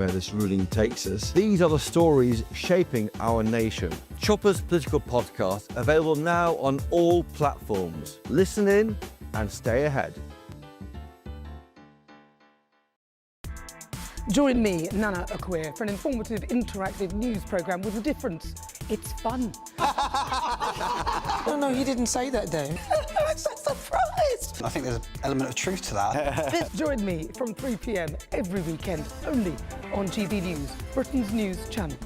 where this ruling takes us. These are the stories shaping our nation. Chopper's Political Podcast, available now on all platforms. Listen in and stay ahead. Join me, Nana Akweer, for an informative, interactive news programme with a difference. It's fun. No, he didn't say that, Dave. I'm so surprised. I think there's an element of truth to that. Join me from 3 p.m. every weekend, only on GB News, Britain's news channel.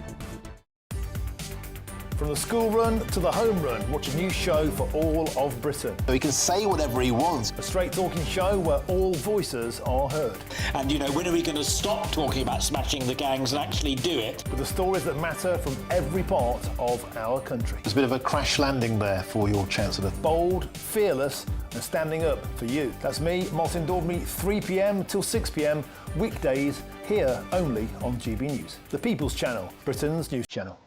From the school run to the home run, watch a new show for all of Britain. He can say whatever he wants. A straight-talking show where all voices are heard. And, you know, when are we going to stop talking about smashing the gangs and actually do it? With the stories that matter from every part of our country. There's a bit of a crash landing there for your Chancellor. Bold, fearless and standing up for you. That's me, Martin Daubney, 3 p.m. till 6 p.m, weekdays, here only on GB News. The People's Channel, Britain's news channel.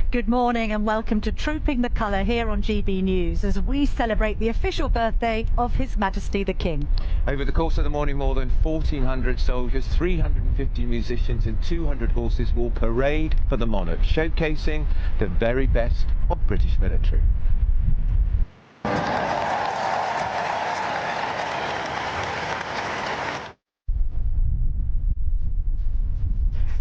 Good morning and welcome to Trooping the Colour here on GB News as we celebrate the official birthday of His Majesty the King. Over the course of the morning, more than 1,400 soldiers, 350 musicians and 200 horses will parade for the monarch, showcasing the very best of British military.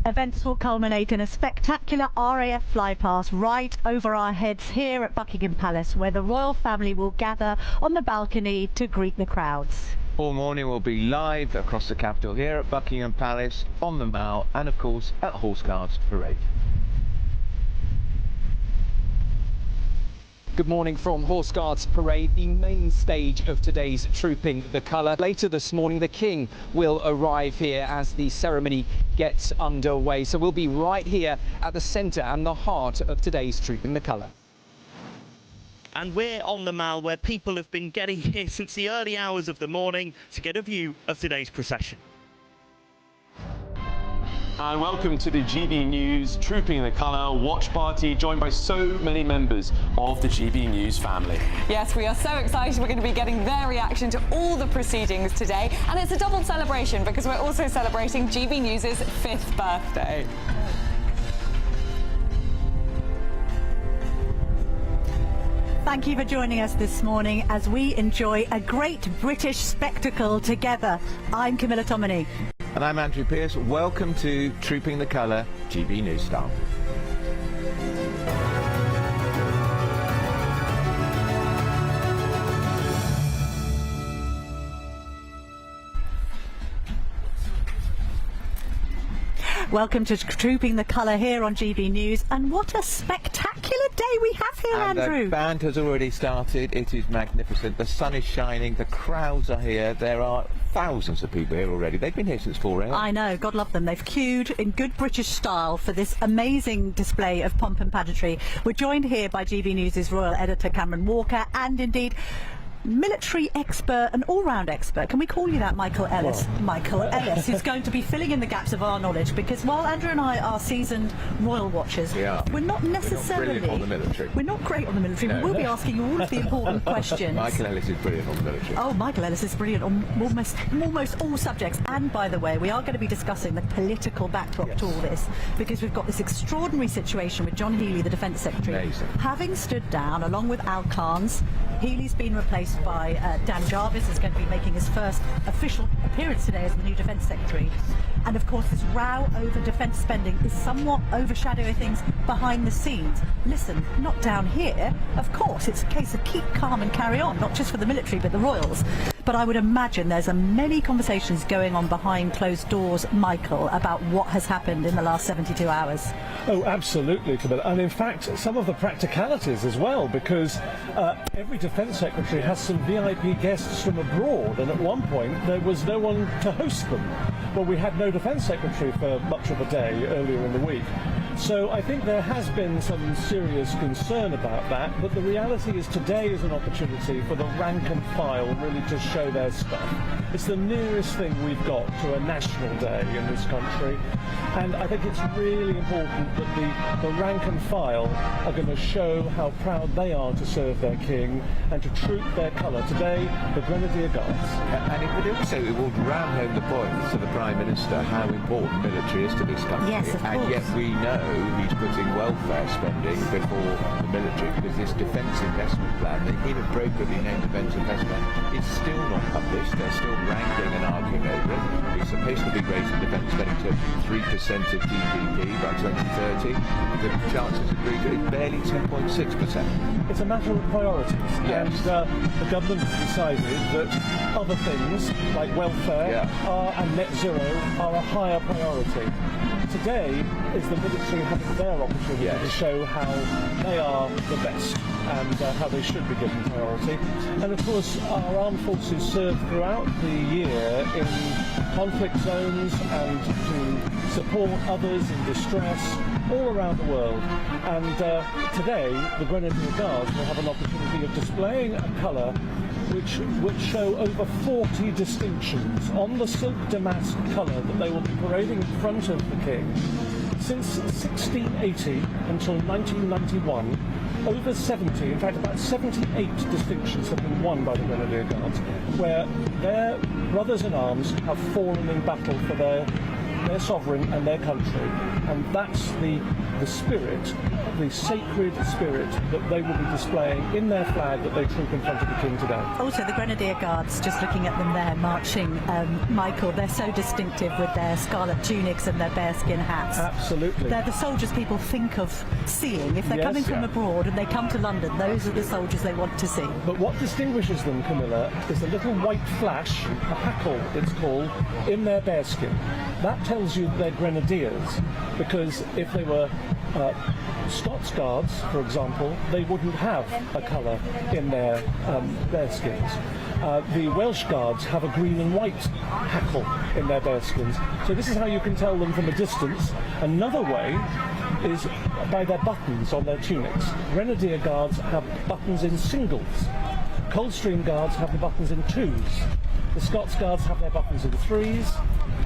Events will culminate in a spectacular RAF flypast right over our heads here at Buckingham Palace, where the royal family will gather on the balcony to greet the crowds. All morning will be live across the capital here at Buckingham Palace, on the Mall and of course at Horse Guards Parade. Good morning from Horse Guards Parade, the main stage of today's Trooping the Colour. Later this morning, the King will arrive here as the ceremony gets underway. So we'll be right here at the centre and the heart of today's Trooping the Colour. And we're on the Mall, where people have been getting here since the early hours of the morning to get a view of today's procession. And welcome to the GB News Trooping the Colour watch party, joined by so many members of the GB News family. Yes, we are so excited. We're going to be getting their reaction to all the proceedings today. And it's a double celebration because we're also celebrating GB News' 5th birthday. Thank you for joining us this morning as we enjoy a great British spectacle together. I'm Camilla Tominey. And I'm Andrew Pearce. Welcome to Trooping the Colour, GB News Style. Welcome to Trooping the Colour here on GB News, and what a spectacular day we have here, and Andrew. The band has already started. It is magnificent. The sun is shining. The crowds are here. There are thousands of people here already. They've been here since 4 a.m. I know, God love them. They've queued in good British style for this amazing display of pomp and pageantry. We're joined here by GB News' royal editor Cameron Walker, and indeed military expert and all-round expert. Can we call you that, Michael Ellis? Well, Michael Ellis is going to be filling in the gaps of our knowledge, because while Andrew and I are seasoned royal watchers, we're not necessarily... We're not brilliant on the military. We're not great on the military. No. We'll be asking you all of the important questions. Michael Ellis is brilliant on the military. Oh, Michael Ellis is brilliant on almost all subjects. And by the way, we are going to be discussing the political backdrop to all this, because we've got this extraordinary situation with John Healey, the Defence Secretary, having stood down along with Al Khan's. Healey's been replaced by Dan Jarvis, is going to be making his first official appearance today as the new Defence Secretary. And of course, this row over defence spending is somewhat overshadowing things behind the scenes. Listen, not down here. Of course, it's a case of keep calm and carry on, not just for the military, but the royals. But I would imagine there's many conversations going on behind closed doors, Michael, about what has happened in the last 72 hours. Oh, absolutely, Camilla. And in fact, some of the practicalities as well, because every Defence Secretary has some VIP guests from abroad, and at one point there was no one to host them. Well, we had no Defence Secretary for much of the day earlier in the week. So I think there has been some serious concern about that, but the reality is today is an opportunity for the rank and file really to show their stuff. It's the nearest thing we've got to a national day in this country, and I think it's really important that the rank and file are going to show how proud they are to serve their king and to troop their colour. Today, the Grenadier Guards. And it will ram home the point to the Prime Minister how important military is to this country. Yes, of and course. yet we know he's putting welfare spending before the military, because this defence investment plan, the inappropriately named defence investment, is still not published. They're still wrangling and arguing over it. It's supposed to be raising defence spending to 3% of GDP by 2030. The chances agree that it's barely 10.6%. It's a matter of priorities, Yes. and the government has decided that other things like welfare and net zero are a higher priority. Today is the military having their opportunity to show how they are the best and how they should be given priority. And of course, our armed forces serve throughout the year in conflict zones and to support others in distress all around the world. And today, the Grenadier Guards will have an opportunity of displaying a colour which would show over 40 distinctions on the silk damask colour that they will be parading in front of the king. Since 1680 until 1991, over 70, in fact about 78 distinctions have been won by the Grenadier Guards, where their brothers in arms have fallen in battle for their sovereign and their country. And that's the spirit, the sacred spirit that they will be displaying in their flag that they troop in front of the king today. Also, the Grenadier Guards, just looking at them there marching, Michael, they're so distinctive with their scarlet tunics and their bearskin hats. Absolutely. They're the soldiers people think of seeing. If they're coming from abroad and they come to London, those are the soldiers they want to see. But what distinguishes them, Camilla, is a little white flash, a hackle it's called, in their bearskin. That tells you they're grenadiers, because if they were Scots Guards, for example, they wouldn't have a colour in their bearskins. The Welsh Guards have a green and white hackle in their bearskins. So this is how you can tell them from a distance. Another way is by their buttons on their tunics. Grenadier Guards have buttons in singles. Coldstream Guards have the buttons in twos. The Scots Guards have their buttons in threes.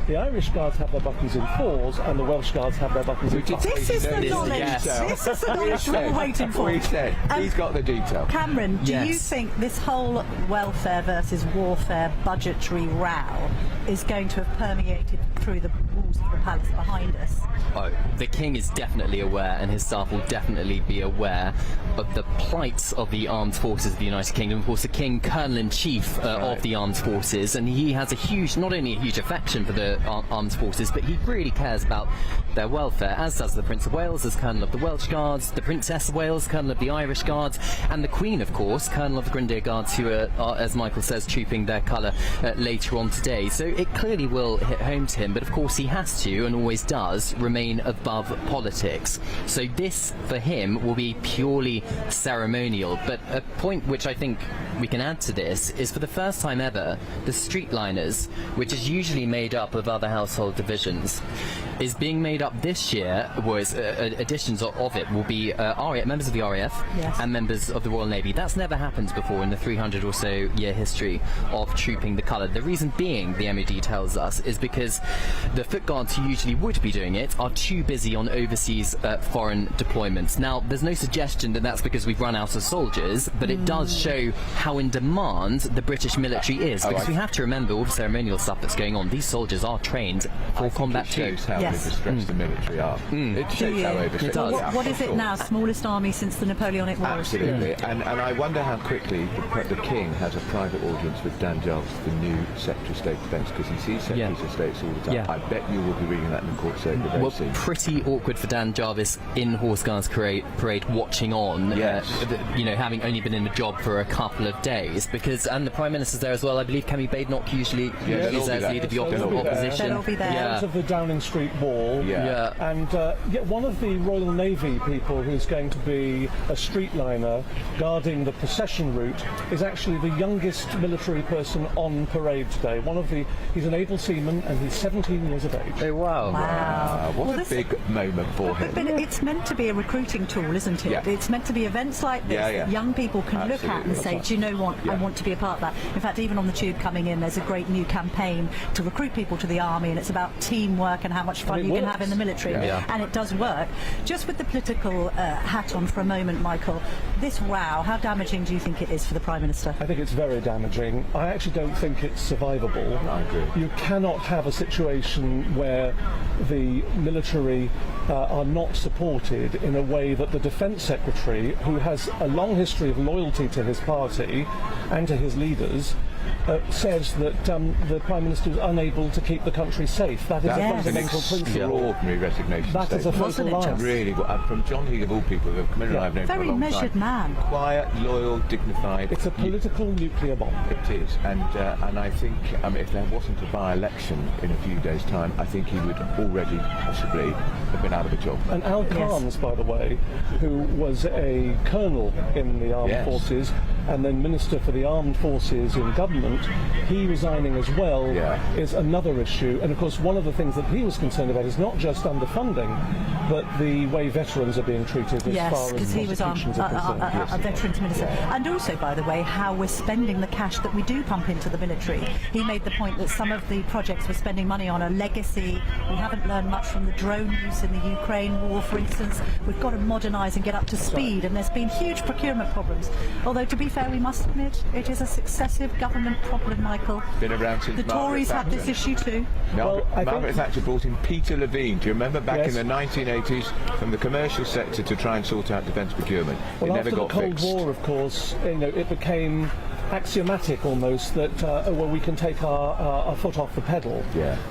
The Irish Guards have their buttons in fours, and the Welsh Guards have their buttons in fives. This is the knowledge. This is the knowledge we're waiting for. We said he's got the detail. Cameron, do you think this whole welfare versus warfare budgetary row is going to have permeated through the walls of the palace behind us? Oh, the king is definitely aware, and his staff will definitely be aware of the plight of the armed forces of the United Kingdom. Of course, the king, Colonel-in-Chief of the armed forces, and he has not only a huge affection for the armed forces, but he really cares about their welfare, as does the Prince of Wales as Colonel of the Welsh Guards, the Princess of Wales, Colonel of the Irish Guards, and the Queen, of course, Colonel of the Grenadier Guards, who are, as Michael says, trooping their colour later on today. So it clearly will hit home to him, but of course he has to, and always does, remain above politics. So this, for him, will be purely ceremonial. But a point which I think we can add to this is, for the first time ever, the streetliners, which is usually made up of other household divisions, is being made up this year, was additions of it will be members of the RAF and members of the Royal Navy. That's never happened before in the 300 or so year history of trooping the colour. The reason being, the MOD tells us, is because the foot guards who usually would be doing it are too busy on overseas foreign deployments. Now, there's no suggestion that that's because we've run out of soldiers, but it does show how in demand the British military is, because we have to remember all the ceremonial stuff that's going on. These soldiers are trained for combat too. It shows how overstretched the military are. It shows how overstretched they are. What is it now? Smallest army since the Napoleonic Wars? Absolutely. And I wonder how quickly the king has a private audience with Dan Jarvis, the new Secretary of State Defence, because he sees Secretaries of States all the time. I bet you will be reading that in the court circuit very soon. Pretty awkward for Dan Jarvis in Horse Guards Parade watching on, having only been in the job for a couple of days, and the Prime Minister's there as well. I believe Cammy Badenoch usually is as leader of the opposition. They'll all be there. Out of the Downing Street wall. Yeah. And yet one of the Royal Navy people who's going to be a streetliner guarding the procession route is actually the youngest military person on parade today. He's an able seaman and he's 17 years of age. Oh, wow. Wow. What a big moment for him. But it's meant to be a recruiting tool, isn't it? Yeah. It's meant to be events like this that young people can look at and say, do you know what, I want to be a part of that. In fact, even on the tube coming in, there's a great new campaign to recruit people to the army, and it's about teamwork and how much fun you can have in the military. And it does work. Just with the political hat on for a moment, Michael, this row, how damaging do you think it is for the Prime Minister? I think it's very damaging. I actually don't think it's survivable. I agree. You cannot have a situation where the military are not supported in a way that the Defence Secretary, who has a long history of loyalty to his party and to his leaders, says that the Prime Minister is unable to keep the country safe. That is a fundamental principle. Extraordinary resignation That is a statement. fatal line. Really, from John Healy of all people, who have come in and I've known for a Very long measured time. man. Quiet, loyal, dignified. It's a political nuclear bomb. It is, and I think if there wasn't a by-election in a few days' time, I think he would already possibly have been out of a job. And Al Carnes, by the way, who was a colonel in the armed forces and then Minister for the Armed Forces in government, he resigning as well is another issue. And of course, one of the things that he was concerned about is not just underfunding, but the way veterans are being treated as far as because he was a veterans minister. And also, by the way, how we're spending the cash that we do pump into the military. He made the point that some of the projects we're spending money on are legacy. We haven't learned much from the drone use in the Ukraine war, for instance. We've got to modernise and get up to speed, and there's been huge procurement problems. Although, to be fair, we must admit, it is a successive government problem, Michael. Been around since the Tories had this issue too. No, Margaret Thatcher brought in Peter Levine. Do you remember back in the 1980s from the commercial sector to try and sort out defence procurement? Well, it never got after the fixed. Cold War, of course, it became axiomatic almost that we can take our foot off the pedal.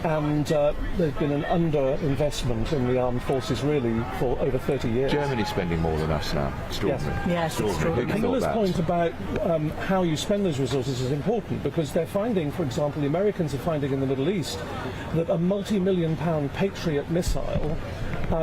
And there's been an under-investment in the armed forces really for over 30 years. Germany's spending more than us now. Extraordinary. Yes, extraordinary. And Miller's point about how you spend those resources is important, because they're finding, for example, the Americans are finding in the Middle East that a multi-million-pound Patriot missile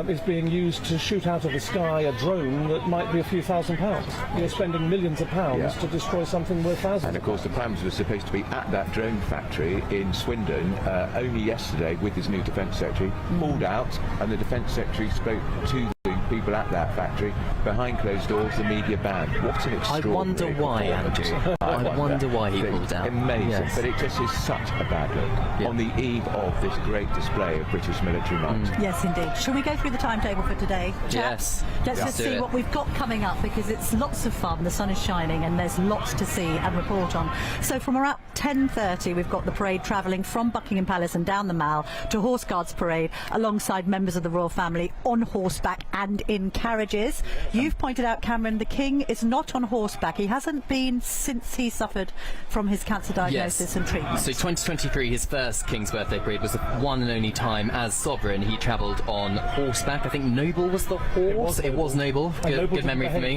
is being used to shoot out of the sky a drone that might be a few £1,000s. You're spending millions of pounds to destroy something worth thousands. And of course the Prime Minister was supposed to be at that drone factory in Swindon only yesterday with his new Defence Secretary, pulled out, and the Defence Secretary spoke to the people at that factory behind closed doors, the media banned. What an extraordinary I wonder why, Andrew. I wonder why he pulled out. Amazing, but it just is such a bad look on the eve of this great display of British military might. Yes, indeed. Shall we go through the timetable for today, chaps? Let's just see what we've got coming up, because it's lots of fun. The sun is shining and there's lots to see and report on. So from around 10:30, we've got the parade travelling from Buckingham Palace and down the Mall to Horse Guards Parade alongside members of the royal family on horseback and in carriages. You've pointed out, Cameron, the King is not on horseback. He hasn't been since he suffered from his cancer diagnosis and treatment. So 2023, his first King's birthday parade, was the one and only time as sovereign he travelled on horseback. I think Noble was the horse. It was Noble. Good memory for me.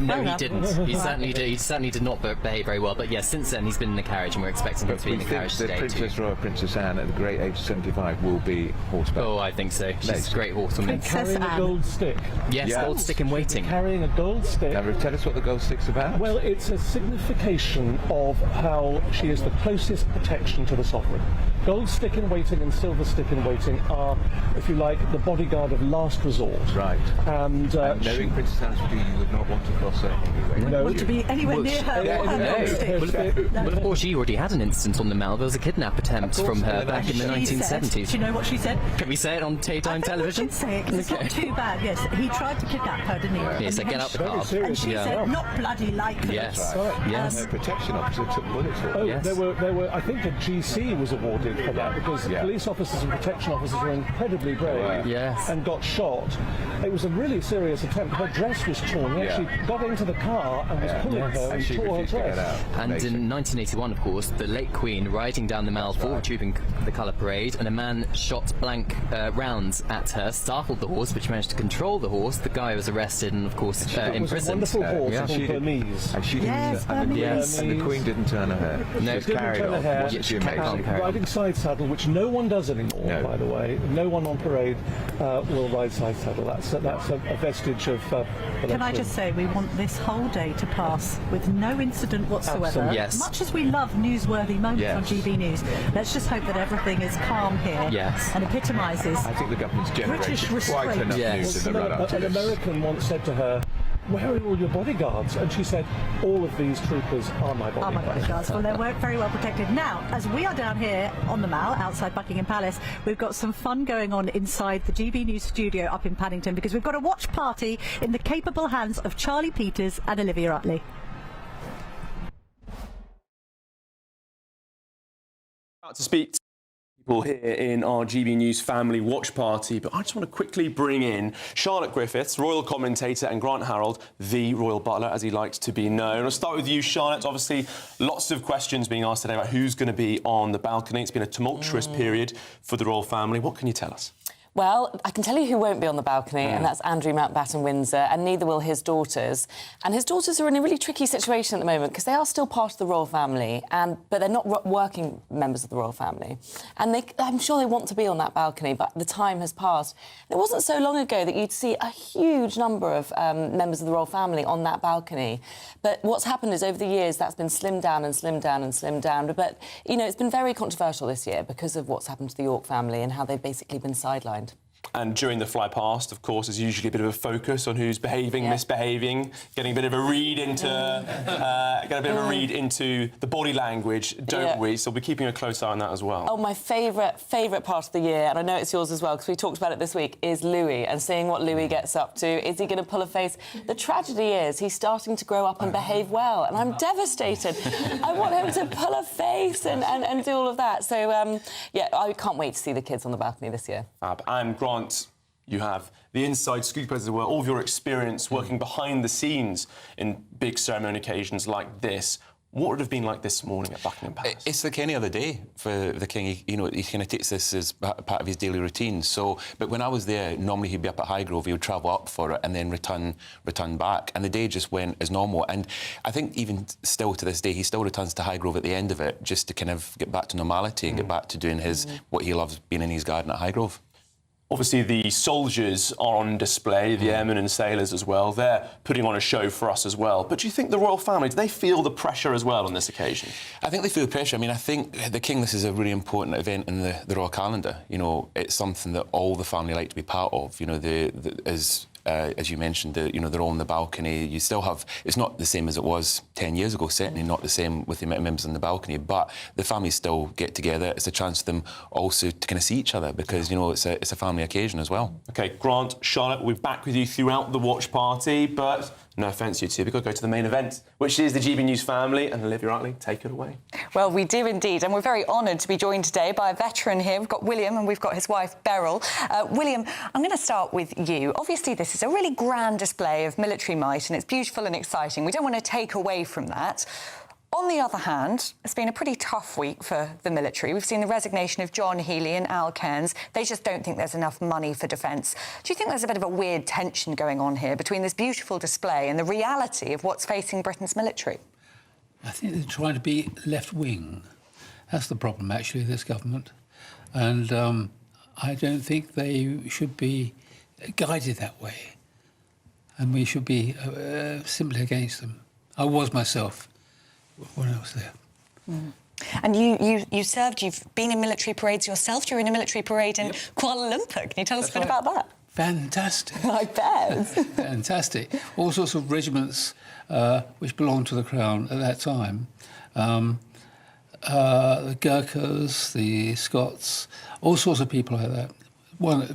No, he didn't. He certainly did not behave very well. But yes, since then he's been in the carriage, and we're expecting him to be in the carriage today too. Princess Royal Princess Anne at the great age of 75 will be horseback. Oh, I think so. She's a great horsewoman. Carrying a gold stick. Yes, gold stick in waiting. Carrying a gold stick. Now, tell us what the gold stick's about. Well, it's a signification of how she is the closest protection to the sovereign. Gold stick in waiting and silver stick in waiting are, if you like, the bodyguard of last resort. Right. And knowing Princess Anne's view, you would not want to cross her anyway. No, to be anywhere near her or her gold stick. Well, of course, she already had an incident on the Mall. There was a kidnap attempt from her back in the 1970s. Do you know what she said? Can we say it on daytime television? I can say it, because it's not too bad. Yes, he tried to kidnap her, didn't he? Yes, get out the car. And she said, not bloody likely. Yes. Yes. Protection officer took bullets for Oh, there were. I think a GC was awarded for that, because police officers and protection officers were incredibly brave and got shot. It was a really serious attempt. Her dress was torn. He actually got into the car and was pulling her and tore her dress. And in 1981, of course, the late Queen riding down the Mall for Trooping the Colour Parade, and a man shot blank rounds at her, startled the horse, which managed to control stole the horse. The guy was arrested and, of course, imprisoned. It was a wonderful horse called Burmese. And she didn't. Yes, And Burmese. the Queen didn't turn her hair. No, She just carried on. Wasn't she amazing? Riding side saddle, which no one does anymore, No. by the way. No one on parade will ride side saddle. That's a vestige of. Can I just say, we want this whole day to pass with no incident whatsoever. Absolutely. Yes. Much as we love newsworthy moments Yes. on GB News, let's just hope that everything is calm here Yes. and epitomises I think the government's generated British quite restraint. enough Yes. news in the run-up to An this. American once said to her, "Where are all your bodyguards?" And she said, "All of these troopers are my Oh my bodyguards." bodyguards. Well, they're very well protected. Now, as we are down here on the Mall, outside Buckingham Palace, we've got some fun going on inside the GB News studio up in Paddington, because we've got a watch party in the capable hands of Charlie Peters and Olivia Utley. About to speak to people here in our GB News family watch party, but I just want to quickly bring in Charlotte Griffiths, royal commentator, and Grant Harold, the royal butler, as he likes to be known. I'll start with you, Charlotte. Obviously, lots of questions being asked today about who's going to be on the balcony. It's been a tumultuous period for the royal family. What can you tell us? Well, I can tell you who won't be on the balcony, and that's Andrew Mountbatten-Windsor, and neither will his daughters. And his daughters are in a really tricky situation at the moment because they are still part of the royal family, but they're not working members of the royal family. And I'm sure they want to be on that balcony, but the time has passed. It wasn't so long ago that you'd see a huge number of members of the royal family on that balcony. But what's happened is over the years that's been slimmed down and slimmed down and slimmed down. But, you know, it's been very controversial this year because of what's happened to the York family and how they've basically been sidelined. And during the fly past, of course, there's usually a bit of a focus on who's behaving, misbehaving, getting a bit of a read into, the body language, don't we? So we're keeping a close eye on that as well. Oh, my favourite part of the year, and I know it's yours as well because we talked about it this week, is Louis and seeing what Louis gets up to. Is he going to pull a face? The tragedy is he's starting to grow up and behave well, and I'm devastated. I want him to pull a face and do all of that. So, yeah, I can't wait to see the kids on the balcony this year. And Grant, you have the inside scoop, as it were, all of your experience working behind the scenes in big ceremony occasions like this. What would it have been like this morning at Buckingham Palace? It's like any other day for the King. He kind of takes this as part of his daily routine. So, but when I was there, normally he'd be up at Highgrove, he would travel up for it and then return back. And the day just went as normal. And I think even still to this day, he still returns to Highgrove at the end of it just to kind of get back to normality and get back to doing what he loves, being in his garden at Highgrove. Obviously, the soldiers are on display, the airmen and sailors as well. They're putting on a show for us as well. But do you think the royal family, do they feel the pressure as well on this occasion? I think they feel the pressure. I mean, I think the King, this is a really important event in the royal calendar. You know, it's something that all the family like to be part of. You know, as you mentioned, they're all on the balcony. You still have, it's not the same as it was 10 years ago, certainly not the same with the amount of members on the balcony, but the families still get together. It's a chance for them also to kind of see each other because, you know, it's a family occasion as well. OK, Grant, Charlotte, we'll be back with you throughout the watch party, but no offence, you two, we've got to go to the main event, which is the GB News family, and Olivia Utley, take it away. Well, we do indeed, and we're very honoured to be joined today by a veteran here. We've got William and we've got his wife, Beryl. William, I'm going to start with you. Obviously, this is a really grand display of military might, and it's beautiful and exciting. We don't want to take away from that. On the other hand, it's been a pretty tough week for the military. We've seen the resignation of John Healey and Al Cairns. They just don't think there's enough money for defence. Do you think there's a bit of a weird tension going on here between this beautiful display and the reality of what's facing Britain's military? I think they're trying to be left-wing. That's the problem, actually, this government. And I don't think they should be guided that way. And we should be simply against them. I was myself when I was there. Mm. And you served, you've been in military parades yourself. You were in a military parade in Kuala Lumpur. Can you tell us a bit about that? Fantastic. I bet. Fantastic. All sorts of regiments which belonged to the Crown at that time. The Gurkhas, the Scots, all sorts of people like that.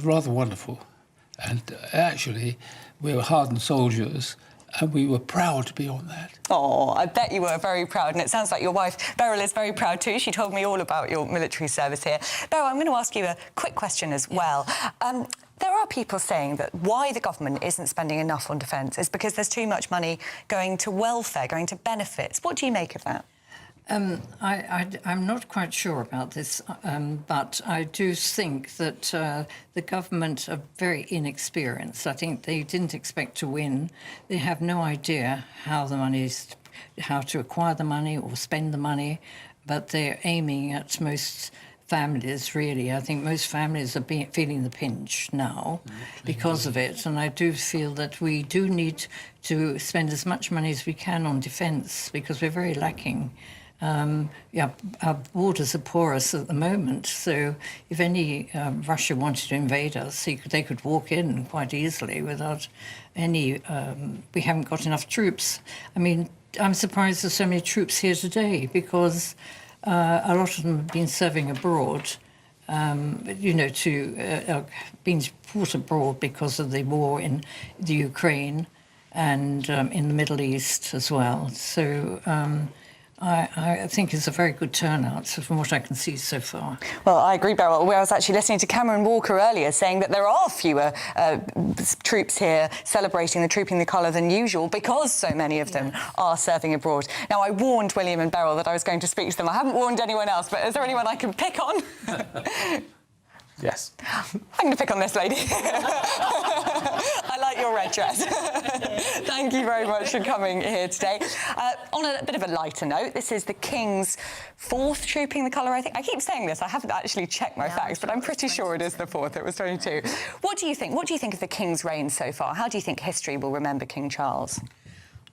Rather wonderful. And actually, we were hardened soldiers, and we were proud to be on that. Oh, I bet you were very proud, and it sounds like your wife, Beryl, is very proud too. She told me all about your military service here. Beryl, I'm going to ask you a quick question as well. There are people saying that why the government isn't spending enough on defence is because there's too much money going to welfare, going to benefits. What do you make of that? I'm not quite sure about this, but I do think that the government are very inexperienced. I think they didn't expect to win. They have no idea how to acquire the money or spend the money, but they're aiming at most families, really. I think most families are feeling the pinch now because of it, and I do feel that we do need to spend as much money as we can on defence because we're very lacking. Our borders are porous at the moment, so if any Russia wanted to invade us, they could walk in quite easily without any... we haven't got enough troops. I mean, I'm surprised there's so many troops here today because a lot of them have been serving abroad, being brought abroad because of the war in the Ukraine and in the Middle East as well. So I think it's a very good turnout from what I can see so far. Well, I agree, Beryl. I was actually listening to Cameron Walker earlier saying that there are fewer troops here celebrating the Trooping the Colour than usual because so many of them are serving abroad. Now, I warned William and Beryl that I was going to speak to them. I haven't warned anyone else, but is there anyone I can pick on? Yes. I'm going to pick on this lady. I like your red dress. Thank you very much for coming here today. On a bit of a lighter note, this is the King's 4th Trooping the Colour, I think. I keep saying this. I haven't actually checked my facts, but I'm pretty sure it is the 4th. It was 22. What do you think? What do you think of the King's reign so far? How do you think history will remember King Charles?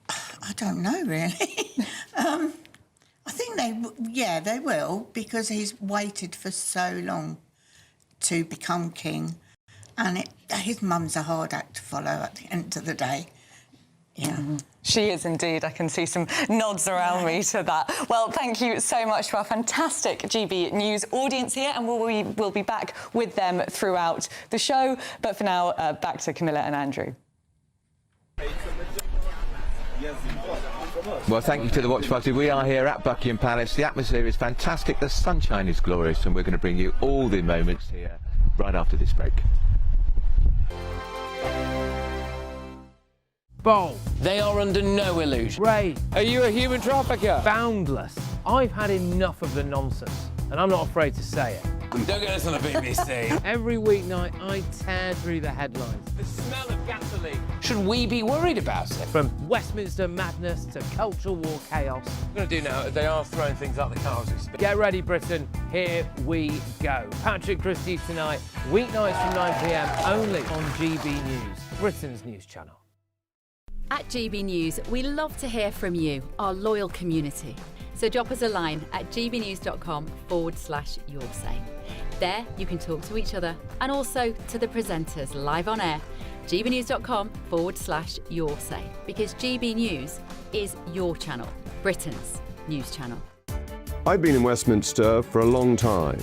I don't know, really. I think they will, because he's waited for so long to become king, and his mum's a hard act to follow at the end of the day. Yeah. She is indeed. I can see some nods around me to that. Well, thank you so much to our fantastic GB News audience here, and we'll be back with them throughout the show. But for now, back to Camilla and Andrew. Well, thank you to the Watch Party. We are here at Buckingham Palace. The atmosphere is fantastic, the sunshine is glorious, and we're going to bring you all the moments here right after this break. Bold. They are under no illusion. Ray. Are you a human trafficker? Boundless. I've had enough of the nonsense, and I'm not afraid to say it. Don't get us on the BBC. Every weeknight, I tear through the headlines. The smell of gasoline. Should we be worried about it? From Westminster madness to cultural war chaos. What we're going to do now, they are throwing things out the car as we speak. Get ready, Britain. Here we go. Patrick Christie tonight, weeknights from 9 p.m, only on GB News, Britain's news channel. At GB News, we love to hear from you, our loyal community. So drop us a line at gbnews.com/yoursay. There you can talk to each other and also to the presenters live on air. gbnews.com/yoursay, because GB News is your channel, Britain's news channel. I've been in Westminster for a long time,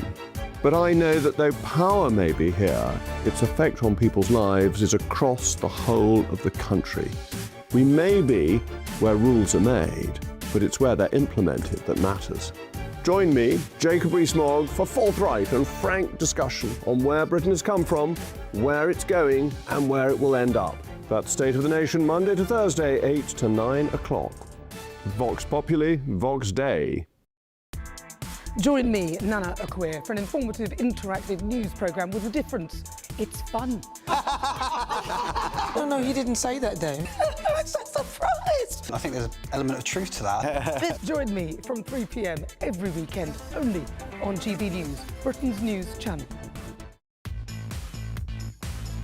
but I know that though power may be here, its effect on people's lives is across the whole of the country. We may be where rules are made, but it's where they're implemented that matters. Join me, Jacob Rees-Mogg, for forthright and frank discussion on where Britain has come from, where it's going, and where it will end up. That's State of the Nation, Monday to Thursday, 8 to 9 o'clock. Vox Populi, Vox Dei. Join me, Nana Akweer, for an informative, interactive news programme with a difference. It's fun. No, he didn't say that, Dave. I'm so surprised. I think there's an element of truth to that. Join me from 3 p.m. every weekend, only on GB News, Britain's news channel.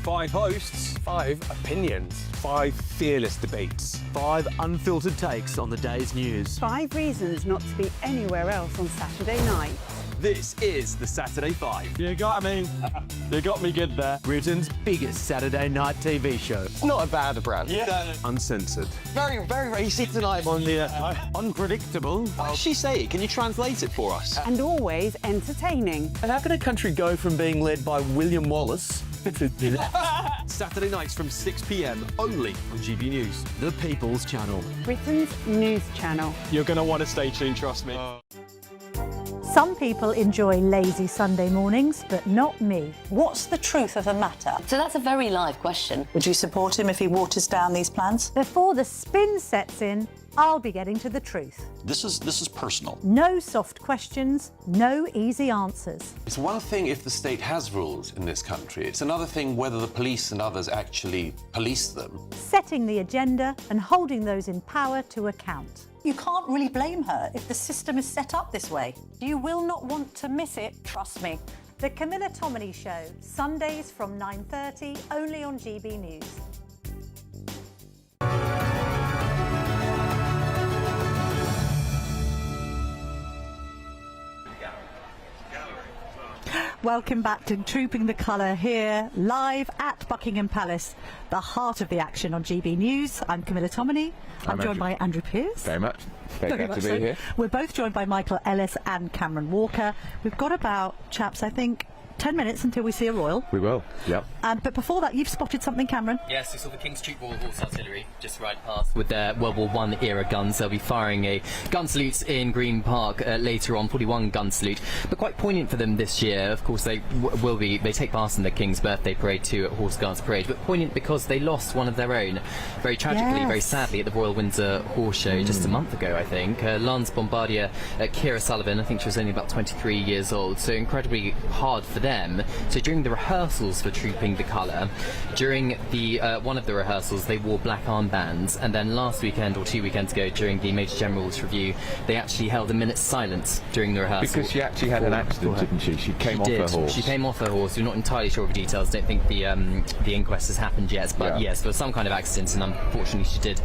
5 hosts, 5 opinions, 5 fearless debates, 5 unfiltered takes on the day's news. 5 reasons not to be anywhere else on Saturday night. This is the Saturday 5. You got me good there. Britain's biggest Saturday night TV show. It's not a bad brand. Yeah. Uncensored. Very, very racy tonight. On the unpredictable. What did she say? Can you translate it for us? And always entertaining. And how can a country go from being led by William Wallace to Saturday nights from 6 p.m. only on GB News, the People's Channel. Britain's news channel. You're going to want to stay tuned, trust me. Some people enjoy lazy Sunday mornings, but not me. What's the truth of the matter? So that's a very live question. Would you support him if he waters down these plans? Before the spin sets in, I'll be getting to the truth. This is personal. No soft questions, no easy answers. It's one thing if the state has rules in this country. It's another thing whether the police and others actually police them. Setting the agenda and holding those in power to account. You can't really blame her if the system is set up this way. You will not want to miss it, trust me. The Camilla Tominey Show, Sundays from 9:30, only on GB News. Welcome back to Trooping the Colour here, live at Buckingham Palace, the heart of the action on GB News. I'm Camilla Tominey. I'm joined by Andrew Pearce. Very much. Very glad to be here. We're both joined by Michael Ellis and Cameron Walker. We've got about, chaps, I think, 10 minutes until we see a royal. We will, yep. But before that, you've spotted something, Cameron. Yes, we saw the King's Troop Royal Horse Artillery just ride past with their World War I era guns. They'll be firing a gun salute in Green Park later on, 41 gun salute. But quite poignant for them this year. Of course, they take part in the King's birthday parade too at Horse Guards Parade. But poignant because they lost one of their own, very tragically, very sadly, at the Royal Windsor Horse Show just a month ago, I think. Lance Bombardier, Ciara Sullivan, I think she was only about 23 years old. So incredibly hard for them. So during the rehearsals for Trooping the Colour, during the one of the rehearsals they wore black armbands, and then last weekend or 2 weekends ago during the Major General's review they actually held a minute's silence during the rehearsal. Because she actually had an accident, didn't she? She came off her horse. She came off her horse. We're not entirely sure of the details. Don't think the inquest has happened yet, but yes, there was some kind of accident, and unfortunately she did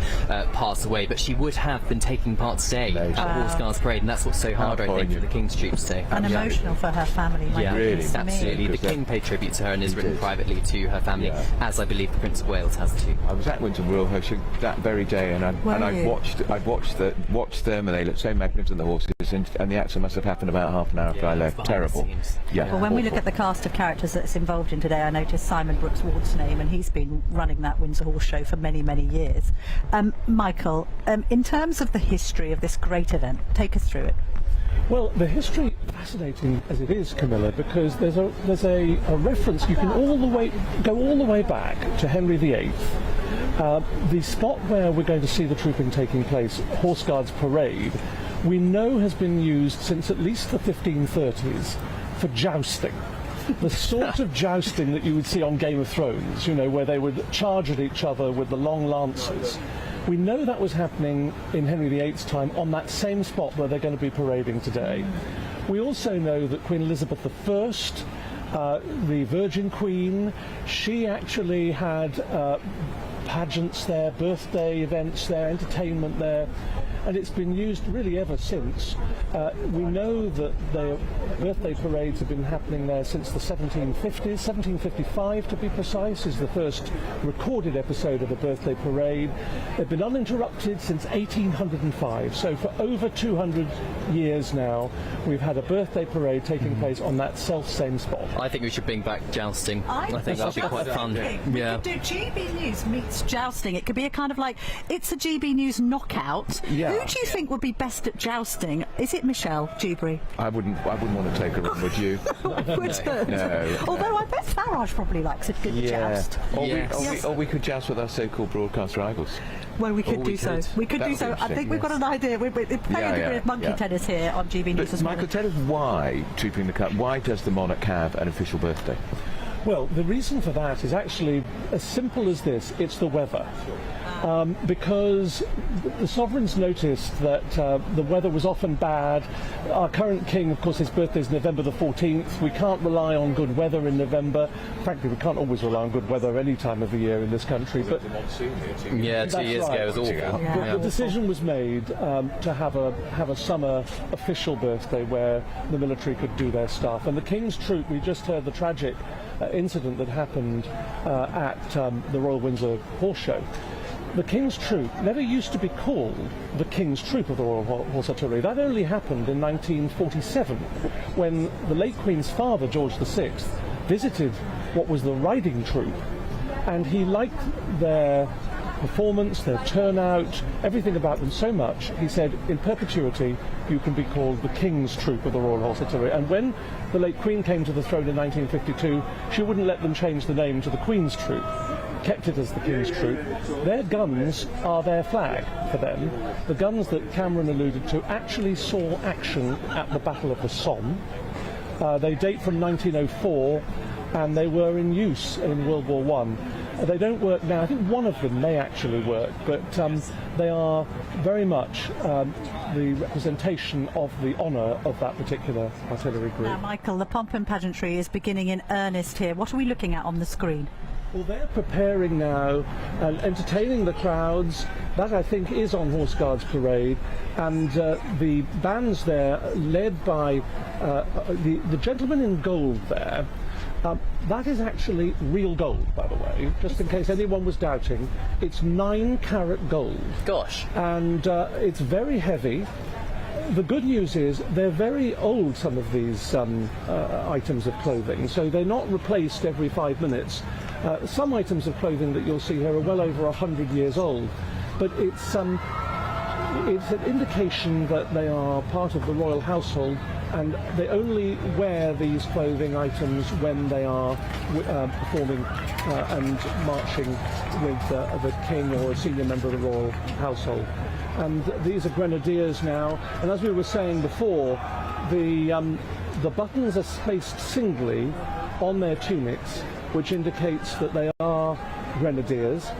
pass away. But she would have been taking part today at Horse Guards Parade, and that's what's so hard, I think, for the King's troops today. And emotional for her family. Yeah, really, absolutely. The King paid tribute to her and has written privately to her family, as I believe the Prince of Wales has too. I was at Windsor Royal Horse Show that very day, and I've watched them, and they look so magnificent, the horses, and the accident must have happened about half an hour after I left. Terrible. Well, when we look at the cast of characters that's involved in today, I noticed Simon Brooks Ward's name, and he's been running that Windsor Horse Show for many, many years. Michael, in terms of the history of this great event, take us through it. Well, the history, fascinating as it is, Camilla, because there's a reference. You can go all the way back to Henry VIII. The spot where we're going to see the trooping taking place, Horse Guards Parade, we know has been used since at least the 1530s for jousting. The sort of jousting that you would see on Game of Thrones, you know, where they would charge at each other with the long lances. We know that was happening in Henry VIII's time on that same spot where they're going to be parading today. We also know that Queen Elizabeth I, the Virgin Queen, she actually had pageants there, birthday events there, entertainment there, and it's been used really ever since. We know that the birthday parades have been happening there since the 1750s. 1755, to be precise, is the first recorded episode of a birthday parade. They've been uninterrupted since 1805, so for over 200 years now we've had a birthday parade taking place on that self-same spot. I think we should bring back jousting. I think that'd be quite fun. We could do GB News meets jousting. It could be a kind of like, it's a GB News knockout. Yeah. Who do you think would be best at jousting? Is it Michelle Dewberry? I wouldn't want to take her on, would you? No. Although I bet Farage probably likes a good joust. Or we could joust with our so-called broadcast rivals. Well, we could do so. We could do so. I think we've got an idea. We're playing a bit of monkey tennis here on GB News this morning. Michael, tell us why Trooping the Colour. Why does the monarch have an official birthday? Well, the reason for that is actually as simple as this. It's the weather. Because the sovereigns noticed that the weather was often bad. Our current king, of course, his birthday is November the 14th. We can't rely on good weather in November. Frankly, we can't always rely on good weather any time of the year in this country. But yeah, 2 years ago it was awful. The decision was made to have a summer official birthday where the military could do their stuff. And the King's Troop, we just heard the tragic incident that happened at the Royal Windsor Horse Show. The King's Troop never used to be called the King's Troop of the Royal Horse Artillery. That only happened in 1947 when the late Queen's father, George VI, visited what was the riding troop, and he liked their performance, their turnout, everything about them so much, he said, in perpetuity, you can be called the King's Troop of the Royal Horse Artillery. And when the late Queen came to the throne in 1952, she wouldn't let them change the name to the Queen's Troop. kept it as the King's Troop. Their guns are their flag for them. The guns that Cameron alluded to actually saw action at the Battle of the Somme. They date from 1904 and they were in use in World War I. They don't work now. I think one of them may actually work, but they are very much the representation of the honour of that particular artillery group. Now, Michael, the pomp and pageantry is beginning in earnest here. What are we looking at on the screen? Well, they're preparing now and entertaining the crowds. That, I think, is on Horse Guards Parade. And the bands there, led by the gentleman in gold there, that is actually real gold, by the way, just in case anyone was doubting. It's 9-carat gold. Gosh. And it's very heavy. The good news is they're very old, some of these items of clothing, so they're not replaced every 5 minutes. Some items of clothing that you'll see here are well over 100 years old, but it's an indication that they are part of the royal household, and they only wear these clothing items when they are performing and marching with the king or a senior member of the royal household. And these are grenadiers now, and as we were saying before, the buttons are spaced singly on their tunics, which indicates that they are grenadiers.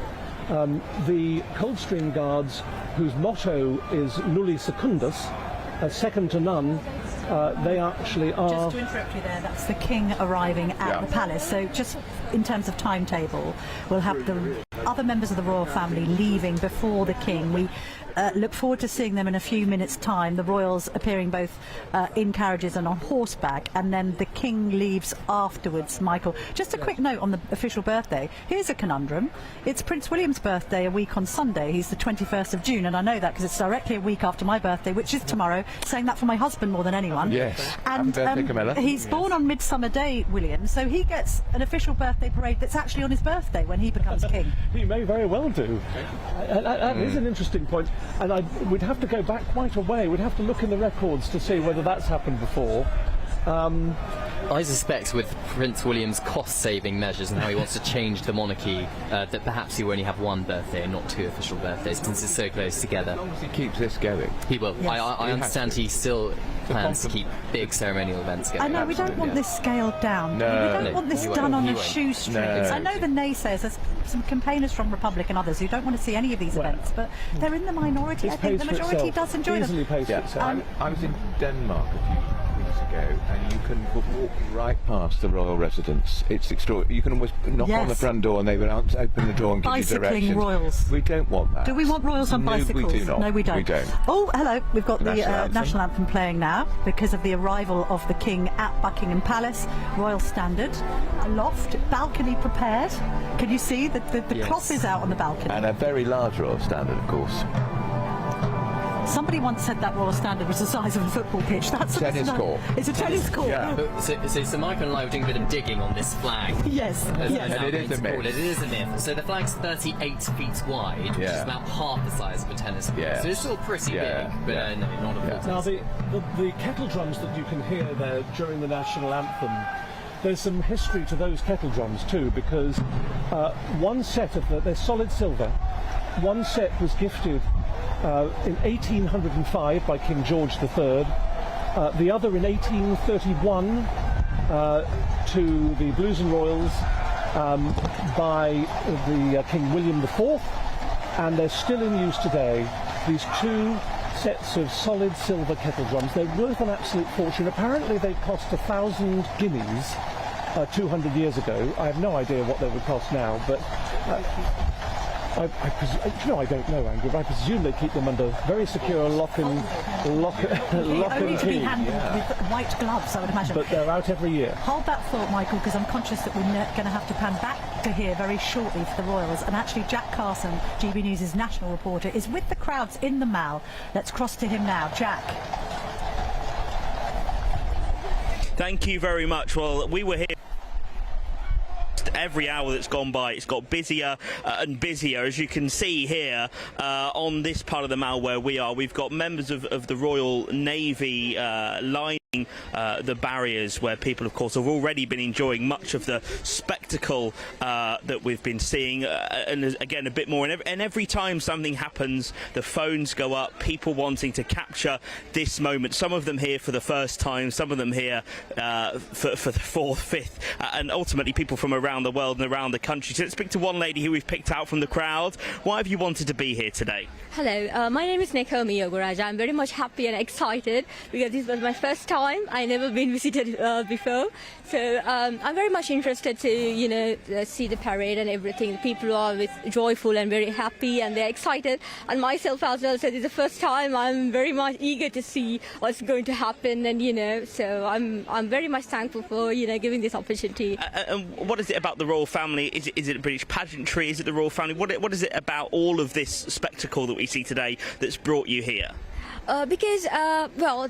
The Coldstream Guards, whose motto is Nulli Secundus, second to none, they actually are... Just to interrupt you there, that's the king arriving at the palace. So just in terms of timetable, we'll have the other members of the royal family leaving before the king. We look forward to seeing them in a few minutes' time, the royals appearing both in carriages and on horseback, and then the king leaves afterwards, Michael. Just a quick note on the official birthday. Here's a conundrum. It's Prince William's birthday a week on Sunday. He's the 21st of June, and I know that because it's directly a week after my birthday, which is tomorrow, saying that for my husband more than anyone. Yes. And Happy birthday, Camilla. He's born on Midsummer Day, William, so he gets an official birthday parade that's actually on his birthday when he becomes king. He may very well do. That is an interesting point. And we'd have to go back quite a way. We'd have to look in the records to see whether that's happened before. I suspect with Prince William's cost-saving measures and how he wants to change the monarchy, that perhaps he will only have one birthday and not 2 official birthdays, since it's so close together. As long as he keeps this going. He will. Yes. I understand he still plans to keep big ceremonial events going. I know, we don't want this scaled down. No. We don't want this You done won't. on You a won't. shoestring. No. I know the naysayers, there's some campaigners from Republic and others who don't want to see any of these events, but they're in the minority. I think the majority does enjoy them. Easily pays for itself. I was in Denmark a few weeks ago, and you can walk right past the royal residence. It's extraordinary. You can almost knock on the front door and they will open the door and give you directions. Bicycling royals. We don't want that. Do we want royals on bicycles? No, we do not. No, we don't. We don't. Oh, hello. We've got the National national anthem playing now because of the arrival of the King at Buckingham Palace. Royal Standard, aloft, balcony prepared. Can you see that the cloth is out on the balcony? And a very large royal standard, of course. Somebody once said that Royal Standard was the size of a football pitch. That's Tennis court. It's a tennis court. Yeah. So Michael and I were doing a bit of digging on this flag. Yes. As Yes. now And it is a going to call myth. It is a myth. So the flag's 38 feet wide, which is about half the size of a tennis court. Yes. So it's still pretty Yeah. big, but no, not a full Now, tennis. the kettle drums that you can hear there during the national anthem, there's some history to those kettle drums too, because one set of they're solid silver. One set was gifted in 1805 by King George III. The other in 1831 to the Blues and Royals by the King William IV, and they're still in use today. These 2 sets of solid silver kettle drums. They're worth an absolute fortune. Apparently they cost 1,000 guineas 200 years ago. I have no idea what they would cost now, but I don't know, Andrew, but I presume they keep them under very secure lock and Only to be key. handled with white gloves, I would imagine. But they're out every year. Hold that thought, Michael, because I'm conscious that we're going to have to pan back to here very shortly for the Royals. And actually, Jack Carson, GB News' national reporter, is with the crowds in the Mall. Let's cross to him now. Jack. Thank you very much. Well, we were here. Every hour that's gone by, it's got busier and busier. As you can see here on this part of the Mall where we are, we've got members of the Royal Navy line the barriers where people, of course, have already been enjoying much of the spectacle that we've been seeing, and again a bit more. And every time something happens, the phones go up, people wanting to capture this moment. Some of them here for the first time, some of them here for the fourth, fifth, and ultimately people from around the world and around the country. So let's speak to one lady who we've picked out from the crowd. Why have you wanted to be here today? Hello, my name is Naomi Yoguraj. I'm very much happy and excited because this was my first time. I never been visited before, so I'm very much interested to see the parade and everything. The people are always joyful and very happy, and they're excited, and myself as well. So this is the first time. I'm very much eager to see what's going to happen, and so I'm very much thankful for giving this opportunity. And what is it about the royal family? Is it British pageantry? Is it the royal family? What is it about all of this spectacle that we see today that's brought you here? Because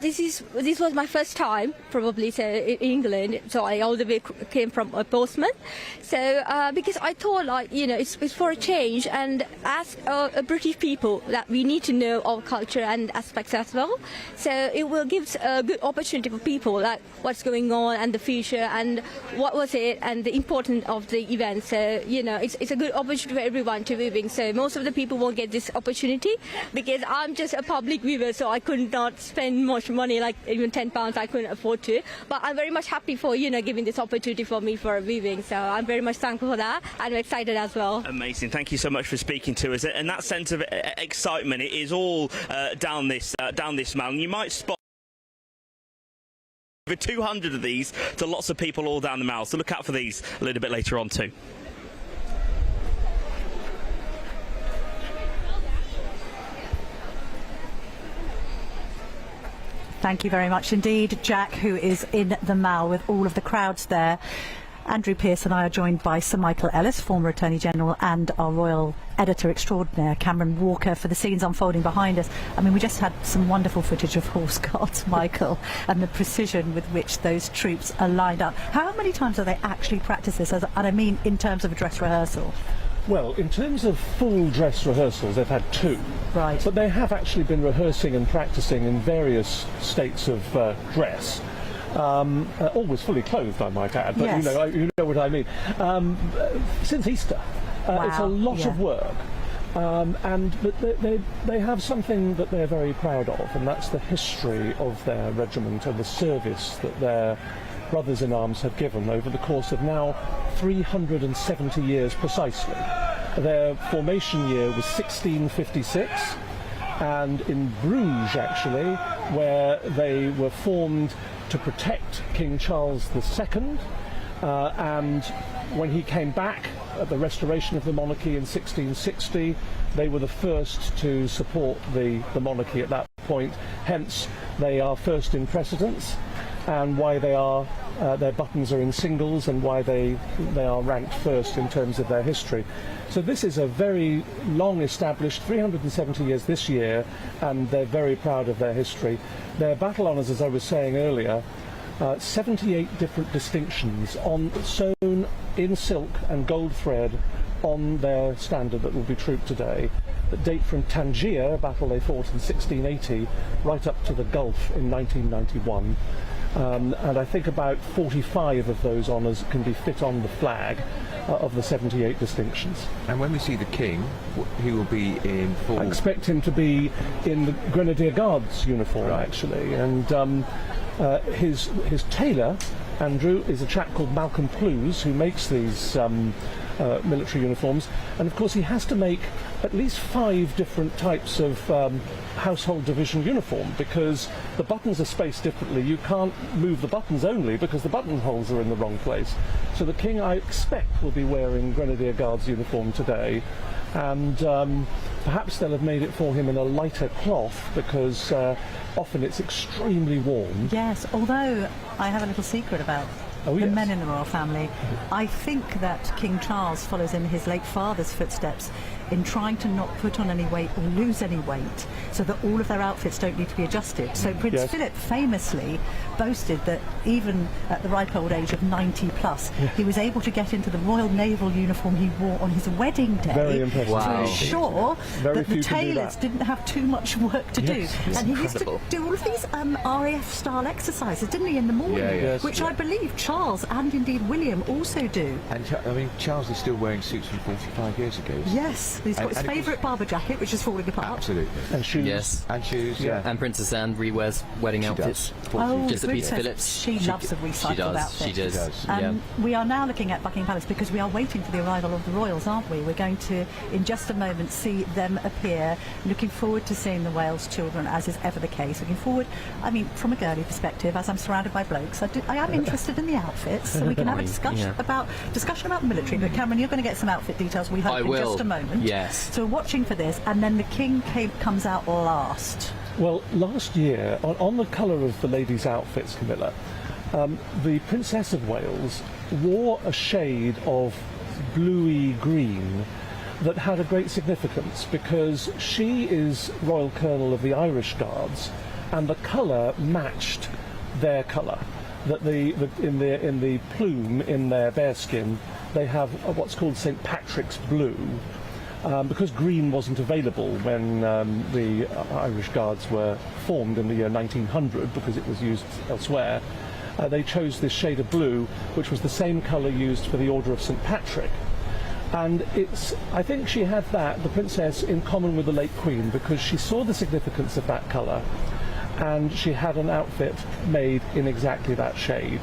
this was my first time probably in England, so I all the way came from Portsmouth. So because I thought it's for a change, and as a British people that we need to know our culture and aspects as well. So it will give a good opportunity for people like what's going on and the future and what was it and the importance of the event. So it's a good opportunity for everyone to viewing. So most of the people won't get this opportunity because I'm just a public viewer. So I could not spend much money, like even £10 I couldn't afford to. But I'm very much happy for giving this opportunity for me for viewing. So I'm very much thankful for that, and I'm excited as well. Amazing. Thank you so much for speaking to us. And that sense of excitement, it is all down this mountain. You might spot over 200 of these to lots of people all down the mall. So look out for these a little bit later on too. Thank you very much indeed, Jack, who is in the Mall with all of the crowds there. Andrew Pearce and I are joined by Sir Michael Ellis, former Attorney General, and our Royal Editor Extraordinaire, Cameron Walker, for the scenes unfolding behind us. I mean, we just had some wonderful footage of Horse Guards, Michael, and the precision with which those troops are lined up. How many times have they actually practiced this? And I mean in terms of a dress rehearsal? Well, in terms of full dress rehearsals, they've had 2. Right. But they have actually been rehearsing and practicing in various states of dress. Always fully clothed, I might add, but yes. you know what I mean. Since Easter. Wow. It's a lot of work. But they have something that they're very proud of, and that's the history of their regiment and the service that their brothers-in-arms have given over the course of now 370 years precisely. Their formation year was 1656, and in Bruges, actually, where they were formed to protect King Charles II, and when he came back at the restoration of the monarchy in 1660, they were the first to support the monarchy at that point. Hence, they are first in precedence, and why they are their buttons are in singles, and why they are ranked first in terms of their history. So this is a very long established, 370 years this year, and they're very proud of their history. Their battle honours, as I was saying earlier, 78 different distinctions sewn in silk and gold thread on their standard that will be trooped today, that date from Tangier, a battle they fought in 1680, right up to the Gulf in 1991. And I think about 45 of those honours can be fit on the flag of the 78 distinctions. And when we see the King, he will be in full... I expect him to be in the Grenadier Guards uniform, actually, and his tailor, Andrew, is a chap called Malcolm Plews, who makes these military uniforms, and of course he has to make at least 5 different types of household division uniform, because the buttons are spaced differently. You can't move the buttons only because the buttonholes are in the wrong place. So the King, I expect, will be wearing Grenadier Guards uniform today, and perhaps they'll have made it for him in a lighter cloth, because often it's extremely warm. Yes, although I have a little secret about the men in the royal family. I think that King Charles follows in his late father's footsteps in trying to not put on any weight or lose any weight, so that all of their outfits don't need to be adjusted. So Prince Philip famously boasted that even at the ripe old age of 90 plus, he was able to get into the Royal Naval uniform he wore on his wedding day. Very impressive. To ensure that the tailors didn't have too much work to do. And he used to do all of these RAF style exercises, didn't he, in the morning, which I believe Charles and indeed William also do. And I mean, Charles is still wearing suits from 45 years ago. Yes, he's got his favourite barber jacket, which is falling apart. Absolutely. And shoes. Yes. And shoes, And Princess Anne rewears wedding outfits. Oh, just at Peter Phillips. She loves a recycled outfit. She does. We are now looking at Buckingham Palace because we are waiting for the arrival of the royals, aren't we? We're going to, in just a moment, see them appear. Looking forward to seeing the Wales children, as is ever the case. Looking forward, I mean, from a girly perspective, as I'm surrounded by blokes, I am interested in the outfits, so we can have a discussion about the military. But Cameron, you're going to get some outfit details, we hope, in just a moment. Yes. So we're watching for this, and then the King comes out last. Well, last year, on the colour of the ladies' outfits, Camilla, the Princess of Wales wore a shade of bluey green that had a great significance because she is Royal Colonel of the Irish Guards, and the colour matched their colour. That in the plume in their bearskin, they have what's called St. Patrick's blue. Because green wasn't available when the Irish Guards were formed in the year 1900, because it was used elsewhere, they chose this shade of blue, which was the same colour used for the Order of St. Patrick. And I think she had that, the princess, in common with the late Queen, because she saw the significance of that colour, and she had an outfit made in exactly that shade.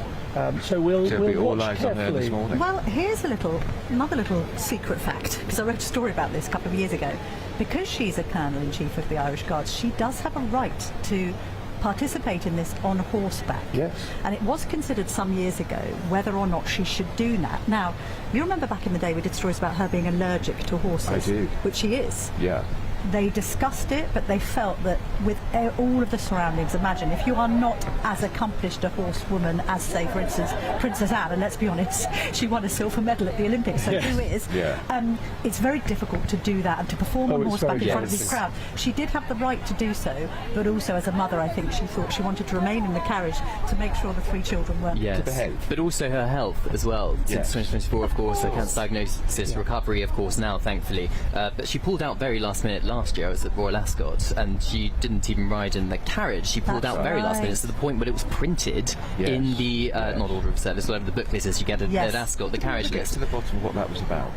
So we'll watch carefully. Well, here's another little secret fact, because I wrote a story about this a couple of years ago. Because she's a Colonel-in-Chief of the Irish Guards, she does have a right to participate in this on horseback. Yes. And it was considered some years ago whether or not she should do that. Now, you remember back in the day we did stories about her being allergic to horses. I do. Which she is. Yeah. They discussed it, but they felt that with all of the surroundings, imagine if you are not as accomplished a horsewoman as, say, for instance, Princess Anne, and let's be honest, she won a silver medal at the Olympics, so who is? It's very difficult to do that and to perform on horseback in front of this crowd. She did have the right to do so, but also as a mother, I think she thought she wanted to remain in the carriage to make sure the three children weren't Yes, but also her health as well. Since 2024, of course, her cancer diagnosis, recovery, of course, now, thankfully. But she pulled out very last minute last year. I was at Royal Ascot, and she didn't even ride in the carriage. She pulled out very last minute, to the point where it was printed in the not order of service, whatever the booklet says you get at Ascot, the carriage list. To the bottom of what that was about.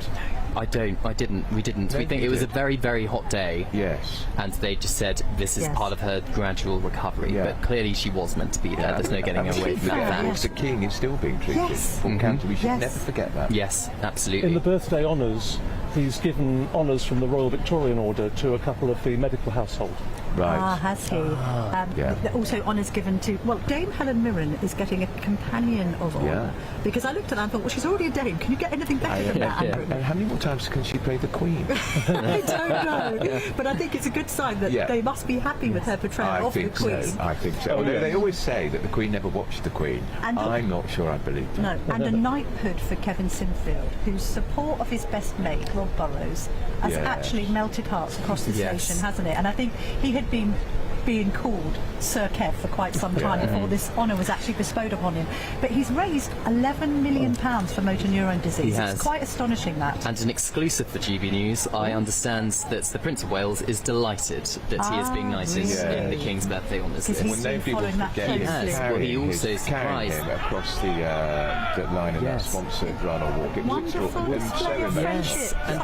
We didn't. We think it was a very, very hot day. Yes. And they just said this is part of her gradual recovery. But clearly she was meant to be there. There's no getting away from that. The King is still being treated from cancer. We should never forget that. Yes, absolutely. In the birthday honours, he's given honours from the Royal Victorian Order to a couple of the medical household. Right. Ah, has he? Also honours given to, well, Dame Helen Mirren is getting a companion of honour. Because I looked at her and thought, well, she's already a dame. Can you get anything better than that, Andrew? And how many more times can she play the Queen? I don't know. But I think it's a good sign that they must be happy with her portrayal of the Queen. I think so. They always say that the Queen never watched the Queen. And I'm not sure I believe that. No, and a knighthood for Kevin Sinfield, whose support of his best mate, Rob Burrows, has actually melted hearts across this nation, hasn't it? And I think he had been being called Sir Kev for quite some time before this honour was actually bestowed upon him. But he's raised £11 million for motor neurone disease. It's quite astonishing, that. And an exclusive for GB News, I understand that the Prince of Wales is delighted that he is being knighted in the King's birthday honours. He's been following that closely. Well, he also surprised him across the line of that sponsored run or walk. It was wonderful. Yes, and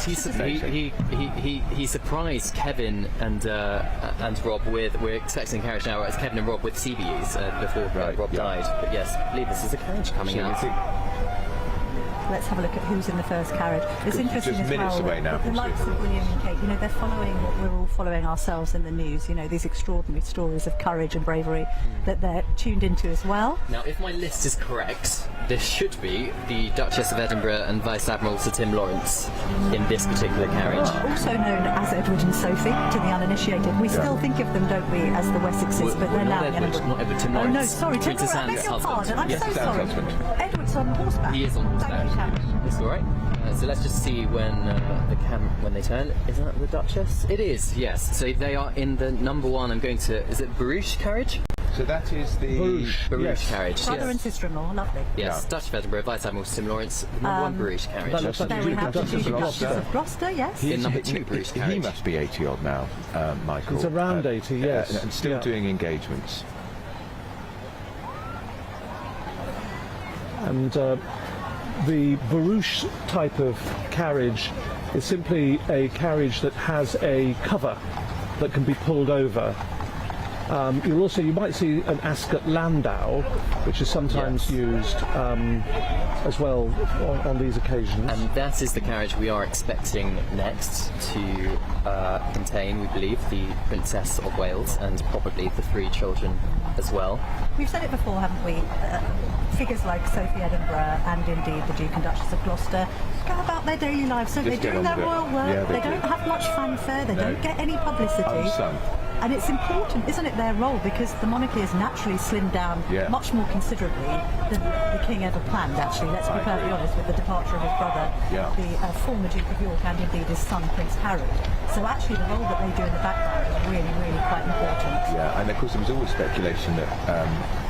he surprised Kevin and Rob with. We're expecting a carriage now. It's Kevin and Rob with CBUs before Rob died. But yes, I believe this is a carriage coming out. Let's have a look at who's in the first carriage. It's interesting just as minutes well. away now, the likes of William and Kate, they're following what we're all following ourselves in the news. These extraordinary stories of courage and bravery that they're tuned into as well. Now, if my list is correct, this should be the Duchess of Edinburgh and Vice Admiral Sir Tim Lawrence in this particular carriage. Also known as Edward and Sophie to the uninitiated. We still think of them, don't we, as the Wessexes, but they're now not Edward, Tim Lawrence. Oh no, sorry, Tim Lawrence. I beg your pardon. I'm so sorry. Edward's on horseback. He is on horseback. camera. It's all right. So let's just see when when they turn. Is that the Duchess? It is. Yes. So they are in the number one. I'm going to. Is it barouche carriage? So that is the barouche carriage. Brother and sister-in-law, lovely. Yes, Duchess of Edinburgh, Vice Admiral Sim Lawrence, the number one barouche carriage. That looks like There we have the Duke and Duchess of Gloucester, yes. In number two barouche carriage. He must be 80 odd now, Michael. It's around 80, yes. And still doing engagements. And the barouche type of carriage is simply a carriage that has a cover that can be pulled over. You might see an Ascot landau, which is sometimes used as well on these occasions. And that is the carriage we are expecting next to contain, we believe, the Princess of Wales and probably the 3 children as well. We've said it before, haven't we? Figures like Sophie Edinburgh and indeed the Duke and Duchess of Gloucester go about their daily lives, so they do their royal work. Yeah, they don't have much fanfare, they don't get any publicity. And it's important, isn't it, their role, because the monarchy has naturally slimmed down much more considerably than the king ever planned, actually. Let's be perfectly honest, with the departure of his brother, the former Duke of York, and indeed his son, Prince Harry. So actually the role that they do in the background is really, really quite important. Yeah, and of course there was always speculation that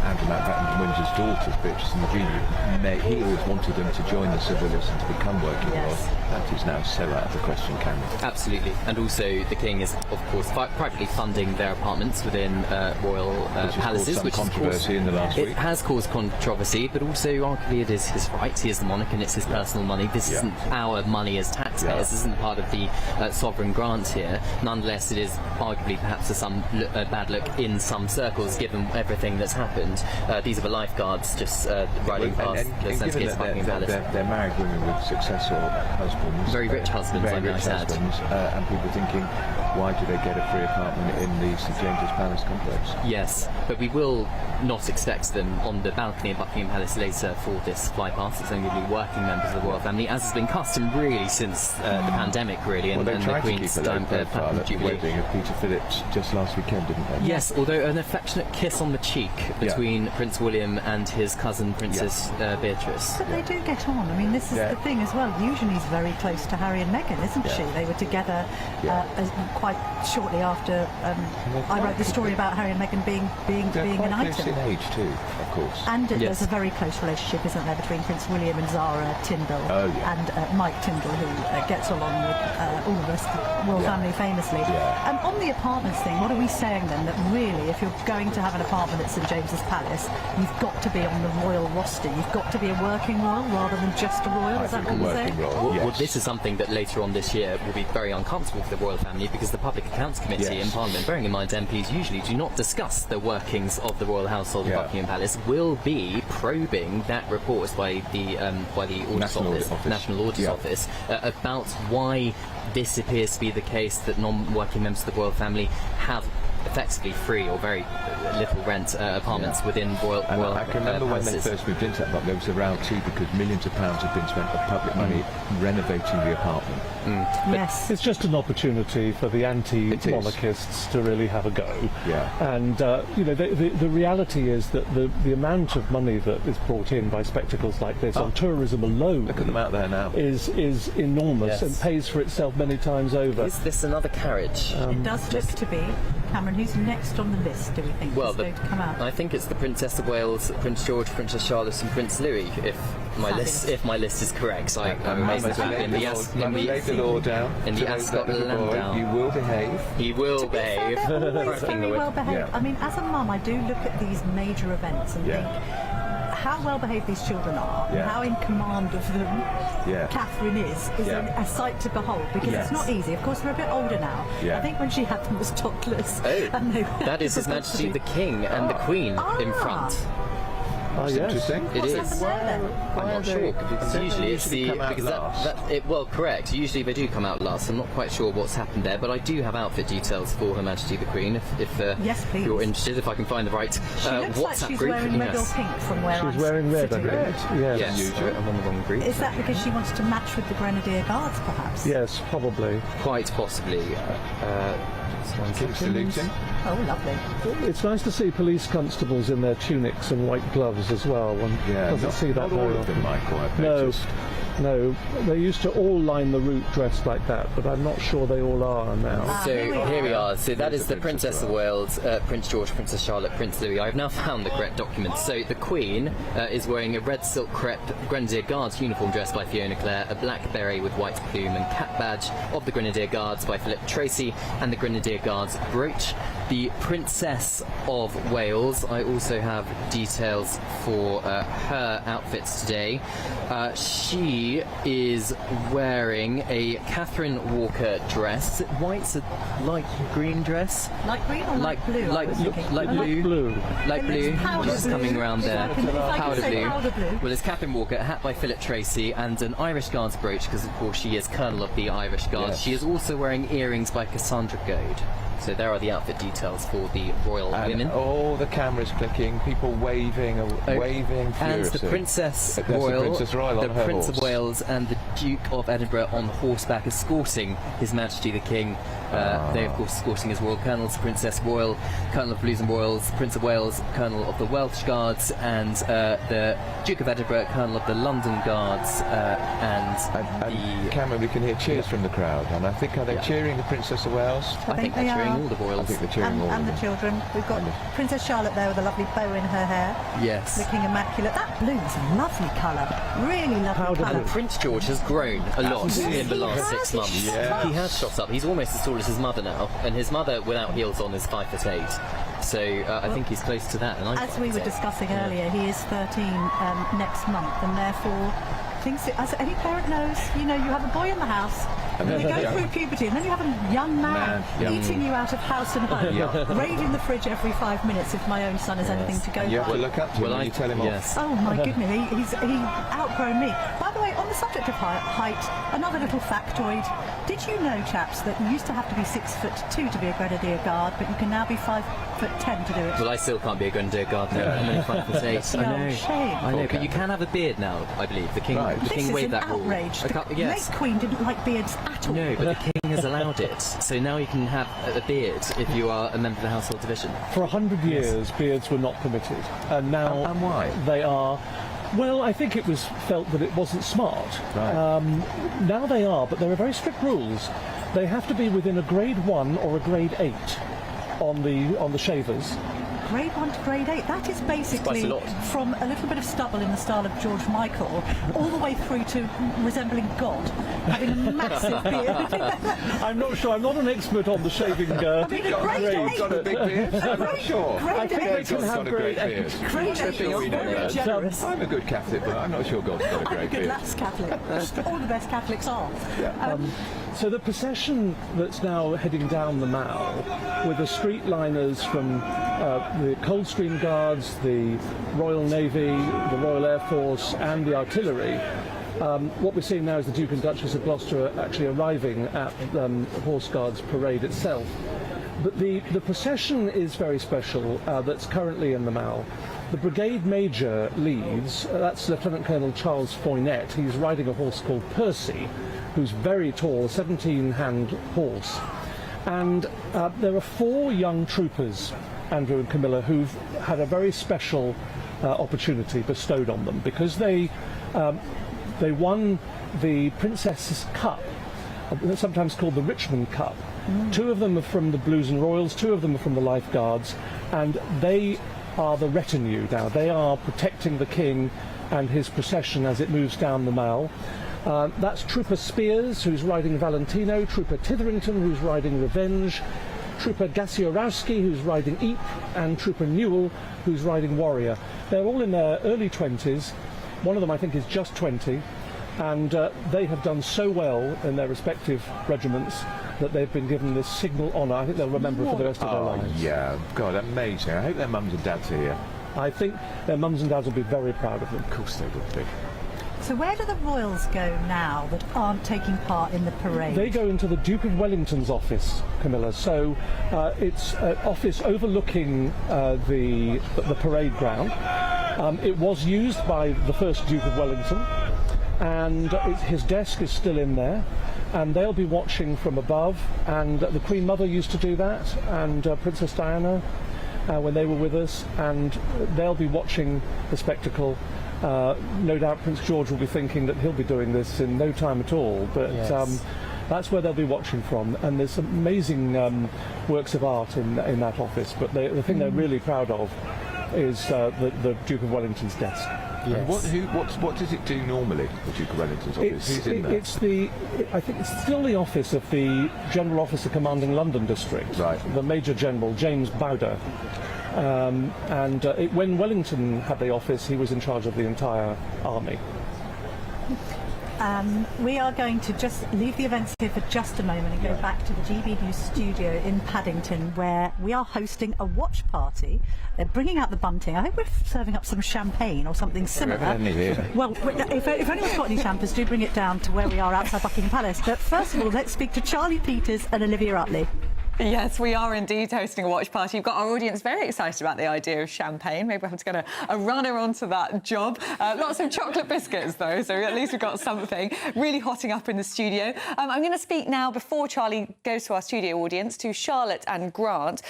Andrew Mountbatten Windsor's daughters, Beatrice and Eugenia, he always wanted them to join the civil list and to become working royal. That is now so out of the question, Cameron. Absolutely. And also the king is, of course, privately funding their apartments within royal palaces, which has caused in the last week. It has caused controversy, but also arguably it is his right. He is the monarch and it's his personal money. This isn't our money as taxpayers. This isn't part of the sovereign grant here. Nonetheless, it is arguably perhaps a bad look in some circles, given everything that's happened. These are the lifeguards just riding past the St. Kitts Buckingham Palace. They're married women with successful husbands. Very rich husbands, I might add. And people thinking, why do they get a free apartment in the St James's Palace complex? Yes, but we will not expect them on the balcony of Buckingham Palace later for this flypast. It's only going to be working members of the royal family, as has been custom really since the pandemic, really, and the Queen's Platinum Jubilee. Wedding of Peter Phillips just last weekend, didn't they? Yes, although an affectionate kiss on the cheek between Prince William and his cousin Princess Beatrice. But they do get on. I mean, this is the thing as well. Eugenie's very close to Harry and Meghan, isn't she? They were together quite shortly after I wrote the story about Harry and Meghan being an item. In age too, of course. And there's a very close relationship, isn't there, between Prince William and Zara Tindall and Mike Tindall, who gets along with all of us, the royal family famously. On the apartments thing, what are we saying then? That really, if you're going to have an apartment at St James's Palace, you've got to be on the royal roster. You've got to be a working royal rather than just a royal. Is that what we're saying? Well, this is something that later on this year will be very uncomfortable for the royal family, because the Public Accounts Committee in Parliament, bearing in mind MPs usually do not discuss the workings of the royal household of Buckingham Palace, will be probing that report by the National Audit Office about why this appears to be the case, that non-working members of the royal family have effectively free or very little rent apartments within royal I can remember when they first moved into that block, there was a row too, because millions of pounds had been spent of public money renovating the apartment. Yes. It's just an opportunity for the anti-monarchists to really have a go. And the reality is that the amount of money that is brought in by spectacles like this on tourism alone, look at them out there now, is enormous and pays for itself many times over. Is this another carriage? It does look to be. Cameron, who's next on the list, do we think, is going to come out? I think it's the Princess of Wales, Prince George, Princess Charlotte and Prince Louis, if my list is correct. I'm amazed at that. In the Ascot landau. You will behave. He will behave. Very well behaved. I mean, as a mum, I do look at these major events and think how well behaved these children are, and how in command of them Catherine is a sight to behold, because it's not easy. Of course, they're a bit older now. I think when she had them was toddlers. And that is His Majesty the King and the Queen in front. Interesting. It is. I'm not sure, because usually it's correct. Usually they do come out last. I'm not quite sure what's happened there, but I do have outfit details for Her Majesty the Queen. If you're interested, if I can find the right she looks WhatsApp like she's group. wearing red or pink from where She's wearing red, I sitting. Yes. I'm on the wrong group. Is that because she wants to match with the Grenadier Guards, perhaps? Yes, probably. Quite possibly. Keep saluting. Oh, lovely. It's nice to see police constables in their tunics and white gloves as well. One doesn't see that not very all of them, often. Michael, I've No. noticed. No, they used to all line the route dressed like that, but I'm not sure they all are now. So here we are. So that is the Princess of Wales, Prince George, Princess Charlotte, Prince Louis. I've now found the correct documents. So the Queen is wearing a red silk crepe Grenadier Guards uniform dressed by Fiona Clare, a black beret with white plume and cap badge of the Grenadier Guards by Philip Tracy, and the Grenadier Guards brooch. The Princess of Wales, I also have details for her outfits today. She is wearing a Catherine Walker dress. Is it white? It's a light green dress? Light green or light blue? Light blue. Light blue. Just coming around there. Powder blue. Well, it's Catherine Walker, a hat by Philip Tracy, and an Irish Guards brooch, because of course she is Colonel of the Irish Guards. Yes. She is also wearing earrings by Cassandra Goad. So there are the outfit details for the royal women. All the cameras clicking, people waving And furiously. the Princess That's Royal, the Princess Royal on the her Prince horse. of Wales, and the Duke of Edinburgh on horseback, escorting His Majesty the King. They, of course, escorting his royal colonels, Princess Royal, Colonel of Blues and Royals, Prince of Wales, Colonel of the Welsh Guards, and the Duke of Edinburgh, Colonel of the London Guards, and Cameron, we can hear cheers from the crowd, and I think, are they cheering the Princess of Wales? I think they're cheering all the royals. I think they're cheering all of And them. the children. We've got Princess Charlotte there with a lovely bow in her hair. Yes. Looking immaculate. That blue is a lovely colour. Really lovely colour. And Prince George has grown a lot in the last 6 months. Yeah. He has shot up. He's almost as tall as his mother now, and his mother without heels on is 5'8". So I think he's close to that. And I'm As we were 5'8". discussing earlier, he is 13 next month, and therefore, as any parent knows, you have a boy in the house, and you go through puberty, and then you have a young man eating you out of house and home, raiding the fridge every 5 minutes if my own son has anything to go You have by. to look up to him when you tell him off. Oh my goodness, he's outgrown me. By the way, on the subject of height, another little factoid. Did you know, chaps, that you used to have to be 6'2" to be a Grenadier Guard, but you can now be 5'10" to do it? Well, I still can't be a Grenadier Guard now. I'm only 5'8". I know. Shame. I know, but you can have a beard now, I believe. The king, the This king is waived an that rule. outrage. The Yes. late Queen didn't like beards at all. No, but the king has allowed it. So now you can have a beard if you are a member of the household division. For 100 years, beards were not permitted, and now And why? they are. Well, I think it was felt that it wasn't smart. Right. Now they are, but there are very strict rules. They have to be within a grade 1 or a grade 8 on the shavers. Grade 1 to grade 8, that is basically Quite a lot. from a little bit of stubble in the style of George Michael all the way through to resembling God, having a massive beard. I'm not sure. I'm not an expert on the shaving. I mean, a grade 8. You've got a big beard? I'm not sure. I think they can have got a grade great 8. beard. Grade I'm 8 sure we is know very that. generous. I'm a good Catholic, but I'm not sure God's got a I'm a great good beard. lass Catholic. All the best Catholics are. So the procession that's now heading down the Mall, with the streetliners from the Coldstream Guards, the Royal Navy, the Royal Air Force, and the artillery. What we're seeing now is the Duke and Duchess of Gloucester actually arriving at Horse Guards Parade itself. But the procession is very special. That's currently in the Mall. The Brigade Major leads. That's Lieutenant Colonel Charles Foynette. He's riding a horse called Percy, who's very tall, a 17-hand horse. And there are 4 young troopers, Andrew and Camilla, who've had a very special opportunity bestowed on them because they won the Princess's Cup, sometimes called the Richmond Cup. 2 of them are from the Blues and Royals, 2 of them are from the Life Guards, and they are the retinue now. They are protecting the king and his procession as it moves down the Mall. That's Trooper Spears, who's riding Valentino, Trooper Titherington, who's riding Revenge, Trooper Gasiorowski, who's riding Eep, and Trooper Newell, who's riding Warrior. They're all in their early 20s. One of them, I think, is just 20, and they have done so well in their respective regiments that they've been given this signal honour. I think they'll remember it for the rest of their lives. Yeah, God, amazing. I hope their mums and dads are here. I think their mums and dads will be very proud of them. Of course they would be. So where do the royals go now that aren't taking part in the parade? They go into the Duke of Wellington's office, Camilla. So it's an office overlooking the parade ground. It was used by the first Duke of Wellington, and his desk is still in there. and they'll be watching from above, and the Queen Mother used to do that, and Princess Diana when they were with us, and they'll be watching the spectacle. No doubt Prince George will be thinking that he'll be doing this in no time at all, but that's where they'll be watching from, and there's some amazing works of art in that office, but the thing they're really proud of is the Duke of Wellington's desk. Yes. What does it do normally, the Duke of Wellington's office? Who's in there? I think it's still the office of the General Officer Commanding London District, the Major General James Bowder. When Wellington had the office, he was in charge of the entire army. We are going to just leave the events here for just a moment and go back to the GB News studio in Paddington, where we are hosting a watch party. They're bringing out the bunting. I think we're serving up some champagne or something similar. Well, if anyone's got any champers, do bring it down to where we are outside Buckingham Palace. But first of all, let's speak to Charlie Peters and Olivia Utley. Yes, we are indeed hosting a watch party. We've got our audience very excited about the idea of champagne. Maybe we'll have to get a runner onto that job. Lots of chocolate biscuits, though, so at least we've got something really hotting up in the studio. I'm going to speak now, before Charlie goes to our studio audience, to Charlotte and Grant.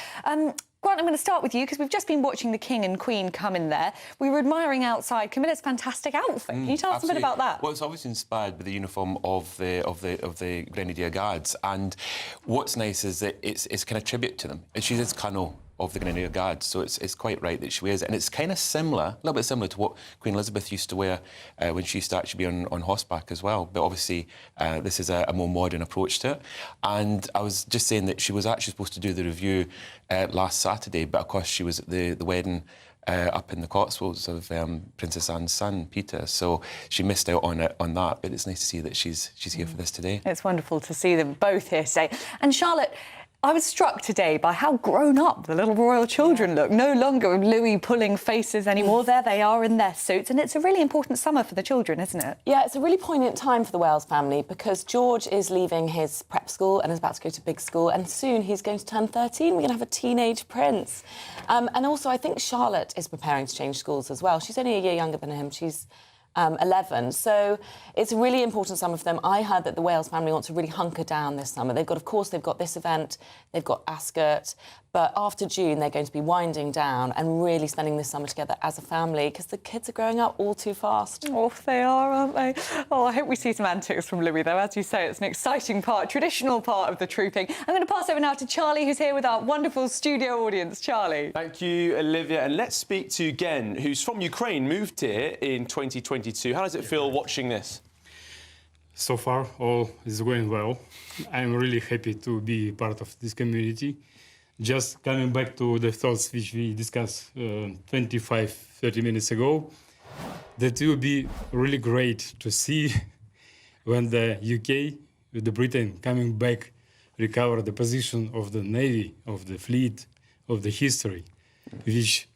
Grant, I'm going to start with you, because we've just been watching the King and Queen come in there. We were admiring outside Camilla's fantastic outfit. Can you tell us a bit about that? Well, it's obviously inspired by the uniform of the Grenadier Guards, and what's nice is that it's kind of tribute to them. She is Colonel of the Grenadier Guards, so it's quite right that she wears it, and it's kind of similar, a little bit similar to what Queen Elizabeth used to wear when she used to actually be on horseback as well. But obviously, this is a more modern approach to it. And I was just saying that she was actually supposed to do the review last Saturday, but of course she was at the wedding up in the Cotswolds of Princess Anne's son, Peter, so she missed out on that. But it's nice to see that she's here for this today. It's wonderful to see them both here today. And Charlotte, I was struck today by how grown up the little royal children look. No longer Louis pulling faces anymore. There they are in their suits, and it's a really important summer for the children, isn't it? Yeah, it's a really poignant time for the Wales family, because George is leaving his prep school and is about to go to big school, and soon he's going to turn 13. We're going to have a teenage prince. And also, I think Charlotte is preparing to change schools as well. She's only a year younger than him. She's 11, so it's a really important summer for them. I heard that the Wales family want to really hunker down this summer. Of course, they've got this event, they've got Ascot, but after June they're going to be winding down and really spending this summer together as a family, because the kids are growing up all too fast. Oh, they are, aren't they? Oh, I hope we see some antics from Louis, though. As you say, it's an exciting part, traditional part of the trooping. I'm going to pass over now to Charlie, who's here with our wonderful studio audience. Charlie. Thank you, Olivia. And let's speak to Gen, who's from Ukraine, moved here in 2022. How does it feel watching this? So far, all is going well. I'm really happy to be part of this community. Just coming back to the thoughts which we discussed 25-30 minutes ago, that will be really great to see when the UK, with the Britain coming back, recover the position of the Navy, of the fleet, of the history, which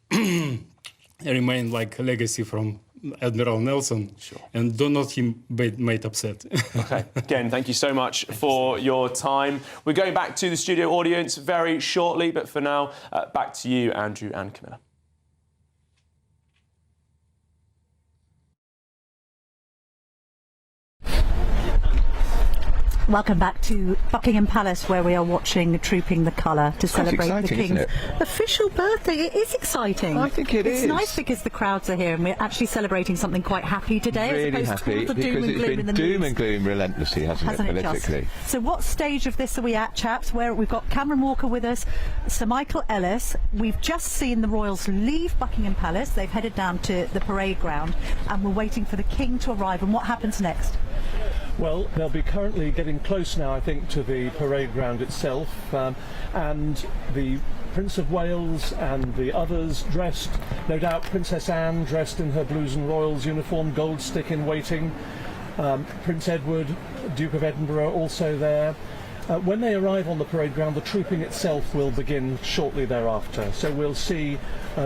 remain like a legacy from Admiral Nelson, and don't let him made upset. OK, again, thank you so much for your time. We're going back to the studio audience very shortly, but for now, back to you, Andrew and Camilla. Welcome back to Buckingham Palace, where we are watching Trooping the Colour to celebrate the King's official birthday. It is exciting. I think it is. It's nice because the crowds are here and we're actually celebrating something quite happy today. Really as opposed happy, to all the because doom and it's gloom been in the doom news. and gloom relentlessly, hasn't it, politically? So what stage of this are we at, chaps? Where we've got Cameron Walker with us, Sir Michael Ellis. We've just seen the royals leave Buckingham Palace. They've headed down to the parade ground, and we're waiting for the King to arrive. And what happens next? Well, they'll be currently getting close now, I think, to the parade ground itself, and the Prince of Wales and the others dressed, no doubt Princess Anne dressed in her Blues and Royals uniform, gold stick in waiting, Prince Edward, Duke of Edinburgh, also there. When they arrive on the parade ground, the trooping itself will begin shortly thereafter. So we'll see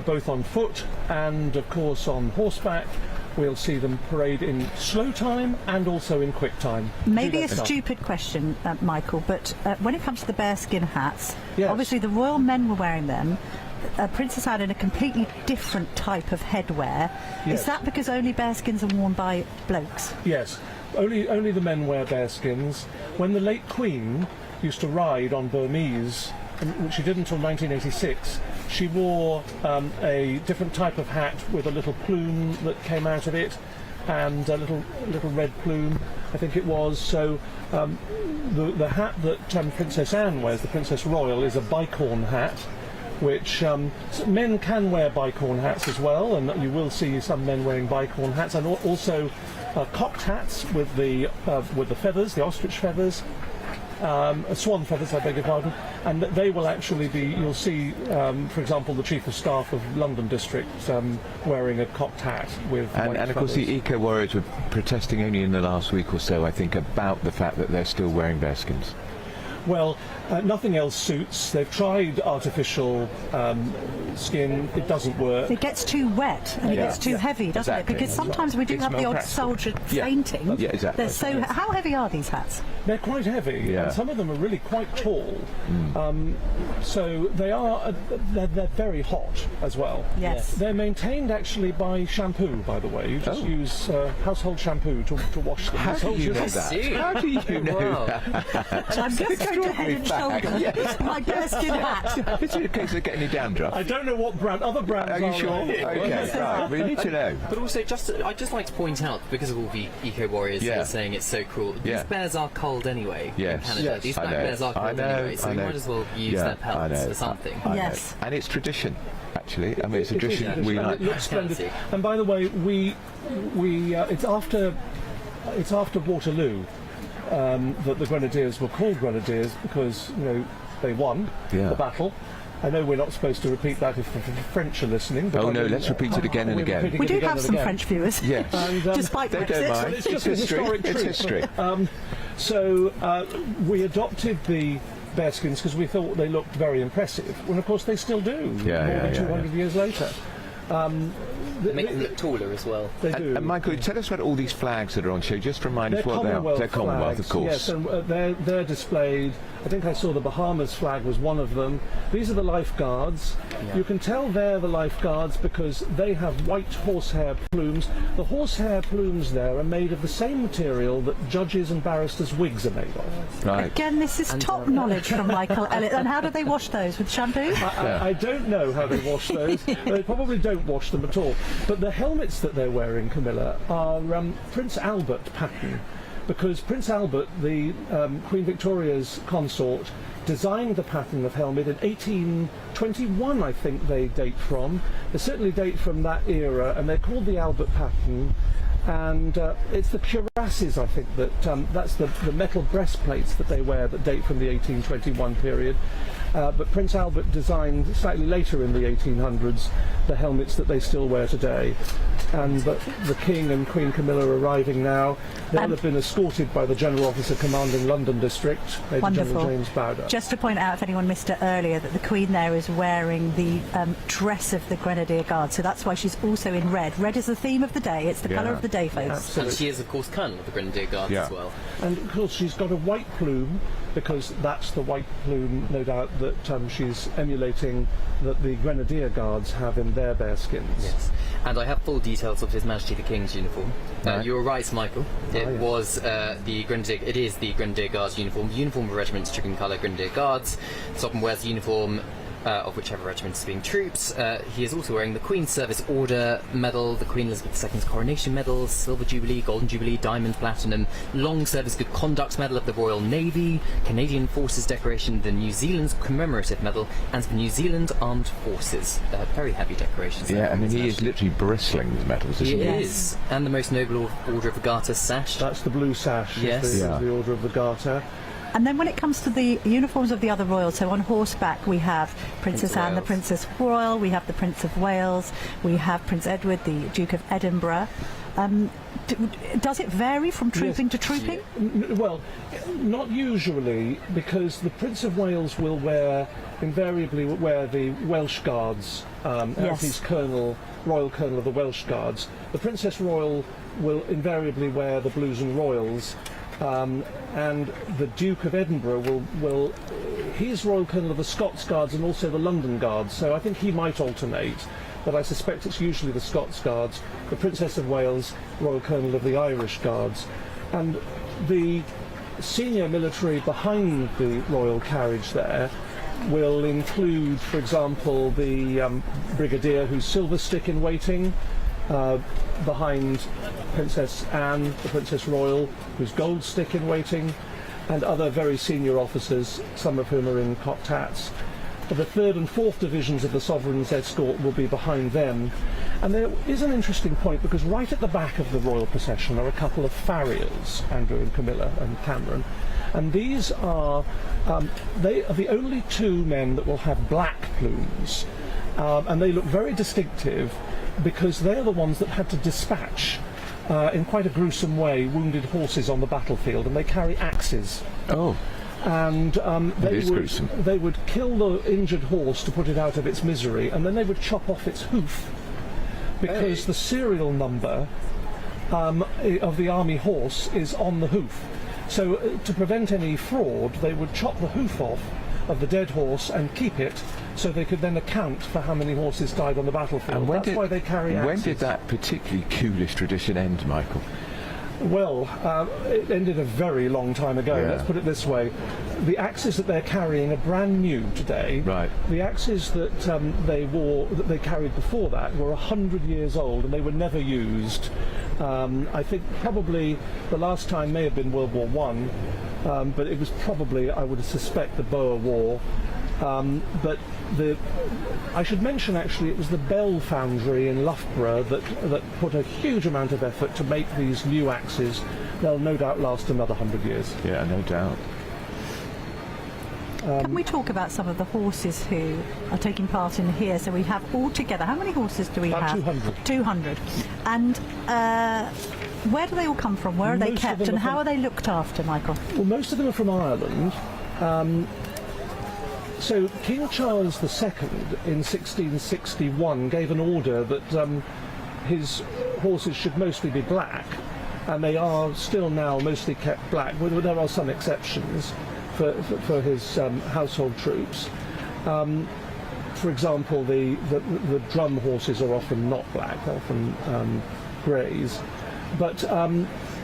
both on foot and, of course, on horseback. We'll see them parade in slow time and also in quick time. Maybe a stupid question, Michael, but when it comes to the bearskin hats, obviously the royal men were wearing them. Princess Anne in a completely different type of headwear. Yes. Is that because only bearskins are worn by blokes? Yes. only the men wear bearskins. When the late Queen used to ride on Burmese, which she did until 1986, she wore a different type of hat with a little plume that came out of it, and a little red plume, I think it was. So the hat that Princess Anne wears, the Princess Royal, is a bicorn hat, which men can wear bicorn hats as well, and you will see some men wearing bicorn hats, and also cocked hats with the feathers, the ostrich feathers. Swan feathers, I beg your pardon, and they will actually be, you'll see, for example, the Chief of Staff of London District wearing a cocked hat with white and of course feathers. the eco-warriors were protesting only in the last week or so, I think, about the fact that they're still wearing bearskins. Well, nothing else suits. They've tried artificial skin. It doesn't work. It gets too wet and it gets too heavy, doesn't it? Because sometimes we do have the odd soldier fainting. Yeah, exactly. They're so. How heavy are these hats? They're quite heavy, and some of them are really quite tall. So they are. They're very hot as well. Yes. They're maintained actually by shampoo, by the way. You just use household shampoo to wash them. How do you know that? How do you know that? I'm just going to Head and Shoulders. My bearskin hat. Is it a case of getting any dandruff? I don't know what brand. Other brands are you sure? Okay, right. We need to know. But also, I'd just like to point out, because of all the eco-warriors who are saying it's so cruel, these bears are cold anyway in Canada. These black bears are cold anyway, so we might as well use their pelts for something. Yes. And it's tradition, actually. I mean, it's a tradition we like. It looks splendid. And by the way, it's after Waterloo that the Grenadiers were called Grenadiers because they won the battle. I know we're not supposed to repeat that if the French are listening. But let's repeat it again and again. We do have some French viewers. Yes. Despite they Brexit. don't mind. It's just a historic truth. It's history. So we adopted the bearskins because we thought they looked very impressive. Well, of course, they still do. More than 200 years later. Make them look taller as well. They do. And Michael, tell us about all these flags that are on show. Just remind us what they are. They're Commonwealth, of course. Yes, and they're displayed. I think I saw the Bahamas flag was one of them. These are the lifeguards. You can tell they're the lifeguards because they have white horsehair plumes. The horsehair plumes there are made of the same material that judges' and barristers' wigs are made of. Right. Again, this is top knowledge from Michael Elliott. And how do they wash those? With shampoo? I don't know how they wash those. They probably don't wash them at all. But the helmets that they're wearing, Camilla, are Prince Albert pattern. Because Prince Albert, the Queen Victoria's consort, designed the pattern of helmet in 1821, I think they date from. They certainly date from that era, and they're called the Albert pattern. And it's the cuirasses, I think, that's the metal breastplates that they wear that date from the 1821 period. But Prince Albert designed, slightly later in the 1800s, the helmets that they still wear today. And the King and Queen Camilla are arriving now. They'll have been escorted by the General Officer commanding London District, Major General James Bowder. Just to point out, if anyone missed it earlier, that the Queen there is wearing the dress of the Grenadier Guard, so that's why she's also in red. Red is the theme of the day. It's the colour of the day, folks. Absolutely. And she is, of course, Colonel of the Grenadier Guards as well. And of course, she's got a white plume because that's the white plume, no doubt, that she's emulating that the Grenadier Guards have in their bearskins. Yes. And I have full details of His Majesty the King's uniform. You were right, Michael. It was the Grenadier. It is the Grenadier Guards uniform. The uniform of a regiment's stricken colour Grenadier Guards. Sovereign wears the uniform of whichever regiment is being troops. He is also wearing the Queen's Service Order Medal, the Queen Elizabeth II's Coronation Medals, Silver Jubilee, Golden Jubilee, Diamond, Platinum, Long Service Good Conduct Medal of the Royal Navy, Canadian Forces Decoration, the New Zealand's Commemorative Medal, and the New Zealand Armed Forces. Very heavy decorations. Yeah, I mean, he is literally bristling with medals, isn't he? He is. And the Most Noble Order of the Garter sash. That's the blue sash. Yes. Is the Order of the Garter. And then when it comes to the uniforms of the other royals, so on horseback we have Princess Anne, the Princess Royal, we have the Prince of Wales, we have Prince Edward, the Duke of Edinburgh. Does it vary from trooping to trooping? Well, not usually, because the Prince of Wales will invariably wear the Welsh Guards as his Royal Colonel of the Welsh Guards. The Princess Royal will invariably wear the Blues and Royals. And the Duke of Edinburgh he's Royal Colonel of the Scots Guards and also the London Guards, so I think he might alternate, but I suspect it's usually the Scots Guards. The Princess of Wales, Royal Colonel of the Irish Guards. And the senior military behind the royal carriage there will include, for example, the brigadier who's silver stick in waiting, behind Princess Anne, the Princess Royal, who's gold stick in waiting, and other very senior officers, some of whom are in cocked hats. The 3rd and 4th divisions of the Sovereign's escort will be behind them. And there is an interesting point, because right at the back of the royal procession are a couple of farriers, Andrew and Camilla and Cameron, and these are they are the only 2 men that will have black plumes, and they look very distinctive because they're the ones that had to dispatch in quite a gruesome way wounded horses on the battlefield, and they carry axes. Oh. And they would kill the injured horse to put it out of its misery, and then they would chop off its hoof, because the serial number of the army horse is on the hoof. So to prevent any fraud, they would chop the hoof off of the dead horse and keep it, so they could then account for how many horses died on the battlefield. And That's why they carry axes. When did that particularly Coolish tradition end, Michael? Well, it ended a very long time ago. Yeah. Let's put it this way: the axes that they're carrying are brand new today. Right. The axes that they carried before that were 100 years old, and they were never used. I think probably the last time may have been World War I, but it was probably, I would suspect, the Boer War. But I should mention, actually, it was the Bell foundry in Loughborough that put a huge amount of effort to make these new axes. They'll no doubt last another 100 years. Yeah, no doubt. Can we talk about some of the horses who are taking part in here? So we have altogether, how many horses do we About have? 200. 200. And where do they all come from? Where are they kept, and how are they looked after, Michael? Well, most of them are from Ireland. So King Charles II in 1661 gave an order that his horses should mostly be black, and they are still now mostly kept black. Well, there are some exceptions for his household troops. For example, the drum horses are often not black, they're often greys. But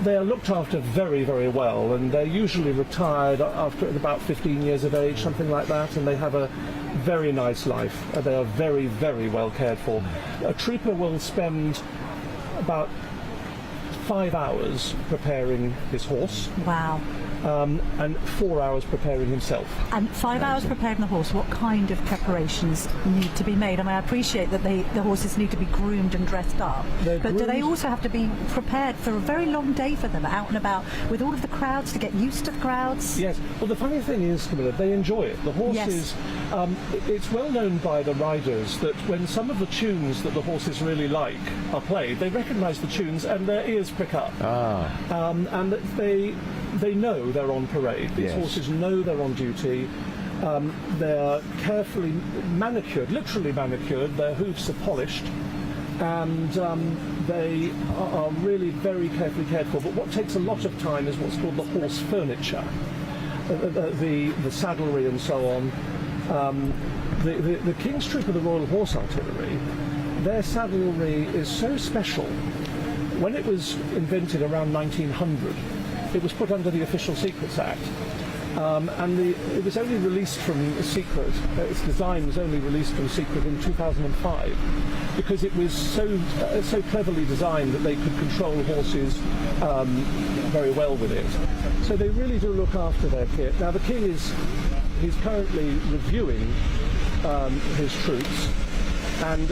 they are looked after very, very well, and they're usually retired after about 15 years of age, something like that, and they have a very nice life. They are very, very well cared for. A trooper will spend about 5 hours preparing his horse. Wow. And 4 hours preparing himself. And 5 hours preparing the horse. What kind of preparations need to be made? I mean, I appreciate that the horses need to be groomed and dressed up, but do they also have to be prepared for a very long day for them, out and about, with all of the crowds, to get used to the crowds? Yes. Well, the funny thing is, Camilla, they enjoy it. The horses, it's well known by the riders that when some of the tunes that the horses really like are played, they recognise the tunes and their ears prick up. And that they know they're on parade. These horses know they're on duty. They're carefully manicured, literally manicured. Their hoofs are polished, and they are really very carefully cared for. But what takes a lot of time is what's called the horse furniture, the saddlery and so on. The King's Troop of the Royal Horse Artillery, their saddlery is so special. When it was invented around 1900, it was put under the Official Secrets Act, and it was only released from secret. Its design was only released from secret in 2005, because it was so cleverly designed that they could control horses very well with it. So they really do look after their kit. Now the King he's currently reviewing his troops, and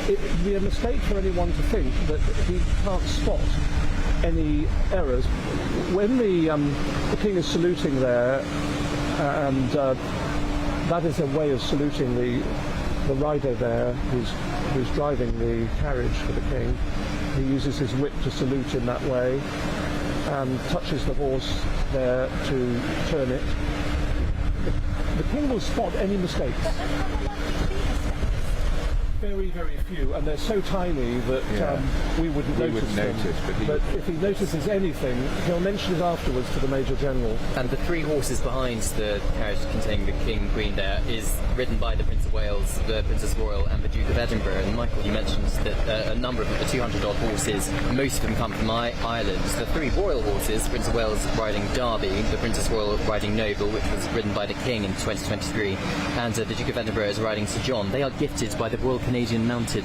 it would be a mistake for anyone to think that he can't spot any errors. When the King is saluting there, and that is a way of saluting the rider there who's driving the carriage for the King. He uses his whip to salute in that way, and touches the horse there to turn it. The King will spot any mistakes. very, very few, and they're so tiny that we wouldn't notice them. But if he notices anything, he'll mention it afterwards to the Major General. And the 3 horses behind the carriage containing the King and Queen there is ridden by the Prince of Wales, the Princess Royal and the Duke of Edinburgh. And Michael, you mentioned that a number of the 200-odd horses, most of them come from Ireland. The 3 royal horses, Prince of Wales riding Derby, the Princess Royal riding Noble, which was ridden by the King in 2023, and the Duke of Edinburgh is riding Sir John. They are gifted by the Royal Canadian Mounted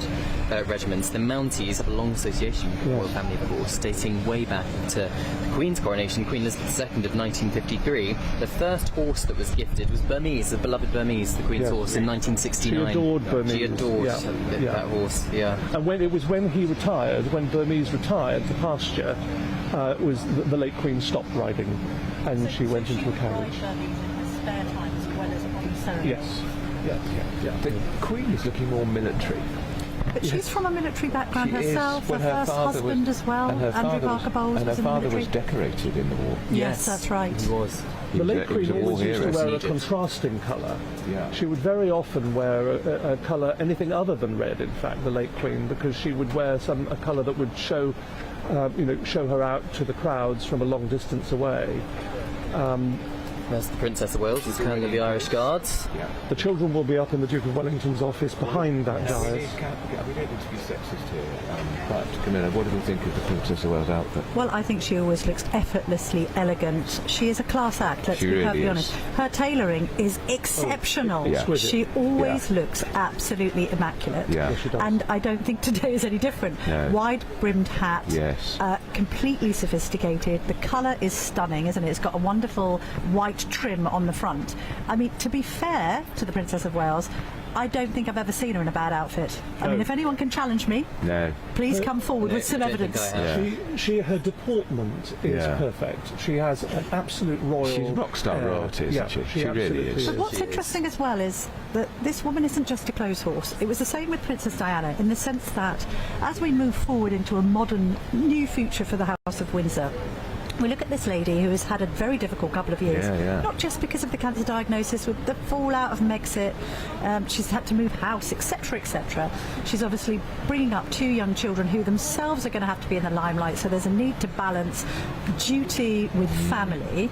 Regiments. The Mounties have a long association with the royal family, of course, dating way back to the Queen's coronation, Queen Elizabeth II of 1953. The first horse that was gifted was Burmese, the beloved Burmese, the Queen's horse, in 1969. She adored Burmese. She adored that horse, And when he retired, when Burmese retired to pasture, it was the late Queen stopped riding, and she went into a carriage. Spare time as well as on the ceremony. Yes. The Queen is looking more military. But she's from a military background She herself. is. Well, her her first father husband was, as well, and her Andrew father Parker Bowles, and her was in the father military. was decorated in the war. Yes, that's right. He was. The late He was Queen a war always used to hero. wear a Egypt. contrasting colour. Yeah. She would very often wear a colour, anything other than red, in fact, the late Queen, because she would wear a colour that would show her out to the crowds from a long distance away. There's the Princess of Wales, who's Colonel of the Irish Guards. The children will be up in the Duke of Wellington's office behind that dais. We don't need to be sexist here, but Camilla, what do we think of the Princess of Wales outfit? Well, I think she always looks effortlessly elegant. She is a class act, let's She be really perfectly is. honest. Her tailoring is exceptional. She Yeah. always looks absolutely immaculate. Yeah. Yes, she does. And I don't think today is any different. No. Wide-brimmed hat, Yes. completely sophisticated. The colour is stunning, isn't it? It's got a wonderful white trim on the front. I mean, to be fair to the Princess of Wales, I don't think I've ever seen her in a bad outfit. I mean, if anyone can challenge me, please come forward with some evidence. Her deportment is perfect. She has an absolute royal. She's rock star royalty, isn't she? She really is. But what's interesting as well is that this woman isn't just a clothes horse. It was the same with Princess Diana, in the sense that as we move forward into a modern, new future for the House of Windsor, we look at this lady who has had a very difficult couple of years, not just because of the cancer diagnosis, with the fallout of Megxit, she's had to move house, etc., etc. She's obviously bringing up 2 young children who themselves are going to have to be in the limelight, so there's a need to balance duty with family.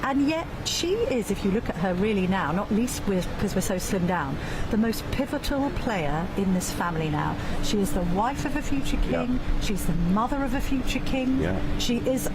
And yet she is, if you look at her really now, not least because we're so slimmed down, the most pivotal player in this family now. She is the wife of a future king. She's the mother of a future king. She is,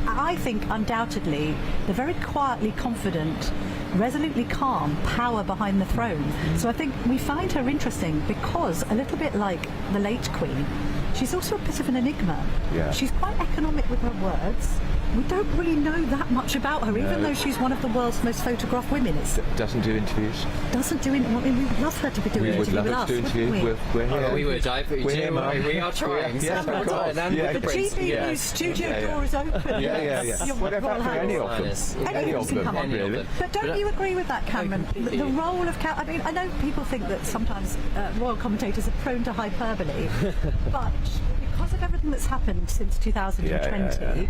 I think, undoubtedly, the very quietly confident, resolutely calm power behind the throne. So I think we find her interesting because, a little bit like the late Queen, she's also a bit of an enigma. She's quite economic with her words. We don't really know that much about her, even though she's one of the world's most photographed women. Doesn't do interviews. Doesn't do interviews. I mean, we would love her to be doing We would interviews love with her us, to do wouldn't interviews. we? We're here. We would. We're here, Mum. We are trying. Yes, of course. The GBNews studio door is open. You're Well, in fact, for any of them. Anyone can come on. really. But don't you agree with that, Cameron? The role of I mean, I know people think that sometimes royal commentators are prone to hyperbole, but because of everything that's happened since 2020,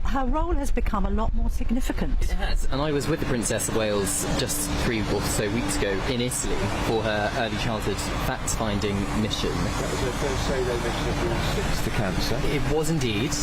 her role has become a lot more significant. It has, and I was with the Princess of Wales just 3 or so weeks ago in Italy for her early childhood fact-finding mission. That was her first solo mission of being 6 to cancer. It was indeed,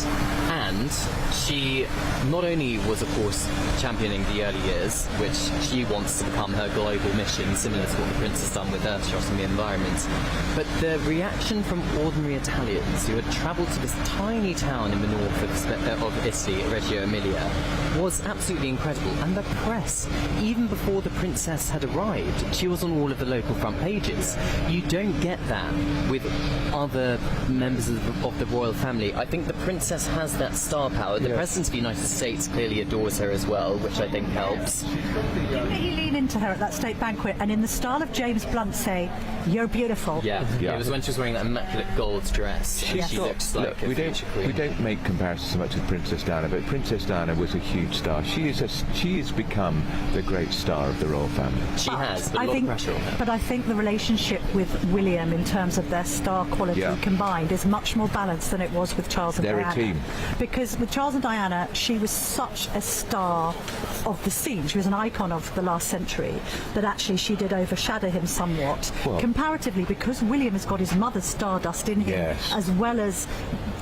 and she not only was, of course, championing the early years, which she wants to become her global mission, similar to what the Prince has done with Earthshot and the environment, but the reaction from ordinary Italians who had travelled to this tiny town in the north of Italy, Reggio Emilia, was absolutely incredible. And the press, even before the princess had arrived, she was on all of the local front pages. You don't get that with other members of the royal family. I think the princess has that star power. The President of the United States clearly adores her as well, which I think helps. Didn't he lean into her at that state banquet and in the style of James Blunt say, "You're beautiful"? Yeah. It was when she was wearing that immaculate gold dress. She looks like a future queen. We don't make comparisons so much with Princess Diana Diana, but Princess Diana was a huge star. She has become the great star of the royal family. She has, but a lot of pressure on her. But I think the relationship with William, in terms of their star quality combined, is much more balanced than it was with Charles and Diana. They're a team. Because with Charles and Diana, she was such a star of the scene. She was an icon of the last century that actually she did overshadow him somewhat. Well, comparatively, because William has got his mother's stardust in him, as well as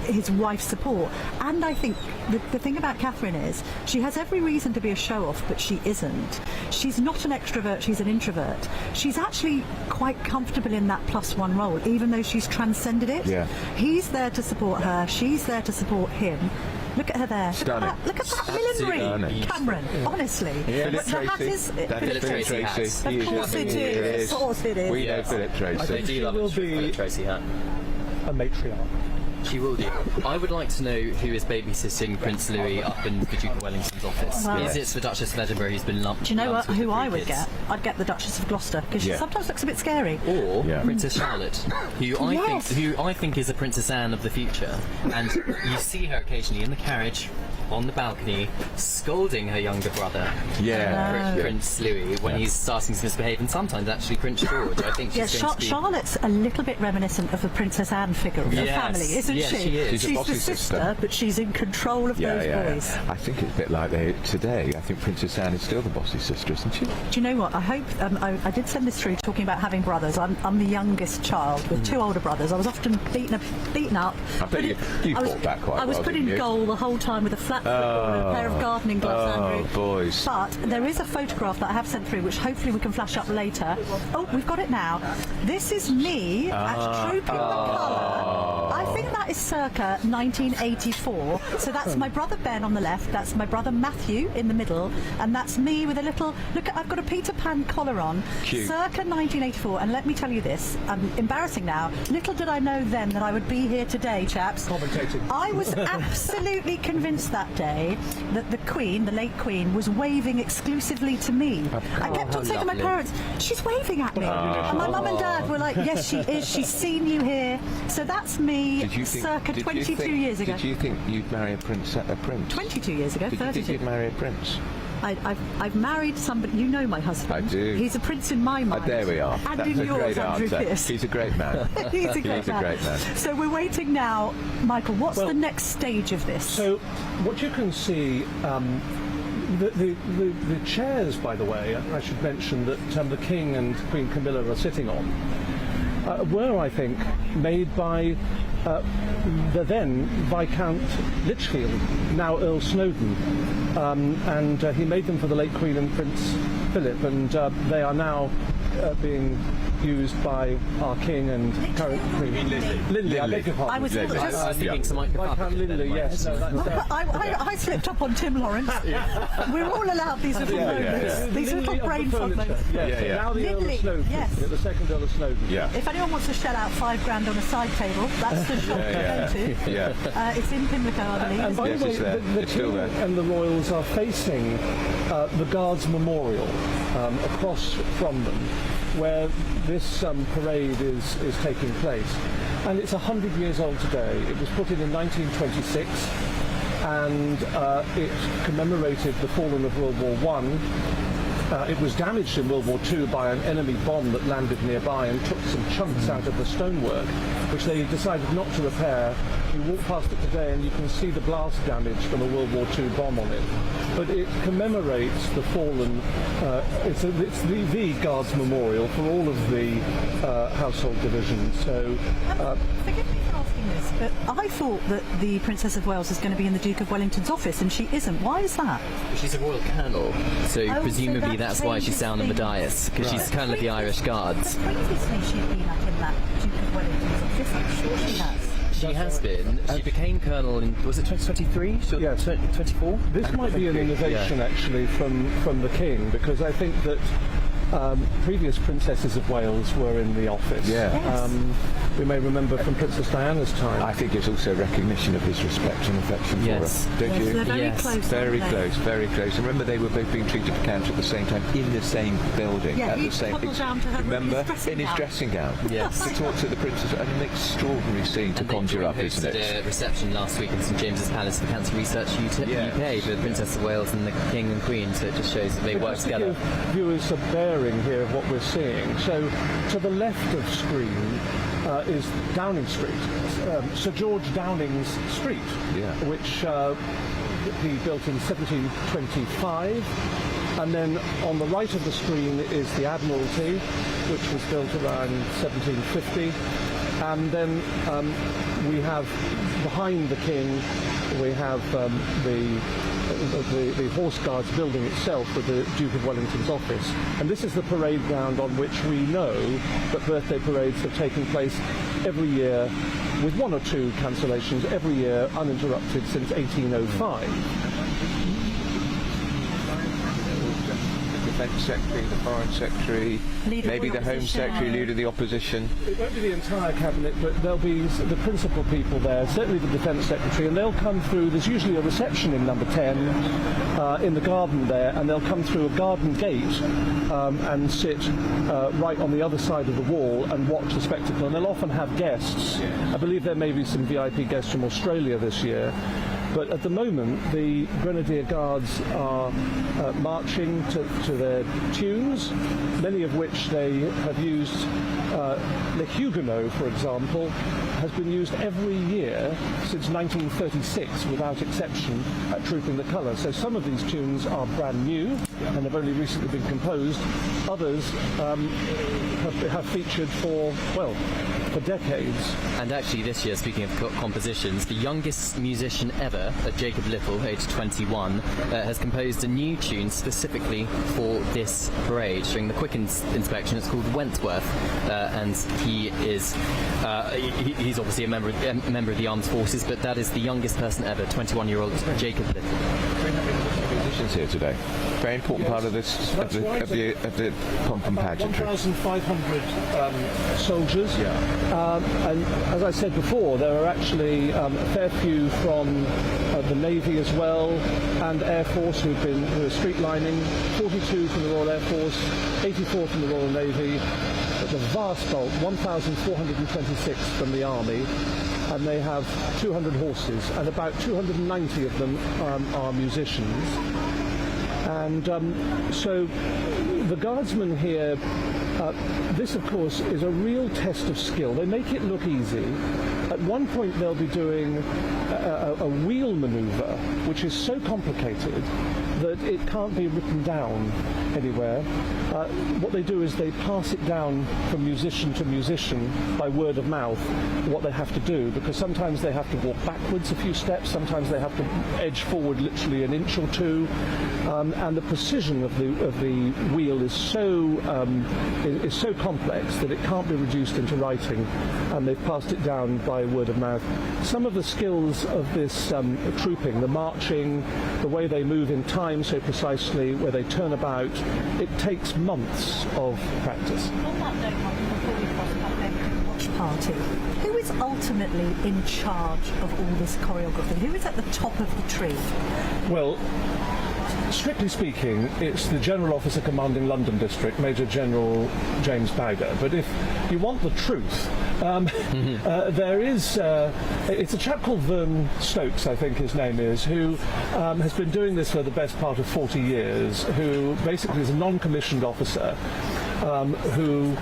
his wife's support. And I think the thing about Catherine is she has every reason to be a show-off, but she isn't. She's not an extrovert, she's an introvert. She's actually quite comfortable in that +1 role, even though she's transcended it. Yeah. He's there to support her, she's there to support him. Look at her there. Stunning. Look at that millinery, Cameron. Honestly, Philip the hat Tracy. is Philip Tracy. Of course it is. Of course it is. We know Philip Tracy. I think she will be Philip Tracy hat. A matriarch. She will do. I would like to know who is babysitting Prince Louis up in the Duke of Wellington's office. Well, is it the Duchess of Edinburgh who's been lumped? Do you know what? with the Who I three would kids? get? I'd get the Duchess of Gloucester, because she sometimes looks a bit scary. Or Princess Charlotte, who I think is a Princess Anne of the future. And you see her occasionally in the carriage, on the balcony, scolding her younger brother, Prince Louis, when he's starting to misbehave, and sometimes actually Prince George. I think she's going to be... Charlotte's a little bit reminiscent of the Princess Anne figure of the family, isn't she? She is. She's the sister, but she's in control of those boys. I think it's a bit like today. I think Princess Anne is still the bossy sister, isn't she? Do you know what? I hope I did send this through talking about having brothers. I'm the youngest child with two older brothers. I was often beaten up. I bet you fought back quite well. I was put in goal the whole time with a flat football and a pair of gardening gloves, Andrew. Oh, boys. But there is a photograph that I have sent through, which hopefully we can flash up later. Oh, we've got it now. This is me at Troop in the Colour. I think that is circa 1984. So that's my brother Ben on the left, that's my brother Matthew in the middle, and that's me with a little, I've got a Peter Pan collar on. Cute. Circa 1984, and let me tell you this, embarrassing now, little did I know then that I would be here today, chaps. Commentating. I was absolutely convinced that day that the Queen, the late Queen, was waving exclusively to me. I kept on saying to my parents, she's waving at me. And my mum and dad were like, yes, she is, she's seen you here. So that's me circa 22 years ago. Did you think you'd marry a prince? 22 years ago, Did 32. you think you'd marry a prince? I've married somebody, you know my husband. I do. He's a prince in my mind. There we are. And That's in a yours, great Andrew answer. Pierce. He's a great man. He's a great man. So we're waiting now. Michael, what's the next stage of this? So what you can see, the chairs, by the way, I should mention that the King and Queen Camilla are sitting on, were, I think, made by the then Viscount Lichfield, now Earl Snowdon, and he made them for the late Queen and Prince Philip, and they are now being used by our King and current Queen. Lindley, I beg your pardon. I was speaking to Viscount Lindley, yes. I slipped up on Tim Lawrence. We're all allowed these little moments, these little brain fog moments. Now the Earl of Snowdon, the second Earl of Snowdon. If anyone wants to shell out £5 grand on a side table, that's the shop to go to. It's in Pimlico, I believe. And by the way, the King and the Royals are facing the Guards Memorial across from them, where this parade is taking place. And it's 100 years old today. It was put in 1926, and it commemorated the fallen of World War I. It was damaged in World War II by an enemy bomb that landed nearby and took some chunks out of the stonework, which they decided not to repair. You walk past it today and you can see the blast damage from a World War II bomb on it. But it commemorates the fallen, it's the Guards Memorial for all of the household divisions. So, forgive me for asking this, but I thought that the Princess of Wales is going to be in the Duke of Wellington's office, and she isn't. Why is that? She's a royal colonel, so presumably that's why she's down on the dais, because she's colonel of the Irish Guards. But previously she'd been up in that Duke of Wellington's office. I'm sure she has. She has been. She became colonel in, was it 2023? Yeah, 24? This might be an innovation actually from the King, because I think that previous princesses of Wales were in the office. Yeah. Yes. We may remember from Princess Diana's time. I think it's also a recognition of his respect and affection for her. Don't you? They're very close. Very close, very close. And remember, they were both being treated for cancer at the same time in the same building. Yeah, at he the same. toddled down to her Remember, in his dressing gown. Yes. To talk to the princess, an extraordinary scene to conjure up, isn't it? A reception last week in St James's Palace for Cancer Research UK with Princess of Wales and the King and Queen. So it just shows that they work together. Viewers a bearing here of what we're seeing. So to the left of screen is Downing Street, Sir George Downing's street, which he built in 1725. And then on the right of the screen is the Admiralty, which was built around 1750. And then we have behind the King, we have the Horse Guards building itself with the Duke of Wellington's office. And this is the parade ground on which we know that birthday parades have taken place every year, with one or two cancellations every year, uninterrupted since 1805. Defence Secretary, the Foreign Secretary, maybe the Home Secretary, Leader of the Opposition. It won't be the entire cabinet, but there'll be the principal people there, certainly the Defence Secretary, and they'll come through. There's usually a reception in number 10 in the garden there, and they'll come through a garden gate and sit right on the other side of the wall and watch the spectacle. And they'll often have guests. I believe there may be some VIP guests from Australia this year. But at the moment, the Grenadier Guards are marching to their tunes, many of which they have used. Le Huguenot, for example, has been used every year since 1936, without exception, at Trooping the Colour. So some of these tunes are brand new and have only recently been composed. Others have featured for decades. And actually this year, speaking of compositions, the youngest musician ever, Jacob Little, aged 21, has composed a new tune specifically for this parade. During the quick inspection, it's called Wentworth, and he is he's obviously a member of the armed forces, but that is the youngest person ever, 21-year-old Jacob Little. Musicians here today. Very important part of this of the pomp and pageantry. 1,500 soldiers. And as I said before, there are actually a fair few from the Navy as well, and Air Force who are streetlining, 42 from the Royal Air Force, 84 from the Royal Navy, but the vast bulk, 1,426 from the Army, and they have 200 horses, and about 290 of them are musicians. And so the guardsmen here, this of course is a real test of skill. They make it look easy. At one point they'll be doing a wheel manoeuvre, which is so complicated that it can't be written down anywhere. What they do is they pass it down from musician to musician by word of mouth, what they have to do, because sometimes they have to walk backwards a few steps, sometimes they have to edge forward literally an inch or two, and the precision of the wheel is so complex that it can't be reduced into writing, and they've passed it down by word of mouth. Some of the skills of this trooping, the marching, the way they move in time so precisely, where they turn about, it takes months of practice. On that note, Martin, before we cross back over to the watch party, who is ultimately in charge of all this choreography? Who is at the top of the tree? Well, strictly speaking, it's the General Officer Commanding London District, Major General James Bowder. But if you want the truth, there is, it's a chap called Vern Stokes, I think his name is, who has been doing this for the best part of 40 years, who basically is a non-commissioned officer who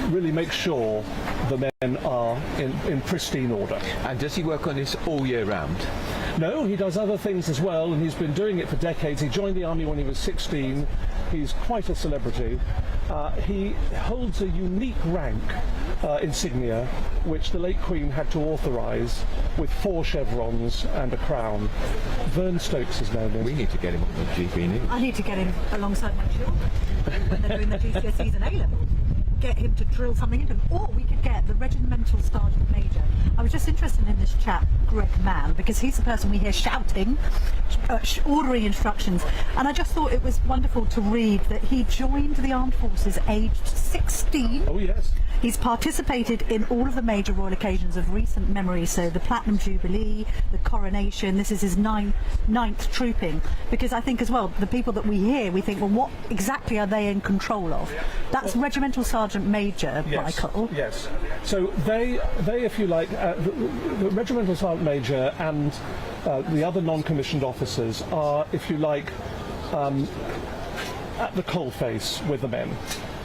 really makes sure the men are in pristine order. And does he work on this all year round? No, he does other things as well, and he's been doing it for decades. He joined the army when he was 16. He's quite a celebrity. He holds a unique rank insignia, which the late Queen had to authorise, with 4 chevrons and a crown. Vern Stokes is known as. We need to get him on the GBNews. I need to get him alongside my children when they're doing their GCSEs and A-levels. get him to drill something into them, or we could get the regimental sergeant major. I was just interested in this chap, Greg Mann, because he's the person we hear shouting, ordering instructions, and I just thought it was wonderful to read that he joined the armed forces aged 16. Oh yes. He's participated in all of the major royal occasions of recent memory, so the Platinum Jubilee, the coronation. This is his ninth trooping, because I think as well, the people that we hear, we think, well, what exactly are they in control of? That's Regimental Sergeant Major, yes, Michael. Yes. So they, if you like, the Regimental Sergeant Major and the other non-commissioned officers are, if you like, at the coalface with the men.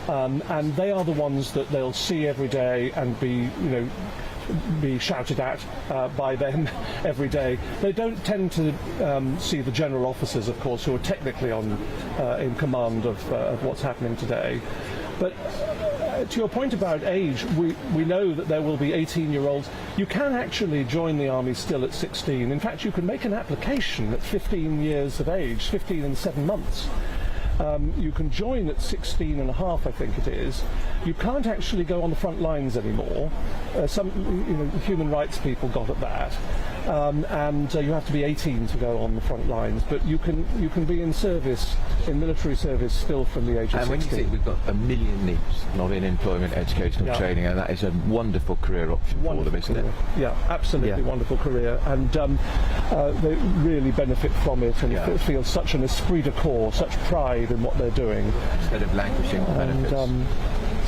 And they are the ones that they'll see every day and be shouted at by them every day. They don't tend to see the general officers, of course, who are technically in command of what's happening today. But to your point about age, we know that there will be 18-year-olds. You can actually join the army still at 16. In fact, you can make an application at 15 years of age, 15 and 7 months. You can join at 16 and a half, I think it is. You can't actually go on the front lines anymore. Some human rights people got at that. And you have to be 18 to go on the front lines, but you can be in service, in military service, still from the age of 16. And when you think we've got 1 million needs, not in employment, educational training, and that is a wonderful career option for them, isn't it? Yeah, absolutely wonderful career, and they really benefit from it, and feel such an esprit de corps, such pride in what they're doing. Instead of languishing benefits.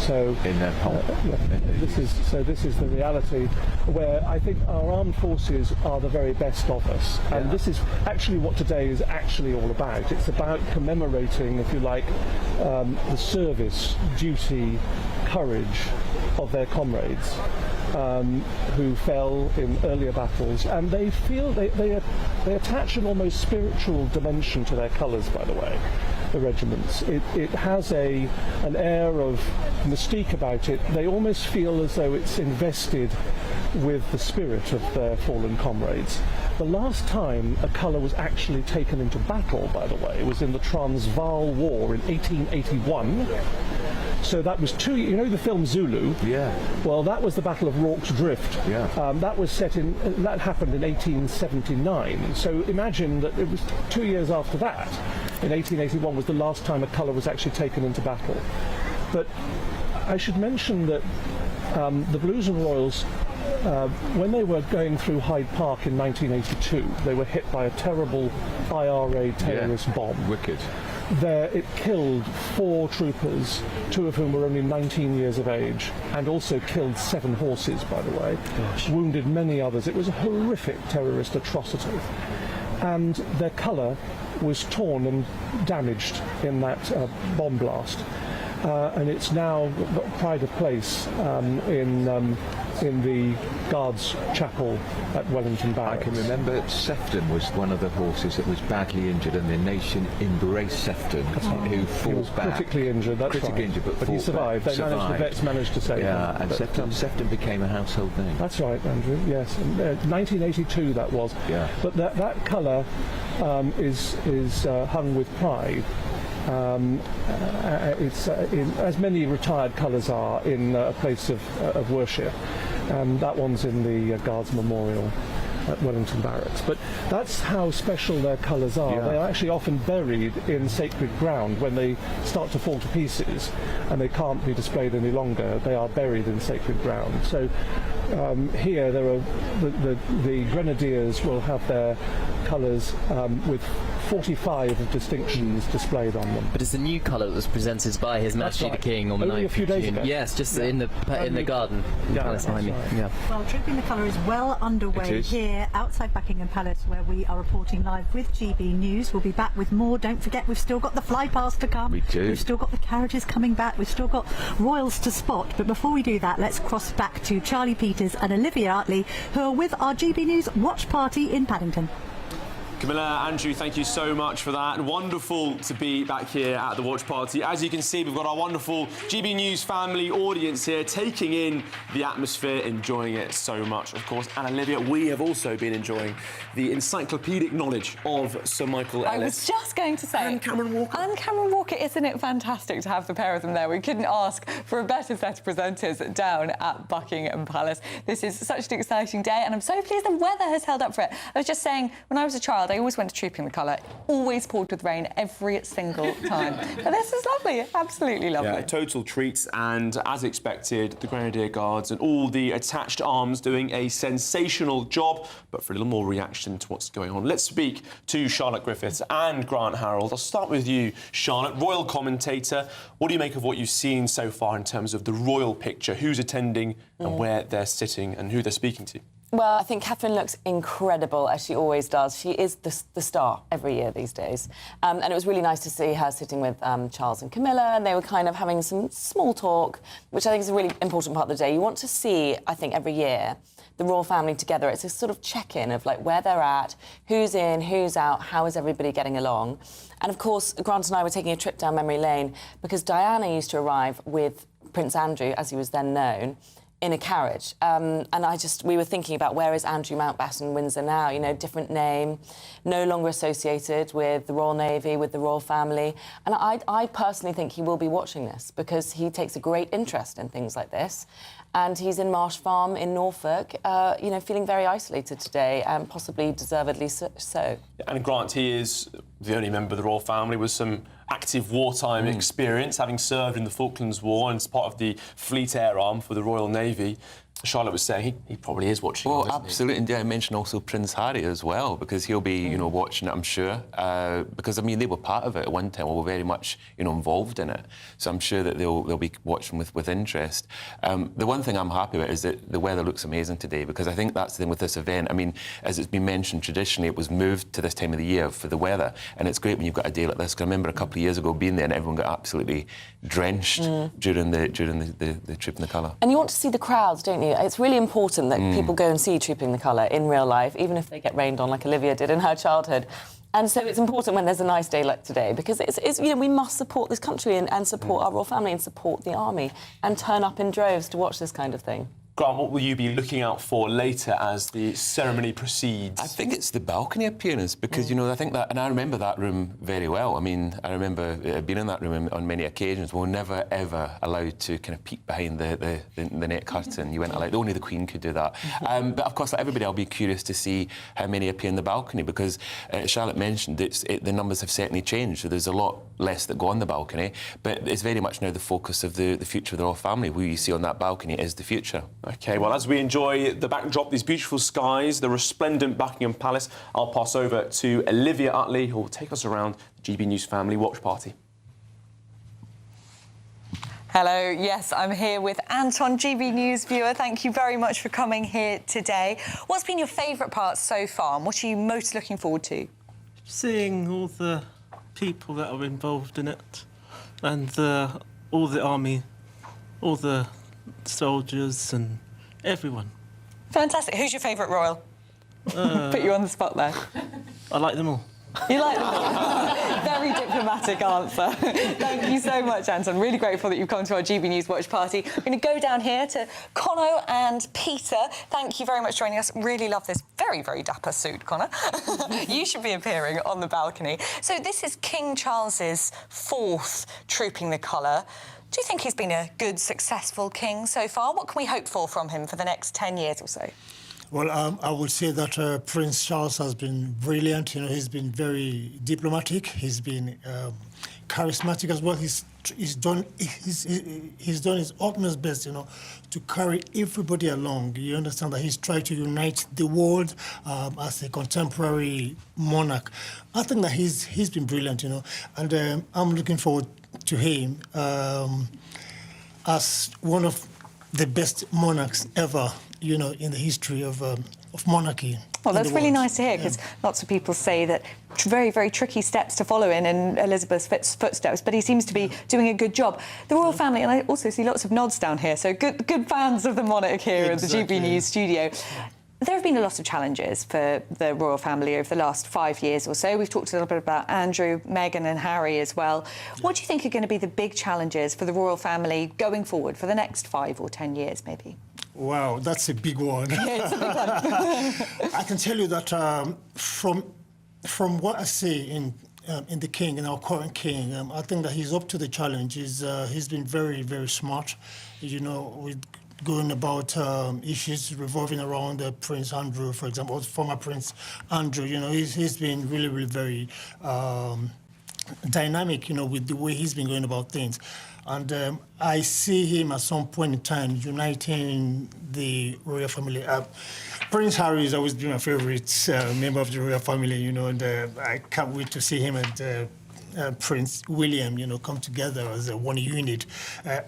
So in their this is the reality, where I think our armed forces are the very best of us, and this is actually what today is actually all about. It's about commemorating, if you like, the service, duty, courage of their comrades who fell in earlier battles, and they feel they attach an almost spiritual dimension to their colours, by the way. The regiments. It has an air of mystique about it. They almost feel as though it's invested with the spirit of their fallen comrades. The last time a colour was actually taken into battle, by the way, was in the Transvaal War in 1881. So that was you know the film Zulu? Yeah. Well, that was the Battle of Rorke's Drift. Yeah. That happened in 1879. So imagine that it was 2 years after that, in 1881, was the last time a colour was actually taken into battle. But I should mention that the Blues and Royals, when they were going through Hyde Park in 1982, they were hit by a terrible IRA terrorist bomb. Wicked. There it killed 4 troopers, 2 of whom were only 19 years of age, and also killed 7 horses, by the way. Gosh. Wounded many others. It was a horrific terrorist atrocity. And their colour was torn and damaged in that bomb blast. And it's now got pride of place in the Guards Chapel at Wellington Barracks. I can remember Sefton was one of the horses that was badly injured, and the nation embraced Sefton, who fought back. Critically injured, that's critically right. injured, but he survived. Back. The vets managed to save him. Yeah, and Sefton became a household name. That's right, Andrew, yes. 1982 that was. Yeah. But that colour is hung with pride. It's as many retired colours are in a place of worship. That one's in the Guards Memorial at Wellington Barracks. But that's how special their colours are. Yeah. They are actually often buried in sacred ground when they start to fall to pieces and they can't be displayed any longer. They are buried in sacred ground. So here there are the Grenadiers will have their colours with 45 of distinctions displayed on them. But it's a new colour that was presented by His Majesty the King on the 9th of June. Yes, just in the garden. Palace behind me. Yeah. Well, Trooping the Colour is well underway here outside Buckingham Palace, where we are reporting live with GB News. We'll be back with more. Don't forget, we've still got the fly past to come. We do. We've still got the carriages coming back. We've still got royals to spot. But before we do that, let's cross back to Charlie Peters and Olivia Artley, who are with our GB News watch party in Paddington. Camilla, Andrew, thank you so much for that. Wonderful to be back here at the watch party. As you can see, we've got our wonderful GB News family audience here, taking in the atmosphere, enjoying it so much, of course. And Olivia, we have also been enjoying the encyclopedic knowledge of Sir Michael Ellis. I was just going to say. And Cameron Walker. And Cameron Walker. look, isn't it fantastic to have the pair of them there? We couldn't ask for a better set of presenters down at Buckingham Palace. This is such an exciting day, and I'm so pleased the weather has held up for it. I was just saying, when I was a child, I always went to Trooping the Colour. Always poured with rain every single time. But this is lovely, absolutely lovely. Yeah, a total treat, and as expected, the Grenadier Guards and all the attached arms doing a sensational job. But for a little more reaction to what's going on, let's speak to Charlotte Griffiths and Grant Harold. I'll start with you, Charlotte, royal commentator. What do you make of what you've seen so far in terms of the royal picture? Who's attending and where they're sitting and who they're speaking to? Well, I think Catherine looks incredible, as she always does. She is the star every year these days. And it was really nice to see her sitting with Charles and Camilla, and they were kind of having some small talk, which I think is a really important part of the day. You want to see, I think, every year, the royal family together. It's a sort of check-in of, like, where they're at, who's in, who's out, how is everybody getting along. And, of course, Grant and I were taking a trip down memory lane because Diana used to arrive with Prince Andrew, as he was then known, in a carriage. And we were thinking about, where is Andrew Mountbatten Windsor now? You know, different name, no longer associated with the Royal Navy, with the royal family. And I personally think he will be watching this because he takes a great interest in things like this. And he's in Marsh Farm in Norfolk, you know, feeling very isolated today, and possibly deservedly so. And Grant, he is the only member of the royal family with some active wartime experience, having served in the Falklands War and as part of the Fleet Air Arm for the Royal Navy. Charlotte was saying he probably is watching. Well, it, absolutely. And I mentioned also Prince Harry as well, because he'll be, you know, watching it, I'm sure. Because, I mean, they were part of it at one time, or were very much, you know, involved in it. So I'm sure that they'll be watching with interest. The one thing I'm happy with is that the weather looks amazing today, because I think that's the thing with this event. I mean, as it's been mentioned, traditionally it was moved to this time of the year for the weather, and it's great when you've got a day like this. Because I remember a couple of years ago being there and everyone got absolutely drenched during the Trooping the Colour. And you want to see the crowds, don't you? It's really important that people go and see Trooping the Colour in real life, even if they get rained on like Olivia did in her childhood. And so it's important when there's a nice day like today, because it's you know, we must support this country and support our royal family and support the army and turn up in droves to watch this kind of thing. Grant, what will you be looking out for later as the ceremony proceeds? I think it's the balcony appearance, because, you know, I think that, and I remember that room very well. I mean, I remember being in that room on many occasions. We were never, ever allowed to kind of peek behind the net curtain. You weren't allowed, only the Queen could do that. But, of course, like everybody, I'll be curious to see how many appear in the balcony, because Charlotte mentioned the numbers have certainly changed, so there's a lot less that go on the balcony, but it's very much now the focus of the future of the royal family. Who you see on that balcony is the future. OK, well, as we enjoy the backdrop, these beautiful skies, the resplendent Buckingham Palace, I'll pass over to Olivia Utley, who will take us around the GB News family watch party. Hello, yes, I'm here with Anton, GB News viewer. Thank you very much for coming here today. What's been your favourite part so far, and what are you most looking forward to? Seeing all the people that are involved in it, and all the army, all the soldiers and everyone. Fantastic. Who's your favourite royal? Put you on the spot there. I like them all. You like them all? Very diplomatic answer. Thank you so much, Anton. Really grateful that you've come to our GB News watch party. We're going to go down here to Conno and Peter. Thank you very much for joining us. Really love this very, very dapper suit, Connor. You should be appearing on the balcony. So this is King Charles's 4th Trooping the Colour. Do you think he's been a good, successful king so far? What can we hope for from him for the next 10 years or so? Well, I would say that Prince Charles has been brilliant. You know, he's been very diplomatic. He's been charismatic as well. He's done his utmost best, you know, to carry everybody along. You understand that he's tried to unite the world as a contemporary monarch. I think that he's been brilliant, you know, and I'm looking forward to him as one of the best monarchs ever, you know, in the history of monarchy. Well, that's really nice to hear, because lots of people say that very, very tricky steps to follow in Elizabeth's footsteps, but he seems to be doing a good job. The royal family, and I also see lots of nods down here, so good fans of the monarch here at the GB News studio. There have been a lot of challenges for the royal family over the last 5 years or so. We've talked a little bit about Andrew, Meghan and Harry as well. What do you think are going to be the big challenges for the royal family going forward for the next 5 or 10 years, maybe? Wow, that's a big one. Yeah, it's a big one. I can tell you that from what I see in in the king, in our current king. I think that he's up to the challenge. He's been very, very smart, with going about issues revolving around Prince Andrew, for example, former Prince Andrew. He's been really, really very dynamic, with the way he's been going about things. And I see him at some point in time uniting the royal family. Prince Harry has always been my favorite member of the royal family, and I can't wait to see him and Prince William, come together as one unit.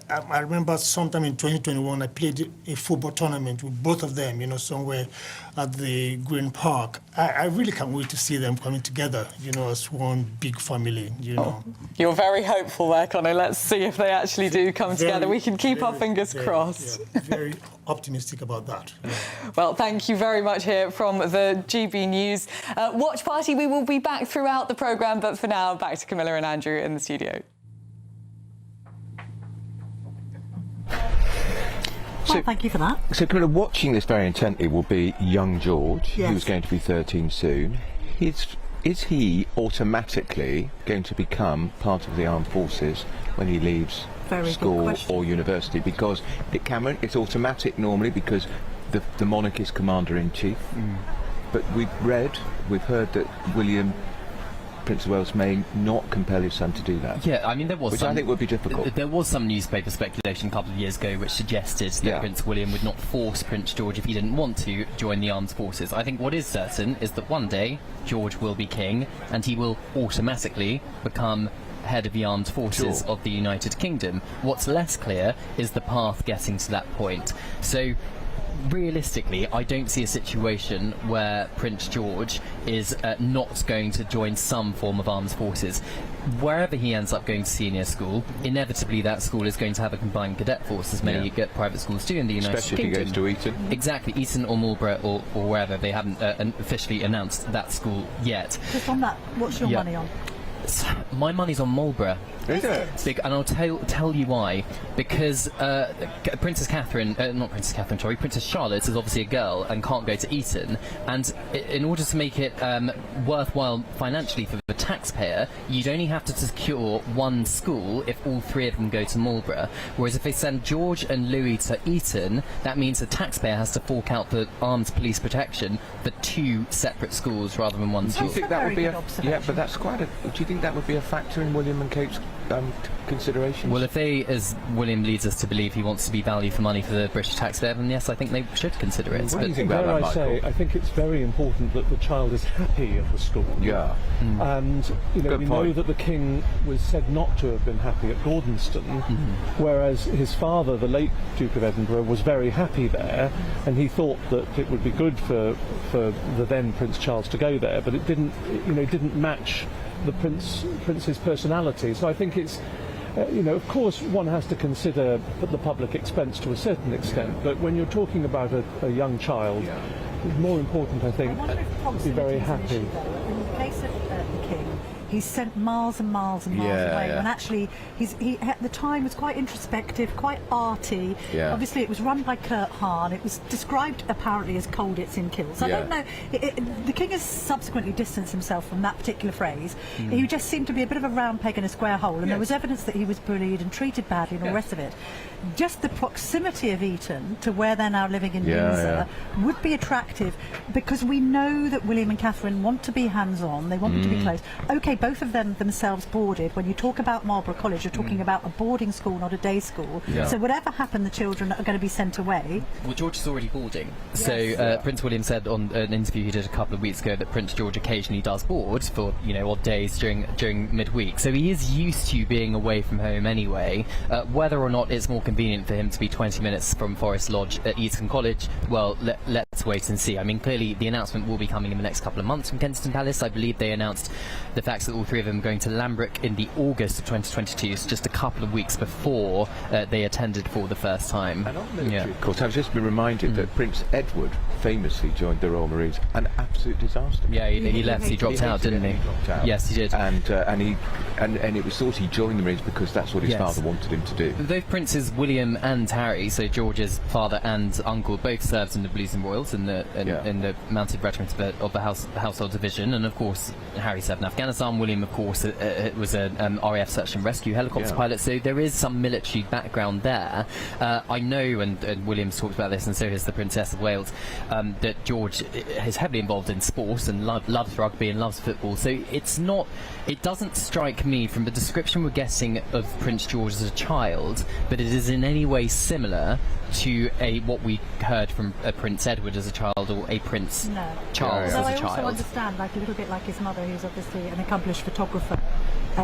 I remember sometime in 2021, I played a football tournament with both of them, somewhere at the Green Park. I really can't wait to see them coming together, as one big family, Oh, you're very hopeful there, Conor. Let's see if they actually do come together. We can keep our fingers crossed. Yeah, very optimistic about that. Yeah. Well, thank you very much here from the GB News Watch Party. We will be back throughout the programme, but for now, back to Camilla and Andrew in the studio. Well, thank you for that. So, Camilla, watching this very intently will be young George, Yes. who's going to be 13 soon. Is he automatically going to become part of the armed forces when he leaves school or university? Because it's automatic normally because the monarch is commander-in-chief. But we've heard that William, Prince of Wales, may not compel his son to do that. Yeah, I mean, there was which I think would be difficult. There was some newspaper speculation a couple of years ago which suggested that Prince William would not force Prince George if he didn't want to join the armed forces. I think what is certain is that one day George will be king and he will automatically become head of the armed forces of the United Kingdom. What's less clear is the path getting to that point. So realistically, I don't see a situation where Prince George is not going to join some form of armed forces. Wherever he ends up going to senior school, inevitably that school is going to have a combined cadet force, as many private schools do in the United Kingdom. Especially if he goes to Eton. Exactly, Eton or Marlborough or wherever. They haven't officially announced that school yet. Just on that, what's your money on? My money's on Marlborough. Is it? And I'll tell you why. Because Princess Charlotte is obviously a girl and can't go to Eton. And in order to make it worthwhile financially for the taxpayer, you'd only have to secure one school if all three of them go to Marlborough. Whereas if they send George and Louis to Eton, that means the taxpayer has to fork out the armed police protection for two separate schools rather than one school. Do you think that would be but that's quite a... Do you think that would be a factor in William and Kate's considerations? Well, if they, as William leads us to believe, he wants to be value for money for the British taxpayer, then yes, I think they should consider it. What do you think about that, Michael? I think it's very important that the child is happy at the school. Yeah. And we know that the king was said not to have been happy at Gordonston, whereas his father, the late Duke of Edinburgh, was very happy there, and he thought that it would be good for the then Prince Charles to go there, but it didn't match the prince's personality. So I think it's, of course one has to consider the public expense to a certain extent, but when you're talking about a young child, it's more important, I think, to be very happy. In the case of the king, he's sent miles and miles and miles away, and actually he at the time was quite introspective, quite arty. Obviously it was run by Kurt Hahn. It was described apparently as cold it's in kills. I don't know, the king has subsequently distanced himself from that particular phrase. He just seemed to be a bit of a round peg in a square hole, and there was evidence that he was bullied and treated badly and all the rest of it. Just the proximity of Eton to where they're now living in Windsor would be attractive, because we know that William and Catherine want to be hands-on, they want them to be close. Okay, both of them themselves boarded. When you talk about Marlborough College, you're talking about a boarding school, not a day school. So whatever happened, the children are going to be sent away. Well, George is already boarding. So Prince William said on an interview he did a couple of weeks ago that Prince George occasionally does board for, odd days during midweek. So he is used to being away from home anyway. Whether or not it's more convenient for him to be 20 minutes from Forest Lodge at Eton College, well, let's wait and see. I mean, clearly the announcement will be coming in the next couple of months from Kensington Palace. I believe they announced the fact that all three of them are going to Lambrook in the August of 2022, so just a couple of weeks before they attended for the first time. And on military, of course, I've just been reminded that Prince Edward famously joined the Royal Marines, an absolute disaster. Yeah, he left. He dropped out, didn't he? Yes, he did. And it was thought he joined the Marines because that's what his father wanted him to do. Both princes, William and Harry, so George's father and uncle, both served in the Blues and Royals in the in the mounted regiment of the household division, and of course Harry served in Afghanistan. William, of course, was an RAF search and rescue helicopter pilot, so there is some military background there. I know, and William's talked about this, and so has the Princess of Wales, that George is heavily involved in sport and loves rugby and loves football. So it doesn't strike me from the description we're getting of Prince George as a child, but it is in any way similar to what we heard from Prince Edward as a child, or a Prince Charles as a child. I also understand, like a little bit like his mother, who's obviously an accomplished photographer.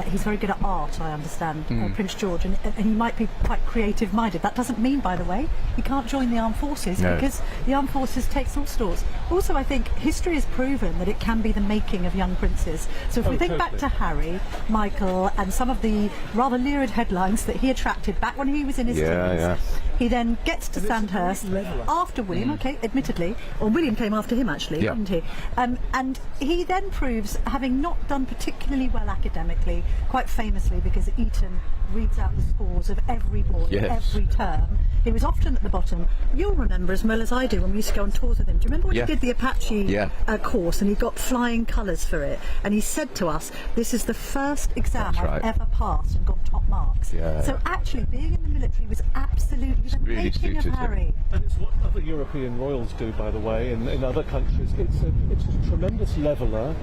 He's very good at art, I understand, Prince George, and he might be quite creative-minded. That doesn't mean, by the way, he can't join the armed forces, because the armed forces takes all sorts. Also, I think history has proven that it can be the making of young princes. So if we think back to Harry, Michael, and some of the rather lurid headlines that he attracted back when he was in his teens, he then gets to Sandhurst after William, admittedly, or William came after him actually, didn't he? And he then proves, having not done particularly well academically, quite famously, because Eton reads out the scores of every boy every term. He was often at the bottom. You'll remember as well as I do when we used to go on tours with him. Do you remember when he did the Apache course, and he got flying colours for it? And he said to us, "This is the first exam I've ever passed and got top marks." So actually, being in the military was absolutely the making of Harry. And it's what other European royals do, by the way, in other countries. It's a tremendous leveller.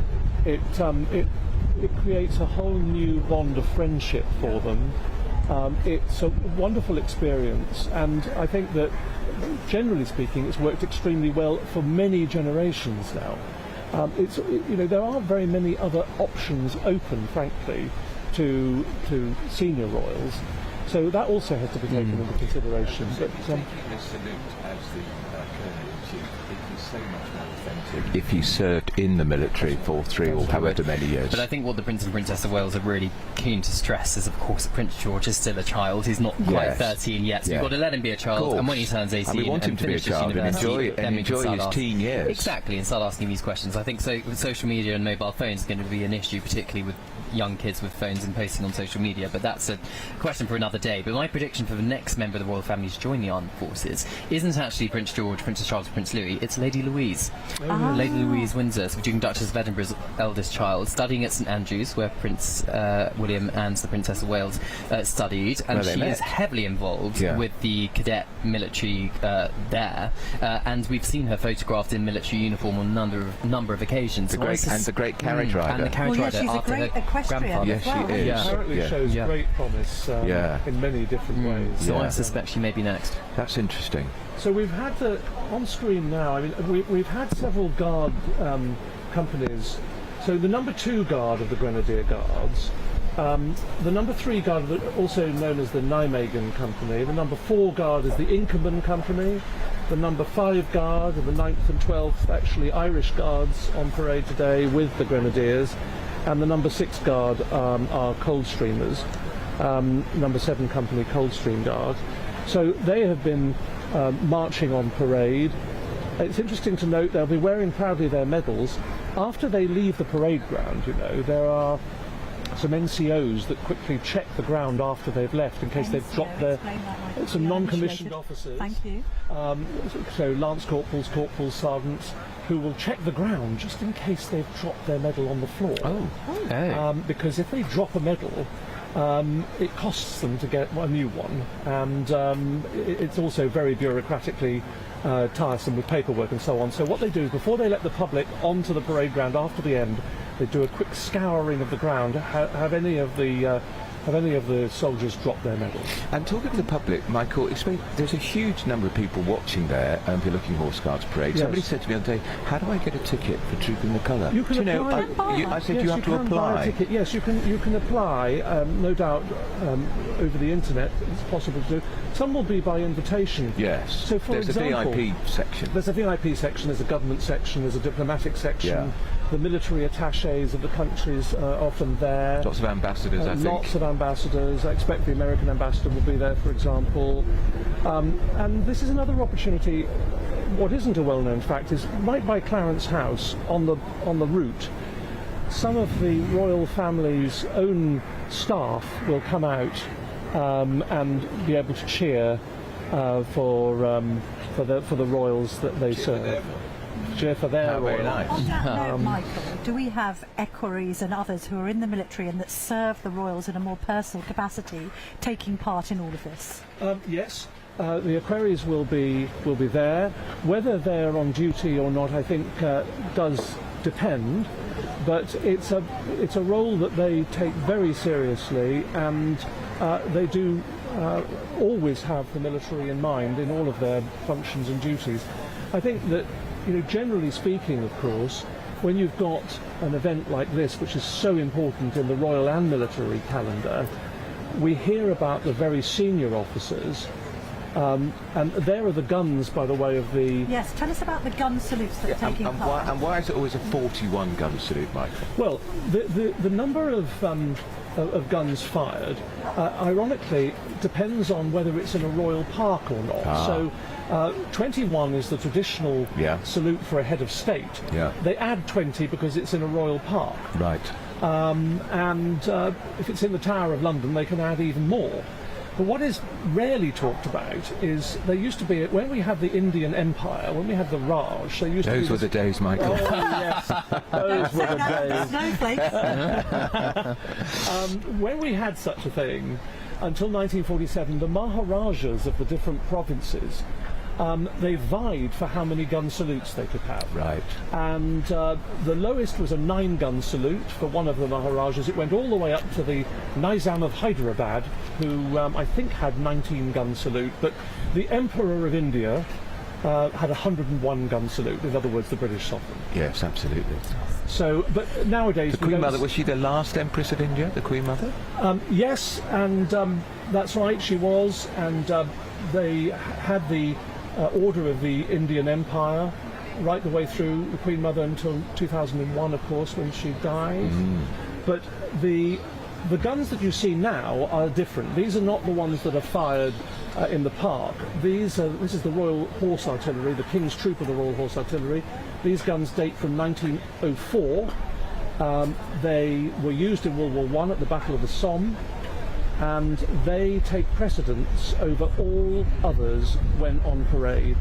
It creates a whole new bond of friendship for them. It's a wonderful experience, and I think that, generally speaking, it's worked extremely well for many generations now. There aren't very many other options open, frankly, to senior royals, so that also has to be taken into consideration. But so much more authentic if he served in the military for 3 or however many years. But I think what the Prince and Princess of Wales are really keen to stress is, of course, that Prince George is still a child. He's not quite 13 yet, so you've got to let him be a child, and when he turns 18 and we want him to be a child and enjoy his teen years. Exactly, and start asking these questions. I think with social media and mobile phones is going to be an issue, particularly with young kids with phones and posting on social media, but that's a question for another day. But my prediction for the next member of the royal family to join the armed forces isn't actually Prince George, Princess Charles, Prince Louis, it's Lady Louise. Lady Louise Windsor, Duke and Duchess of Edinburgh's eldest child, studying at St Andrews, where Prince William and the Princess of Wales studied, and she is heavily involved with the cadet military there, and we've seen her photographed in military uniform on a number of occasions. The great carriage rider. And the carriage rider she's after a great her equestrian Yes, as well. she is. Apparently shows great promise in many different ways. So I suspect she may be next. That's interesting. So we've had on screen now, I mean, we've had several guard companies. So the number 2 guard of the Grenadier Guards, the number 3 guard, also known as the Nijmegen Company, the number 4 guard is the Inkerman Company, the number 5 guard and the 9th and 12th actually Irish Guards on parade today with the Grenadiers, and the number 6 guard are Coldstreamers, number 7 Company Coldstream Guard. So they have been marching on parade. It's interesting to note they'll be wearing proudly their medals. After they leave the parade ground, there are some NCOs that quickly check the ground after they've left in case they've dropped some non-commissioned officers. Thank you. So lance corporals, sergeants, who will check the ground just in case they've dropped their medal on the floor. Because if they drop a medal, it costs them to get a new one, and it's also very bureaucratically tiresome with paperwork and so on. So what they do is, before they let the public onto the parade ground after the end, they do a quick scouring of the ground. Have any of the soldiers dropped their medals? And talking to the public, Michael, there's a huge number of people watching there and the Looking Horse Guards parade. Somebody said to me the other day, "How do I get a ticket for Trooping the Colour?" You can apply. I said you have to apply. Yes, you can apply. No doubt over the internet it's possible to do. Some will be by invitation. Yes. So for example, a VIP section. There's a VIP section. There's a government section. There's a diplomatic section. Yeah. The military attaches of the countries are often there. Lots of ambassadors, I think. Lots of ambassadors. I expect the American ambassador will be there, for example. And this is another opportunity. What isn't a well-known fact is, right by Clarence House, on the route, some of the royal family's own staff will come out and be able to cheer for the royals that they serve. cheer for their very royal. nice. On that note, Michael, do we have equerries and others who are in the military and that serve the royals in a more personal capacity taking part in all of this? Yes. The equerries will be there. Whether they're on duty or not, I think, does depend. But it's a role that they take very seriously, and they do always have the military in mind in all of their functions and duties. I think that, generally speaking, of course, when you've got an event like this, which is so important in the royal and military calendar, we hear about the very senior officers. And there are the guns, by the way, of the... Yes, tell us about the gun salutes that are taking part. And why is it always a 41 gun salute, Michael? Well, the number of guns fired, ironically, depends on whether it's in a royal park or not. So 21 is the traditional salute for a head of state. They add 20 because it's in a royal park. Right. And if it's in the Tower of London, they can add even more. But what is rarely talked about is there used to be, when we had the Indian Empire, when we had the Raj, there used to be... Those were the days, Michael. Oh, yes. Those were the days. When we had such a thing, until 1947, the Maharajas of the different provinces, they vied for how many gun salutes they could have. Right. And the lowest was a 9-gun salute for one of the Maharajas. It went all the way up to the Nizam of Hyderabad, who I think had 19-gun salute. But the Emperor of India had a 101-gun salute. In other words, the British sovereign. Yes, absolutely. So, but nowadays... The Queen Mother, was she the last Empress of India, the Queen Mother? Yes, and that's right, she was. And they had the Order of the Indian Empire right the way through, the Queen Mother, until 2001, of course, when she died. But the guns that you see now are different. These are not the ones that are fired in the park. This is the Royal Horse Artillery, the King's Troop of the Royal Horse Artillery. These guns date from 1904. They were used in World War I at the Battle of the Somme, and they take precedence over all others when on parade.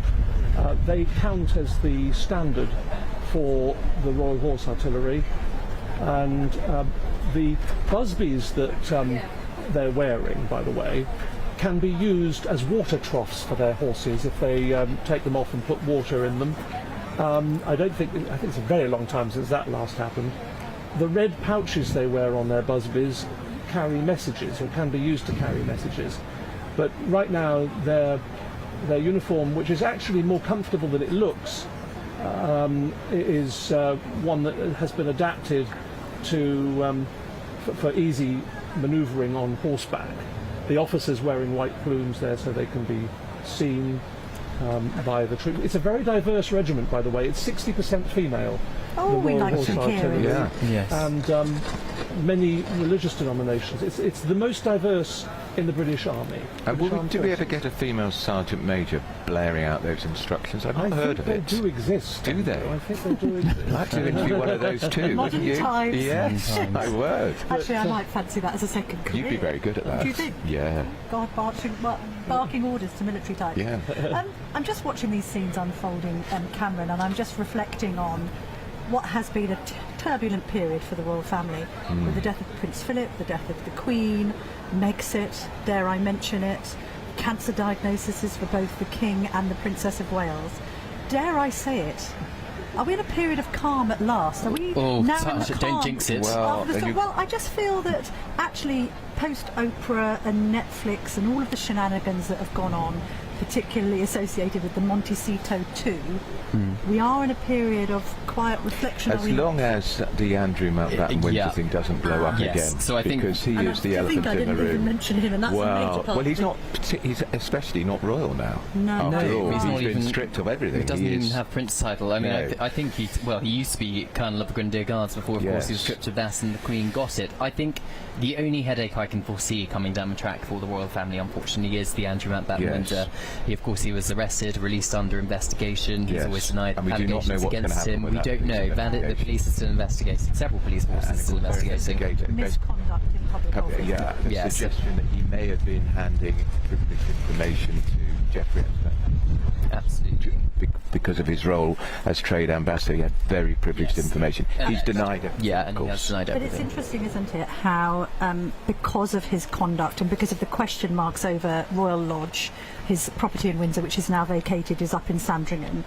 They count as the standard for the Royal Horse Artillery, and the busbies that they're wearing, by the way, can be used as water troughs for their horses if they take them off and put water in them. I think it's a very long time since that last happened. The red pouches they wear on their busbies carry messages, or can be used to carry messages. But right now their uniform, which is actually more comfortable than it looks, is one that has been adapted to for easy manoeuvring on horseback. The officers wearing white plumes there so they can be seen by the troop. It's a very diverse regiment, by the way. It's 60% female. Oh, we like to hear it. Yeah. Yes. And many religious denominations. It's the most diverse in the British Army. And do we ever get a female sergeant major blaring out those instructions? I've not heard of it. I think they do exist. Do they? I think they do exist. I'd like to interview one of those too, Modern wouldn't you? times. Yes, I would. Actually, I might fancy that as a second career. You'd be very good at that. Do you think? Yeah. God, barking orders to military types. Yeah. I'm just watching these scenes unfolding, Cameron, and I'm just reflecting on what has been a turbulent period for the royal family, with the death of Prince Philip, the death of the Queen, Megxit, dare I mention it, cancer diagnoses for both the King and the Princess of Wales. Dare I say it? Are we in a period of calm at last? Are we now in the calm? Don't jinx it. Well, I just feel that actually post-Oprah and Netflix and all of the shenanigans that have gone on, particularly associated with the Montecito 2, we are in a period of quiet reflection. As long as the Andrew Mountbatten Winter thing doesn't blow up again, so I think, because he is the elephant in the room. Even mention him, and that's a major part. Well, he's not. He's especially not royal now. No, he's been stripped of everything. He doesn't even have prince title. I mean, I think he used to be Colonel of the Grenadier Guards before, of course, he was stripped of that, and the Queen got it. I think the only headache I can foresee coming down the track for the royal family, unfortunately, is the Andrew Mountbatten Winter. He was arrested, released under investigation. He's always denied allegations against him. We don't know. The police are still investigating. Several police forces are still investigating. Misconduct in public office. A suggestion that he may have been handing privileged information to Jeffrey Epstein. Absolutely. because of his role as trade ambassador. He had very privileged information. He's denied it. Yeah, and he has denied But everything. it's interesting, isn't it, how because of his conduct and because of the question marks over Royal Lodge, his property in Windsor, which is now vacated, is up in Sandringham,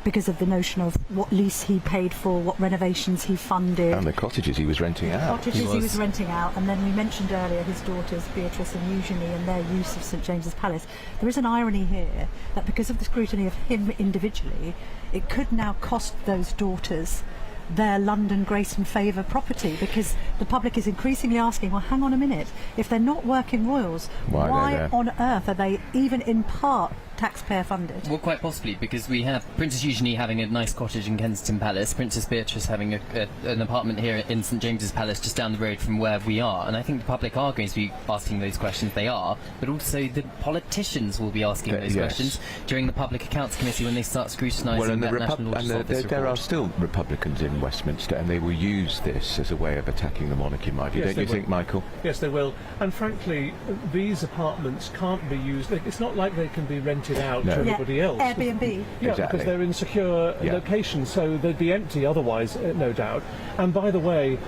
because of the notion of what lease he paid for, what renovations he funded. And the cottages he was renting out. Cottages he was renting out, and then we mentioned earlier his daughters Beatrice and Eugenie and their use of St James's Palace. There is an irony here that because of the scrutiny of him individually, it could now cost those daughters their London Grace and Favour property, because the public is increasingly asking, well, hang on a minute, if they're not working royals, why on earth are they even in part taxpayer funded? Well, quite possibly, because we have Princess Eugenie having a nice cottage in Kensington Palace, Princess Beatrice having an apartment here in St James's Palace just down the road from where we are, and I think the public are going to be asking those questions. They are, but also the politicians will be asking those questions during the Public Accounts Committee when they start scrutinising that National Auditor's Office report. There are still Republicans in Westminster, and they will use this as a way of attacking the monarchy, in my view. Yes, Don't you think, Michael? Yes, they will. And frankly, these apartments can't be used. It's not like they can be rented out to everybody else. Airbnb. Yeah, because they're in secure locations, so they'd be empty otherwise, no doubt. And by the way,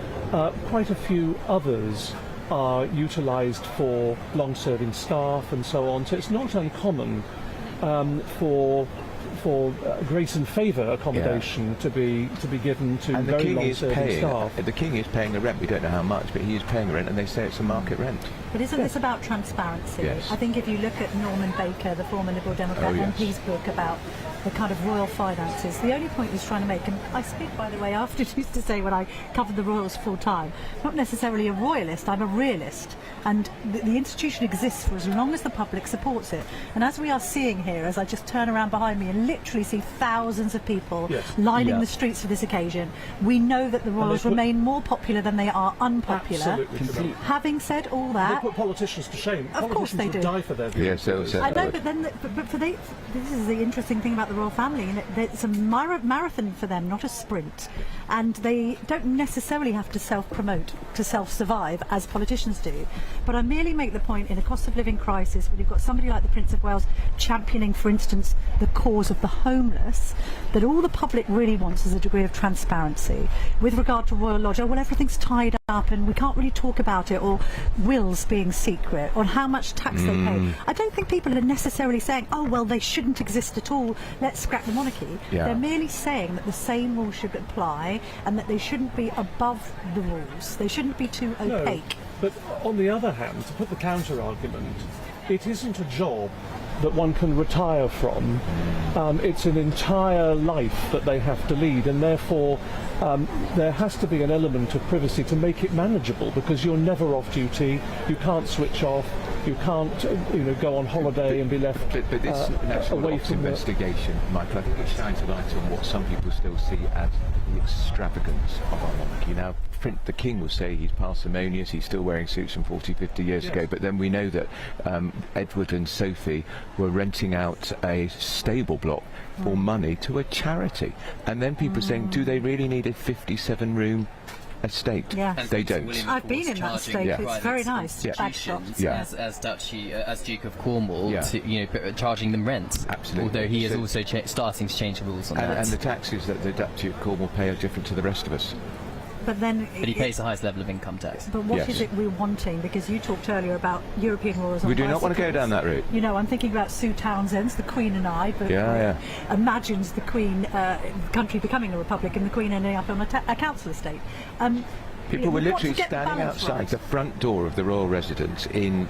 quite a few others are utilised for long-serving staff and so on. So it's not uncommon for grace and favour accommodation to be given to And the very king is long-serving paying. staff. The king is paying a rent. We don't know how much, but he is paying a rent, and they say it's a market rent. But isn't this about transparency? Yes. I think if you look at Norman Baker, the former Liberal Democrat, MP's book about the kind of royal finances, the only point he's trying to make, and I speak, by the way, after it used to say when I covered the royals full time, not necessarily a royalist, I'm a realist. And the institution exists for as long as the public supports it. And as we are seeing here, as I just turn around behind me and literally see thousands of people lining the streets for this occasion, we know that the royals remain more popular than they are unpopular. Absolutely. Having said all that, They put politicians to shame. Of course they do. Would die for their views. Yes, I know, but then, this is the interesting thing about the royal family, and it's a marathon for them, not a sprint. And they don't necessarily have to self-promote to self-survive as politicians do. But I merely make the point, in a cost of living crisis, when you've got somebody like the Prince of Wales championing, for instance, the cause of the homeless, that all the public really wants is a degree of transparency. With regard to Royal Lodge, well, everything's tied up and we can't really talk about it, or wills being secret, or how much tax they pay. I don't think people are necessarily saying, oh, well, they shouldn't exist at all, let's scrap the monarchy. They're merely saying that the same rules should apply and that they shouldn't be above the rules. They shouldn't be too opaque. But on the other hand, to put the counter-argument, it isn't a job that one can retire from. It's an entire life that they have to lead, and therefore there has to be an element of privacy to make it manageable, because you're never off duty, you can't switch off, you can't go on holiday and be left But this National away Ops from investigation, Michael, I think it shines a light on what some people still see as the extravagance of our monarchy. Now, the king will say he's parsimonious, he's still wearing suits from 40, 50 years ago, but then we know that Edward and Sophie were renting out a stable block for money to a charity. And then people are saying, do they really need a 57-room estate? Yes. They don't. I've been in that estate. It's very nice. Institutions as Duke of Cornwall, to, charging them rent. Absolutely. Although he is also starting to change the rules on that. And the taxes that the Duchy of Cornwall pay are different to the rest of us. But then, he pays the highest level of income tax. But what is it we're wanting? Because you talked earlier about European royals. We do not want to go down that route. I'm thinking about Sue Townsend's The Queen and I, but imagines the Queen, country becoming a republic, and the Queen ending up on a council estate. People were literally standing outside the front door of the royal residence in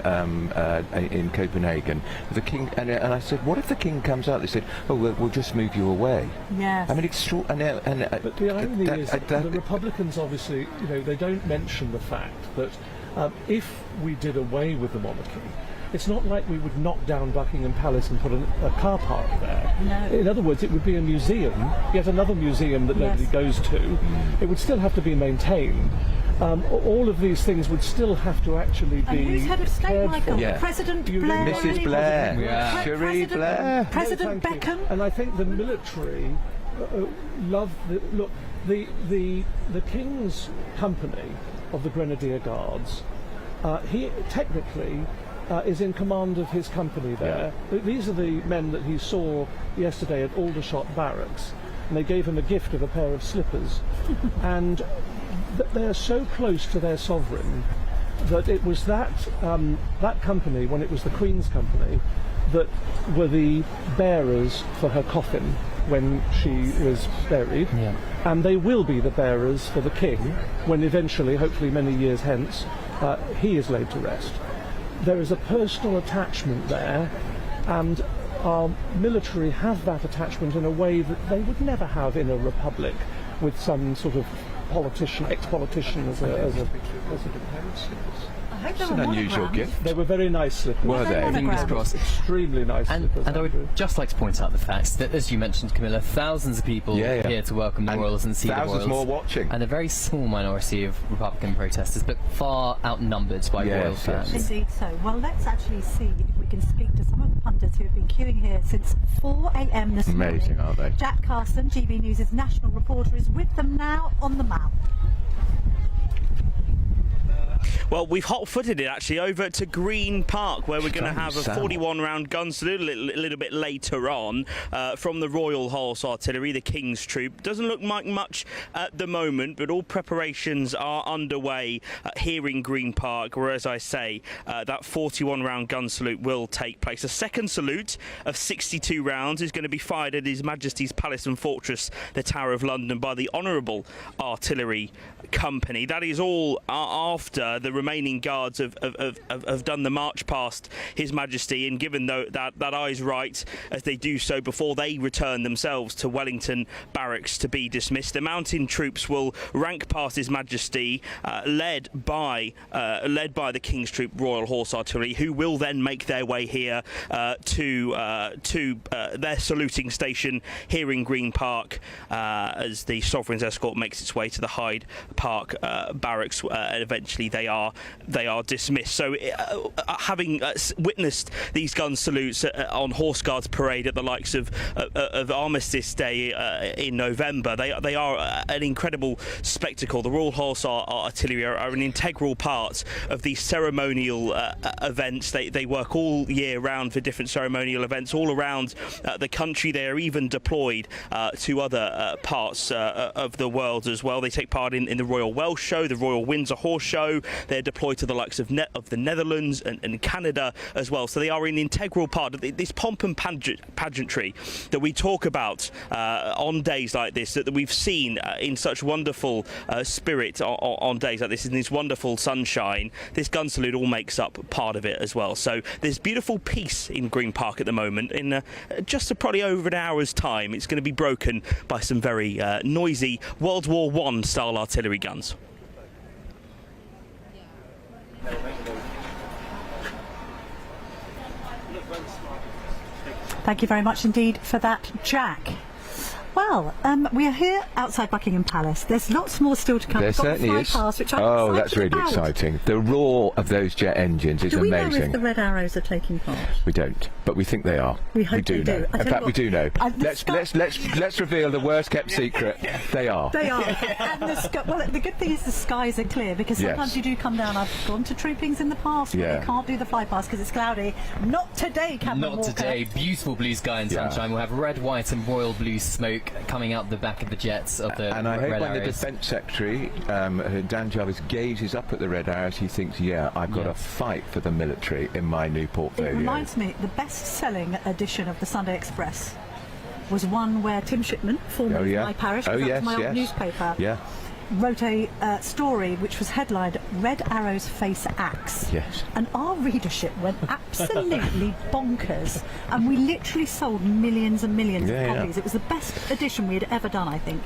Copenhagen. The king and I said, "What if the king comes out?" They said, "Oh, we'll just move you away." Yes. I mean, but the irony is that the Republicans obviously, they don't mention the fact that if we did away with the monarchy, it's not like we would knock down Buckingham Palace and put a car park there. No. In other words, it would be a museum, yet another museum that nobody goes to. It would still have to be maintained. All of these things would still have to actually be. And who's head of state, Michael? President Blair. Mrs. Blair. Cherie Blair. President Beckham. And I think the military love the King's company of the Grenadier Guards. He technically is in command of his company there. These are the men that he saw yesterday at Aldershot Barracks, and they gave him a gift of a pair of slippers. And they're so close to their sovereign that it was that company, when it was the Queen's company, that were the bearers for her coffin when she was buried, and they will be the bearers for the King when eventually, hopefully many years hence, he is laid to rest. There is a personal attachment there, and our military have that attachment in a way that they would never have in a republic with some sort of politician, ex-politician as a hope they It's were an unusual monogrammed. gift. They were very nice slippers. Were they? Fingers crossed. Extremely nice slippers. And I would just like to point out the fact that, as you mentioned, Camilla, thousands of people here to welcome the Royals and see the Royals. Thousands more watching. And a very small minority of Republican protesters, but far outnumbered by Royal fans. Indeed so. Well, let's actually see if we can speak to some of the pundits who have been queuing here since 4 a.m. this morning. Amazing, aren't they? Jack Carson, GB News' national reporter, is with them now on the Mall. Well, we've hot-footed it actually over to Green Park, where we're going to have a 41-round gun salute a little bit later on from the Royal Horse Artillery, the King's Troop. Doesn't look like much at the moment, but all preparations are underway here in Green Park, where, as I say, that 41-round gun salute will take place. A second salute of 62 rounds is going to be fired at His Majesty's Palace and Fortress, the Tower of London, by the Honourable Artillery Company. That is all after the remaining guards have done the march past His Majesty, and given that eye's right as they do so before they return themselves to Wellington Barracks to be dismissed. The mountain troops will rank past His Majesty, led by the King's Troop Royal Horse Artillery, who will then make their way here to their saluting station here in Green Park as the Sovereign's escort makes its way to the Hyde Park Barracks, and eventually they are dismissed. So having witnessed these gun salutes on Horse Guards parade at the likes of Armistice Day in November, they are an incredible spectacle. The Royal Horse Artillery are an integral part of these ceremonial events. They work all year round for different ceremonial events all around the country. They are even deployed to other parts of the world as well. They take part in the Royal Welsh Show, the Royal Windsor Horse Show. They're deployed to the likes of the Netherlands and Canada as well. So they are an integral part of this pomp and pageantry that we talk about on days like this, that we've seen in such wonderful spirit on days like this, in this wonderful sunshine. This gun salute all makes up part of it as well. So there's beautiful peace in Green Park at the moment. In just probably over an hour's time, it's going to be broken by some very noisy World War I style artillery guns. Thank you very much indeed for that, Jack. Well, we are here outside Buckingham Palace. There's lots more still to come. There We've got the certainly is. flypast, which I'm Oh, that's excited really about. exciting. The roar of those jet engines is Do we know amazing. if the Red Arrows are taking part? We don't, but we think they are. We hope do they know. do. I In tell fact, you we do know. what, Let's reveal the worst kept secret. They are. They are. And the good thing is the skies are clear, because sometimes you do come down. I've gone to troopings in the past where they can't do the flypast because it's cloudy. Not today, Cameron Not Walker. today. Beautiful blue sky and sunshine. We'll have red, white and royal blue smoke coming out the back of the jets of the And I hope Red when the Arrows. Defence Secretary, Dan Jarvis, gazes up at the Red Arrows, he thinks, yeah, I've got to fight for the military in my new portfolio. It reminds me, the best-selling edition of the Sunday Express was one where Tim Shipman, formerly of my parish, because that was my old newspaper, wrote a story which was headlined "Red Arrows Face Axe." Yes. And our readership went absolutely bonkers, and we literally sold millions and millions of copies. It was the best edition we had ever done, I think,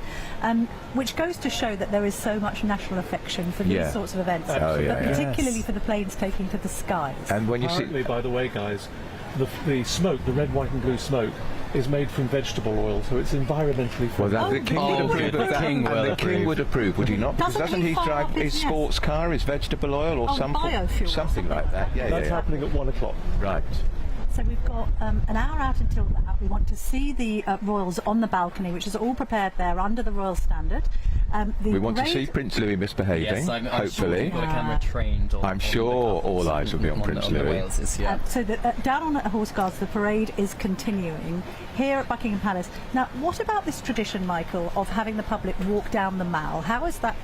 which goes to show that there is so much national affection for these sorts of events, but particularly for the planes taking to the skies. And when you Apparently, by the way, guys, the smoke, the red, white and blue smoke, is made from vegetable oil, so it's environmentally friendly. Well, the King would approve of that, and the King would approve, would he not? Because doesn't he drive his sports car, his vegetable oil, or something like that? That's happening at 1 o'clock. Right. So we've got an hour out until that. We want to see the royals on the balcony, which is all prepared there under the royal standard. We want to see Prince Louis misbehaving, Yes, I'm hopefully. sure we've got a camera trained. I'm sure all eyes will be on Prince Louis. So down on Horse Guards, the parade is continuing here at Buckingham Palace. Now, what about this tradition, Michael, of having the public walk down the Mall? How is that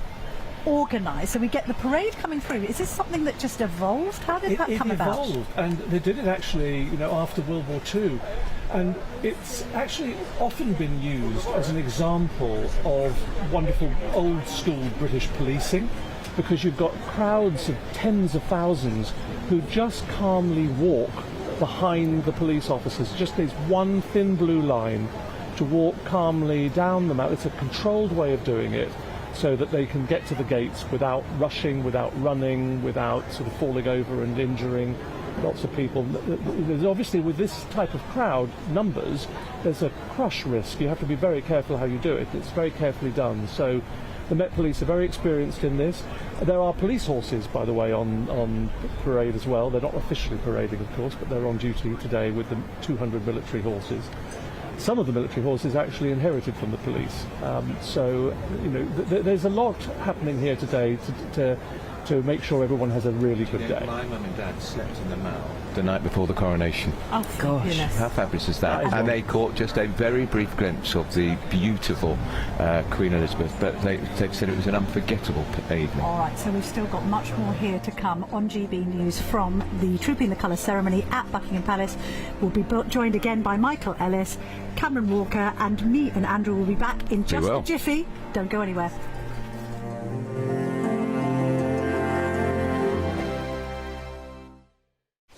organised? So we get the parade coming through. Is this something that just evolved? How did that come about? It evolved, and they did it actually, after World War II. And it's actually often been used as an example of wonderful old-school British policing, because you've got crowds of tens of thousands who just calmly walk behind the police officers. Just this one thin blue line to walk calmly down the Mall. It's a controlled way of doing it, so that they can get to the gates without rushing, without running, without sort of falling over and injuring lots of people. There's obviously, with this type of crowd numbers, there's a crush risk. You have to be very careful how you do it. It's very carefully done. So the Met Police are very experienced in this. There are police horses, by the way, on parade as well. They're not officially parading, of course, but they're on duty today with the 200 military horses. Some of the military horses actually inherited from the police. So, there's a lot happening here today to make sure everyone has a really good day. My mum and dad slept in the Mall the night before the coronation. Oh, gosh. How fabulous is that? And they caught just a very brief glimpse of the beautiful Queen Elizabeth, but they said it was an unforgettable evening. All right, so we've still got much more here to come on GB News from the Trooping the Colours ceremony at Buckingham Palace. We'll be joined again by Michael Ellis, Cameron Walker, and me and Andrew will be back in just a jiffy. Don't go anywhere.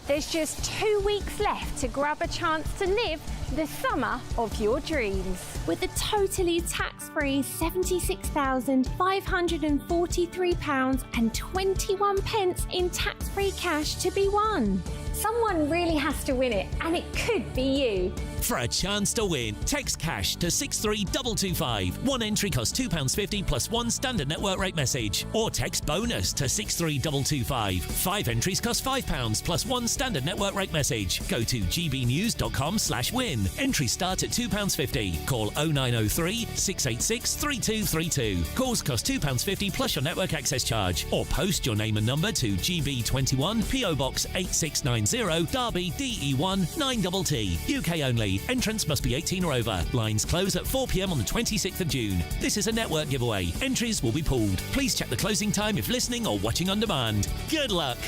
There's just 2 weeks left to grab a chance to live the summer of your dreams. With a totally tax-free £76,543.21 in tax-free cash to be won. Someone really has to win it, and it could be you. For a chance to win, text cash to 63225. One entry costs £2.50 plus one standard network rate message. Or text bonus to 63225. 5 entries cost £5 plus one standard network rate message. Go to gbnews.com/win. Entries start at £2.50. Call 0903 686 3232. Calls cost £2.50 plus your network access charge. Or post your name and number to GB21 PO Box 8690 Derby DE1 9TT. UK only. Entrance must be 18 or over. Lines close at 4 p.m. on the 26th of June. This is a network giveaway. Entries will be pooled. Please check the closing time if listening or watching on demand. Good luck.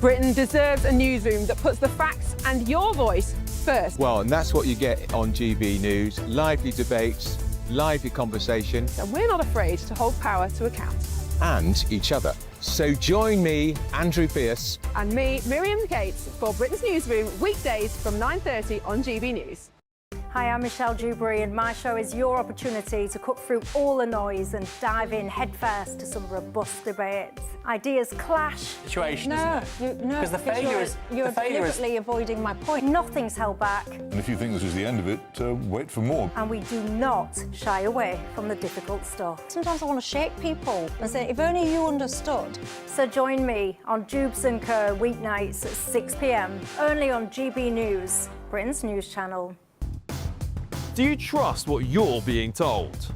Britain deserves a newsroom that puts the facts and your voice first. Well, and that's what you get on GB News. Lively debates, lively conversation. And we're not afraid to hold power to account. And each other. So join me, Andrew Pierce. And me, Miriam Cates, for Britain's Newsroom, weekdays from 9:30 on GB News. Hi, I'm Michelle Dewberry, and my show is your opportunity to cut through all the noise and dive in headfirst to some robust debates. Ideas clash. Situation, No, Because the failure is... You're deliberately avoiding my point. Nothing's held back, And if you think this is the end of it, wait for more. and we do not shy away from the difficult stuff. Sometimes I want to shake people and say, if only you understood. So join me on Jubes & Co. weeknights at 6 p.m, only on GB News, Britain's news channel. Do you trust what you're being told?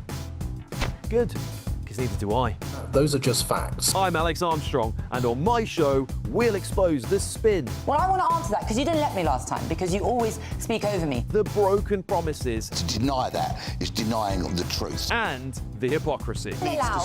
Good, because neither do I. Those are just facts. I'm Alex Armstrong, and on my show, we'll expose the spin. Well, I want to answer that because you didn't let me last time, because you always speak over me. The broken promises. To deny that is denying the truth. And the hypocrisy. We can allow.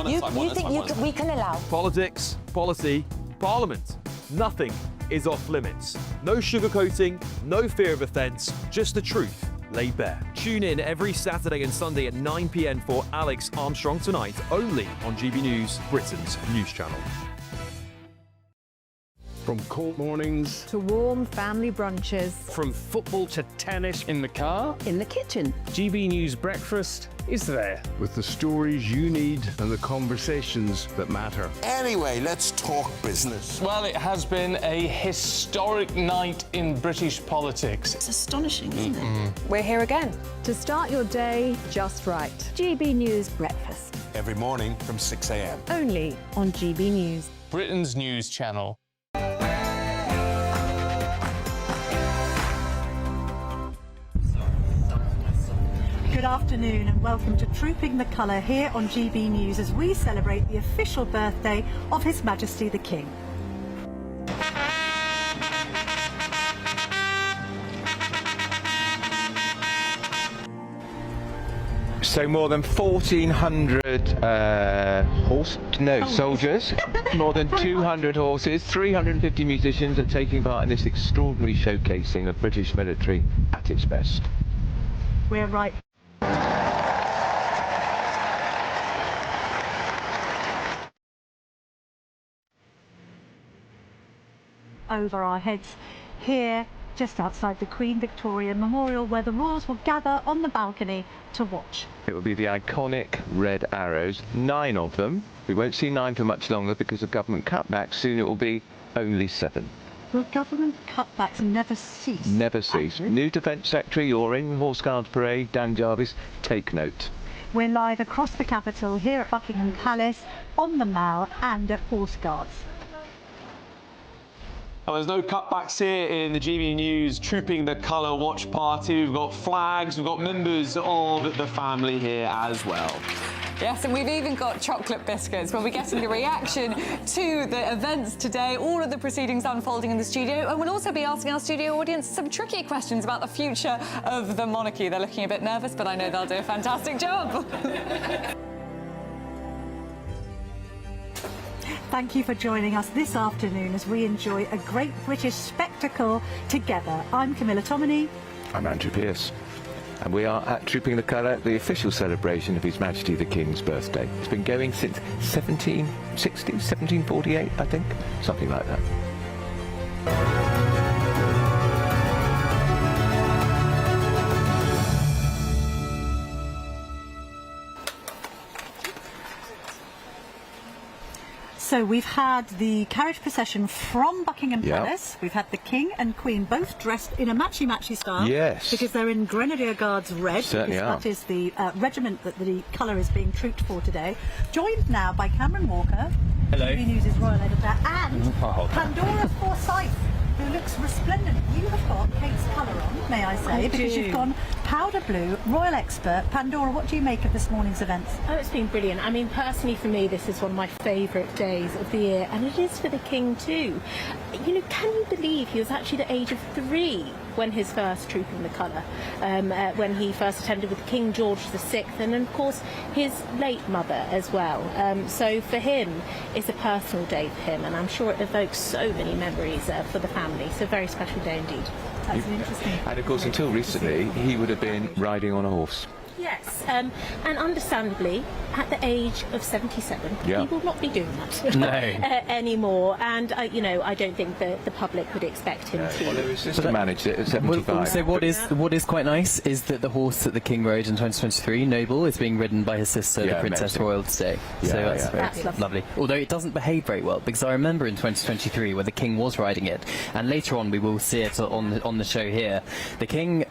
You think we can allow? Politics, policy, parliament. Nothing is off limits. No sugarcoating, no fear of offence, just the truth laid bare. Tune in every Saturday and Sunday at 9 p.m. for Alex Armstrong Tonight, only on GB News, Britain's news channel. From cold mornings to warm family brunches. From football to tennis in the car. In the kitchen. GB News Breakfast is there with the stories you need and the conversations that matter. Anyway, let's talk business. Well, it has been a historic night in British politics. It's astonishing, isn't it? We're here again to start your day just right. GB News Breakfast. Every morning from 6 a.m. Only on GB News. Britain's news channel. Good afternoon and welcome to Trooping the Colour here on GB News as we celebrate the official birthday of His Majesty the King. So more than 1,400 soldiers, more than 200 horses, 350 musicians are taking part in this extraordinary showcasing of British military at its best. We're right. Over our heads here, just outside the Queen Victoria Memorial, where the royals will gather on the balcony to watch. It will be the iconic red arrows, 9 of them. We won't see 9 for much longer because of government cutbacks. Soon it will be only 7. Will government cutbacks never cease? Never cease. New Defence Secretary, you're in Horse Guards Parade, Dan Jarvis, take note. We're live across the capital here at Buckingham Palace, on the Mall and at Horse Guards. Well, there's no cutbacks here in the GB News Trooping the Colour watch party. We've got flags, we've got members of the family here as well. Yes, and we've even got chocolate biscuits. We'll be getting the reaction to the events today, all of the proceedings unfolding in the studio, and we'll also be asking our studio audience some tricky questions about the future of the monarchy. They're looking a bit nervous, but I know they'll do a fantastic job. Thank you for joining us this afternoon as we enjoy a great British spectacle together. I'm Camilla Tominey. I'm Andrew Pearce. And we are at Trooping the Colour, the official celebration of His Majesty the King's birthday. It's been going since 1760, 1748, I think, something like that. So we've had the carriage procession from Buckingham Palace. We've had the King and Queen both dressed in a matchy-matchy style. Yes. Because they're in Grenadier Guards red. Certainly because are. that is the regiment that the colour is being trooped for today. Joined now by Cameron Walker, Hello. GB News' royal editor, and Pandora Forsyth, who looks resplendent. You have got Kate's colour on, may I say, because you've gone powder blue, royal expert. Pandora, what do you make of this morning's events? Oh, it's been brilliant. I mean, personally for me, this is one of my favourite days of the year, and it is for the King too. You know, can you believe he was actually the age of 3 when his first Trooping the Colour, when he first attended with King George VI, and of course his late mother as well. So for him, it's a personal day for him, and I'm sure it evokes so many memories for the family. So a very special day indeed. That's interesting. And of course, until recently, he would have been riding on a horse. Yes, and understandably, at the age of 77, he will not be doing that anymore. And you know, I don't think that the public would expect him to. Well, his sister managed it at 75. So what is quite nice is that the horse that the King rode in 2023, Noble, is being ridden by his sister, the Princess Royal, today. So that's lovely. Although it doesn't behave very well, because I remember in 2023 where the King was riding it, and later on we will see it on the show here. The King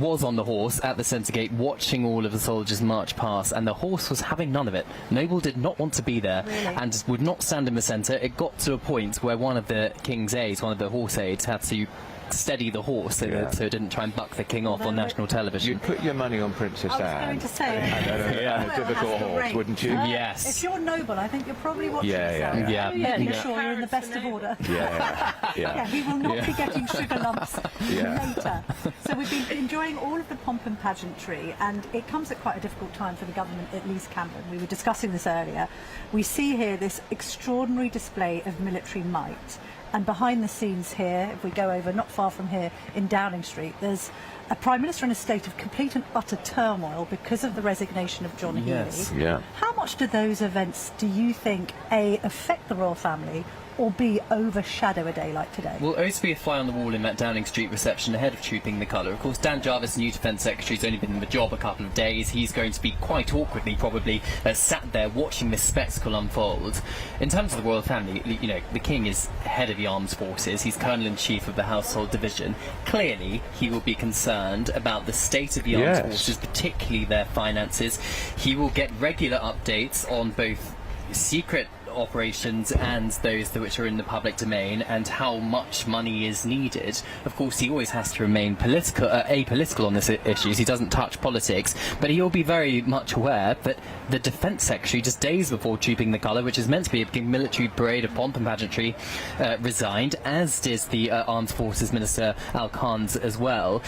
was on the horse at the centre gate, watching all of the soldiers march past, and the horse was having none of it. Noble did not want to be there and would not stand in the centre. It got to a point where one of the King's aides, one of the horse aides, had to steady the horse so it didn't try and buck the King off on national television. You'd put your money on Princess Anne. I was going to say and a difficult horse, wouldn't you? Yes. If you're Noble, I think you're probably watching this. Making sure you're in the best of order. He will not be getting sugar lumps later. So we've been enjoying all of the pomp and pageantry, and it comes at quite a difficult time for the government, at least Cameron. We were discussing this earlier. We see here this extraordinary display of military might. And behind the scenes here, if we go over not far from here in Downing Street, there's a Prime Minister in a state of complete and utter turmoil because of the resignation of John Healey. How much do those events, do you think, A, affect the royal family, or B, overshadow a day like today? Will always be a fly on the wall in that Downing Street reception ahead of Trooping the Colour. Of course, Dan Jarvis, new Defence Secretary, has only been in the job a couple of days. He's going to be quite awkwardly probably sat there watching this spectacle unfold. In terms of the royal family, you know, the King is head of the armed forces. He's Colonel-in-Chief of the Household Division. Clearly, he will be concerned about the state of the armed forces, particularly their finances. He will get regular updates on both secret operations and those which are in the public domain, and how much money is needed. Of course, he always has to remain apolitical on this issues. He doesn't touch politics, but he'll be very much aware that the Defence Secretary, just days before trooping the colour, which is meant to be a military parade of pomp and pageantry, resigned, as did the Armed Forces Minister Al Khan's as well,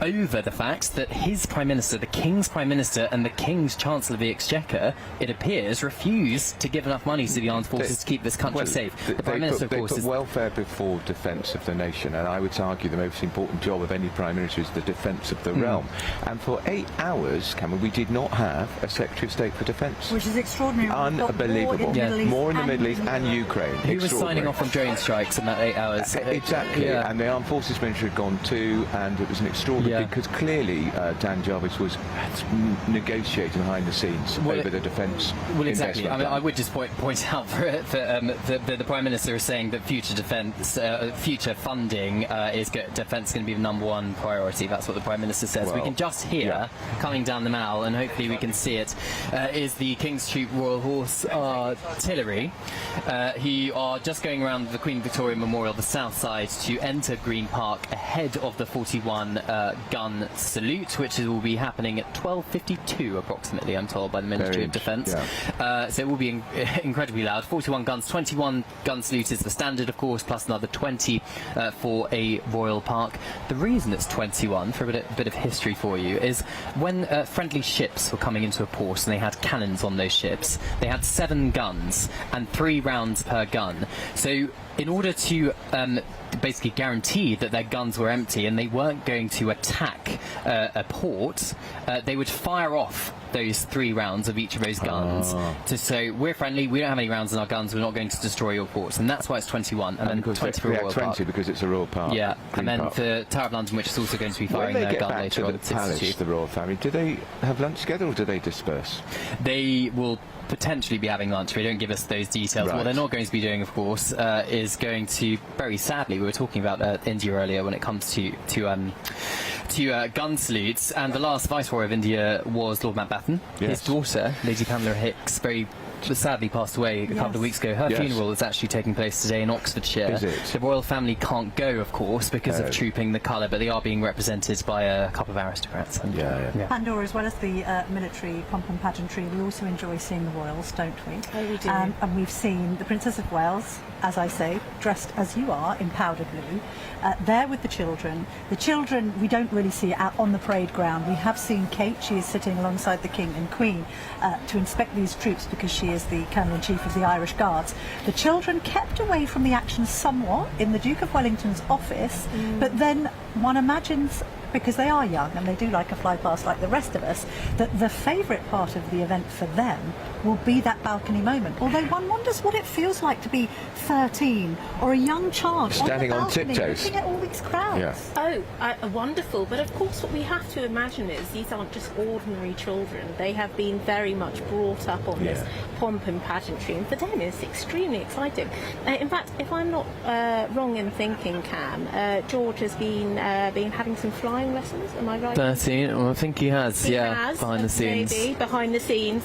over the fact that his Prime Minister, the King's Prime Minister and the King's Chancellor of the Exchequer, it appears, refused to give enough money to the armed forces to keep this country safe. The Prime Minister, of course, put welfare before defence of the nation, and I would argue the most important job of any Prime Minister is the defence of the realm. And for 8 hours, Cameron, we did not have a Secretary of State for Defence. Which is extraordinary. Unbelievable. More in the Middle East and Ukraine. Who was signing off on drone strikes in that 8 hours? Exactly. Yeah. And the Armed Forces Minister had gone too, and it was an extraordinary, because clearly Dan Jarvis was negotiating behind the scenes over the defence. Well, exactly. I mean, I would just point out the Prime Minister is saying that future defence, future funding defence going to be the #1 priority. That's what the Prime Minister says. Well, we can just hear coming down the Mall, and hopefully we can see it, is the King's Troop Royal Horse Artillery. He are just going around the Queen Victoria Memorial, the south side, to enter Green Park ahead of the 41 gun salute, which will be happening at 12:52 approximately, I'm told, by the Ministry of Defence. So it will be incredibly loud. 41 guns, 21 gun salute is the standard, of course, plus another 20 for a royal park. The reason it's 21, for a bit of history for you, is when friendly ships were coming into a port and they had cannons on those ships, they had 7 guns and 3 rounds per gun. So in order to basically guarantee that their guns were empty and they weren't going to attack a port, they would fire off those 3 rounds of each of those guns to say, we're friendly, we don't have any rounds in our guns, we're not going to destroy your ports. And that's why it's 21, and then 20 for Royal 20 Park. because it's a royal park. Yeah, Green and then Park. for Tower of London, which is also going to be firing their gun later on. When they get back to the palace, the royal family, do they have lunch together or do they disperse? They will potentially be having lunch. They don't give us those details. Right. What they're not going to be doing, of course, is going to, very sadly, we were talking about India earlier when it comes to gun salutes, and the last Viceroy of India was Lord Mountbatten. Yes. His daughter, Lady Pamela Hicks, very sadly passed away a couple of weeks ago. Her funeral is actually taking place today in Oxfordshire. Is it? The royal family can't go, of course, because of trooping the colour, but they are being represented by a couple of aristocrats. And, Pandora, as well as the military pomp and pageantry, we also enjoy seeing the royals, don't we? Oh, we do. And we've seen the Princess of Wales, as I say, dressed as you are in powder blue, there with the children. The children we don't really see out on the parade ground. We have seen Kate. She is sitting alongside the King and Queen to inspect these troops because she is the Colonel-in-Chief of the Irish Guards. The children kept away from the action somewhat in the Duke of Wellington's office, but then one imagines, because they are young and they do like a fly past like the rest of us, that the favourite part of the event for them will be that balcony moment. Although one wonders what it feels like to be 13 or a young child standing on balcony, tiptoes, looking at all these crowds. Oh, wonderful. But of course what we have to imagine is these aren't just ordinary children. They have been very much brought up on this pomp and pageantry, and for them it's extremely exciting. In fact, if I'm not wrong in thinking, Cam, George has been having some flying lessons, am I right? 13, well, I think he has, He has, behind the scenes. Maybe, behind the scenes.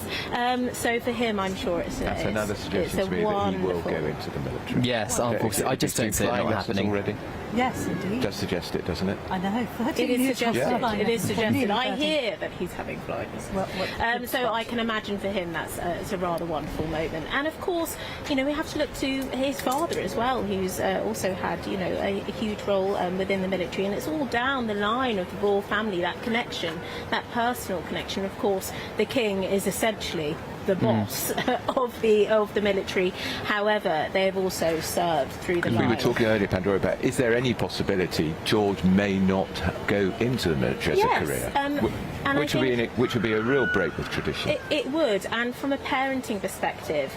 So for him, I'm sure That's another suggestion to me that he will go into the military. Yes, unfortunately. I just don't see it not happening. Already. Yes, indeed. Does suggest it, doesn't it? I know. 13 It is years suggested. flying It is lessons. suggested. Nearly I 30. hear that he's having flying lessons. So I can imagine for him that's it's a rather wonderful moment. And of course, we have to look to his father as well, who's also had, a huge role within the military. And it's all down the line of the royal family, that connection, that personal connection. Of course, the king is essentially the boss of the military. However, they have also served through the line. We were talking earlier, Pandora, about is there any possibility George may not go into the military as a career? Which would be a real break with tradition. It would, and from a parenting perspective,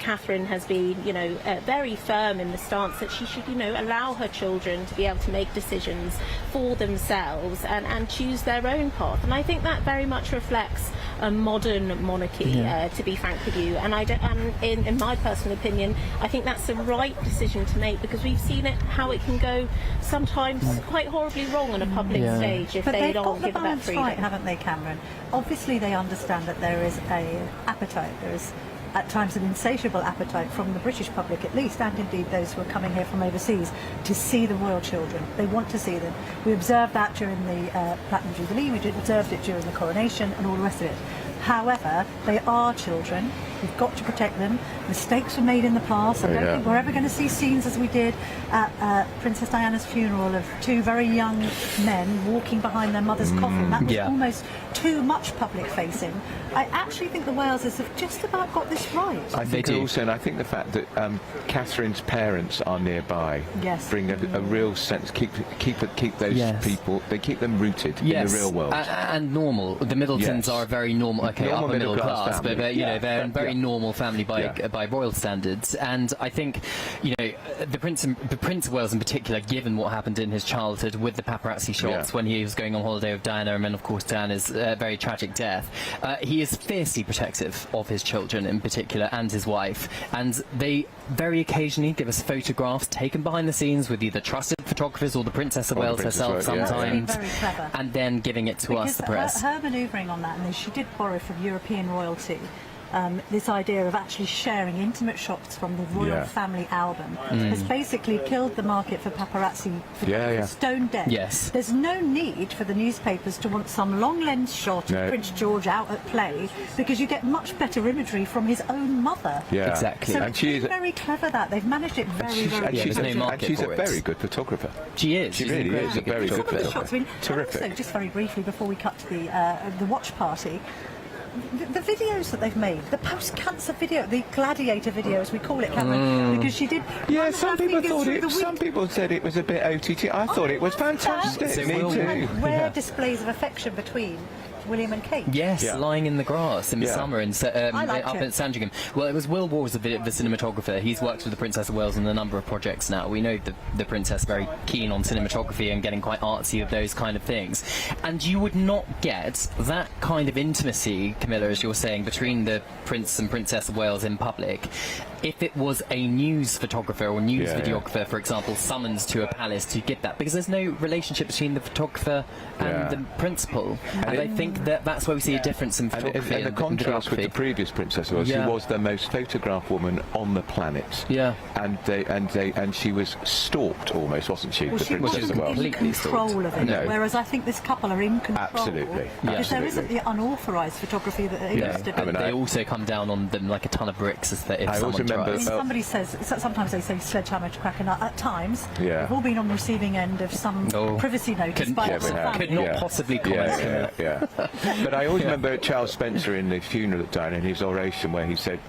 Catherine has been, very firm in the stance that she should, allow her children to be able to make decisions for themselves and choose their own path. And I think that very much reflects a modern monarchy, to be frank with you. And in my personal opinion, I think that's the right decision to make, because we've seen it how it can go sometimes quite horribly wrong on a public stage if they don't give that freedom. Right, haven't they, Cameron? Obviously, they understand that there is a appetite. There is at times an insatiable appetite from the British public at least, and indeed those who are coming here from overseas, to see the royal children. They want to see them. We observed that during the Platinum Jubilee, we observed it during the coronation and all the rest of it. However, they are children. We've got to protect them. Mistakes were made in the past. I don't think we're ever going to see scenes as we did at Princess Diana's funeral of two very young men walking behind their mother's coffin. That was almost too much public facing. I actually think the Walesers have just about got this right. I think also, and I think the fact that Catherine's parents are nearby bring a real sense, keep those people, they keep them rooted in the real world. And normal. The Middletons are a very normal, upper middle class, but they're a very normal family by royal standards. And I think, the Prince of Wales in particular, given what happened in his childhood with the paparazzi shots when he was going on holiday with Diana, and then of course Diana's very tragic death, he is fiercely protective of his children in particular and his wife. And they very occasionally give us photographs taken behind the scenes with either trusted photographers or the Princess of Wales herself sometimes, and then giving it to us, the press. Her manoeuvring on that, and she did borrow from European royalty, this idea of actually sharing intimate shots from the royal family album has basically killed the market for paparazzi stone dead. Yes. There's no need for the newspapers to want some long lens shot of Prince George out at play, because you get much better imagery from his own mother. Exactly. So it's very clever that they've managed it very, very well. And she's a very good photographer. She is. She really is a very good photographer. Terrific. Also, just very briefly before we cut to the watch party, the videos that they've made, the post-cancer video, the gladiator video as we call it, Catherine, because she did. Yeah, some people said it was a bit OTT. I thought it was fantastic. Me too. Rare displays of affection between William and Kate. Yes, lying in the grass in the summer and up at Sandringham. Well, it was Will Wars, the cinematographer. He's worked with the Princess of Wales on a number of projects now. We know the Princess very keen on cinematography and getting quite artsy of those kind of things. And you would not get that kind of intimacy, Camilla, as you're saying, between the Prince and Princess of Wales in public if it was a news photographer or news videographer, for example, summoned to a palace to give that, because there's no relationship between the photographer and the principal. And I think that's where we see a difference in photography. And the contrast with the previous Princess was, she was the most photographed woman on the planet. Yeah. And she was stalked almost, wasn't she? Well, the she Princess wasn't of Wales. in control of it, whereas I think this couple are in control. Absolutely. Because there isn't the unauthorised photography that there used to be. They also come down on them like a ton of bricks if someone tries. I mean, somebody says, sometimes they say sledgehammer to crack a nut. At times, we've all been on the receiving end of some privacy notice by the family. Could not possibly comment. But I always remember Charles Spencer in the funeral at Diana, in his oration, where he said,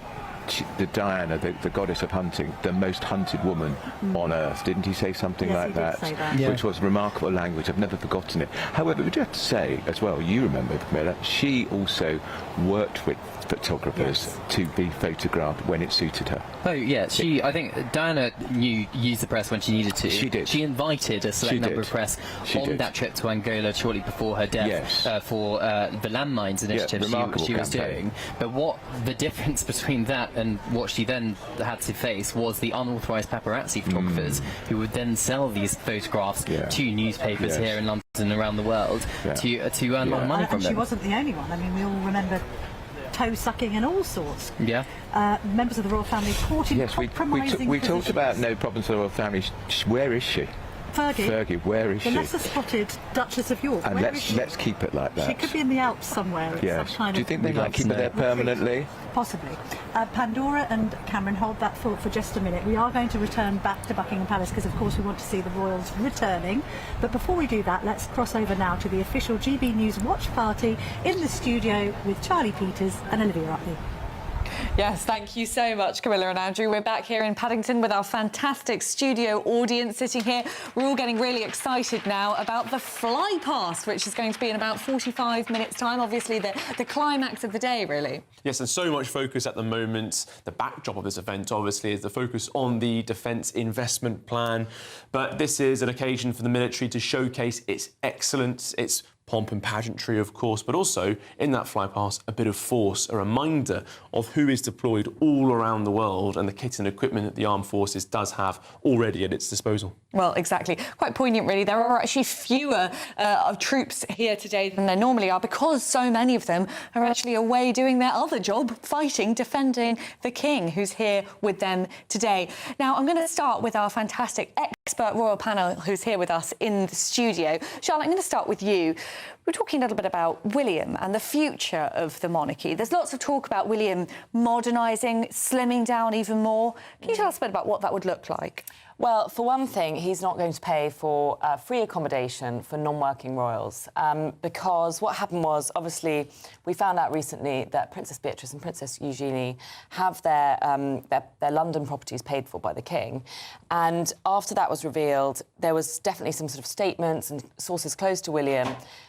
the Diana, the goddess of hunting, the most hunted woman on earth. Didn't he say something like that? Say that. Which was remarkable language. I've never forgotten it. However, we do have to say as well, you remember, Camilla, she also worked with photographers to be photographed when it suited her. Oh yeah, I think Diana used the press when she needed to. She did. She invited a select number of press on that trip to Angola shortly before her death for the landmines initiative she was doing. But what the difference between that and what she then had to face was the unauthorised paparazzi photographers who would then sell these photographs to newspapers here in London and around the world to earn a lot of money from them. She wasn't the only one. I mean, we all remember toe sucking and all sorts. Yeah. Members of the royal family caught in compromising we talked about no problems with the royal family. Where is she? Fergie, where is she? The lesser spotted Duchess of York. And let's keep it like that. She could be in the Alps somewhere. Yes. Some kind Do you think they might keep her there permanently? Possibly. Pandora and Cameron, hold that thought for just a minute. We are going to return back to Buckingham Palace because, of course, we want to see the royals returning. But before we do that, let's cross over now to the official GB News watch party in the studio with Charlie Peters and Olivia Utley. Yes, thank you so much, Camilla and Andrew. We're back here in Paddington with our fantastic studio audience sitting here. We're all getting really excited now about the fly past, which is going to be in about 45 minutes' time. Obviously, the climax of the day, really. Yes, and so much focus at the moment. The backdrop of this event, obviously, is the focus on the Defence Investment Plan. But this is an occasion for the military to showcase its excellence, its pomp and pageantry, of course, but also in that flypast, a bit of force, a reminder of who is deployed all around the world and the kit and equipment that the armed forces does have already at its disposal. Well, exactly. Quite poignant, really. There are actually fewer of troops here today than there normally are because so many of them are actually away doing their other job, fighting, defending the King, who's here with them today. Now, I'm going to start with our fantastic expert royal panel who's here with us in the studio. Charlotte, I'm going to start with you. We're talking a little bit about William and the future of the monarchy. There's lots of talk about William modernising, slimming down even more. Can you tell us a bit about what that would look like? Well, for one thing, he's not going to pay for free accommodation for non-working royals because what happened was, obviously, we found out recently that Princess Beatrice and Princess Eugenie have their London properties paid for by the King. And after that was revealed, there was definitely some sort of statements and sources close to William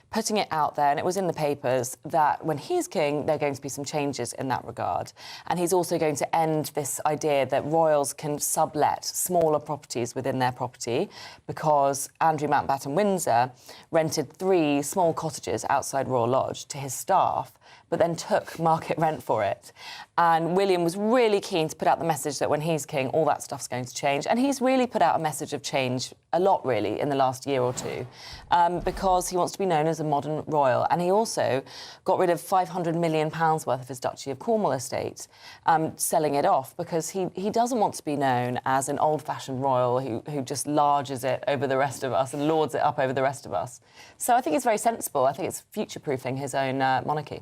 putting it out there, and it was in the papers, that when he's king, there are going to be some changes in that regard. And he's also going to end this idea that royals can sublet smaller properties within their property, because Andrew Mountbatten Windsor rented 3 small cottages outside Royal Lodge to his staff, but then took market rent for it. And William was really keen to put out the message that when he's king, all that stuff's going to change. And he's really put out a message of change a lot, really, in the last year or two, because he wants to be known as a modern royal. And he also got rid of £500 million worth of his Duchy of Cornwall estate, selling it off, because he doesn't want to be known as an old-fashioned royal who just larges it over the rest of us and lords it up over the rest of us. So I think it's very sensible. I think it's future-proofing his own monarchy.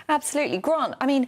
Absolutely. Grant, I mean,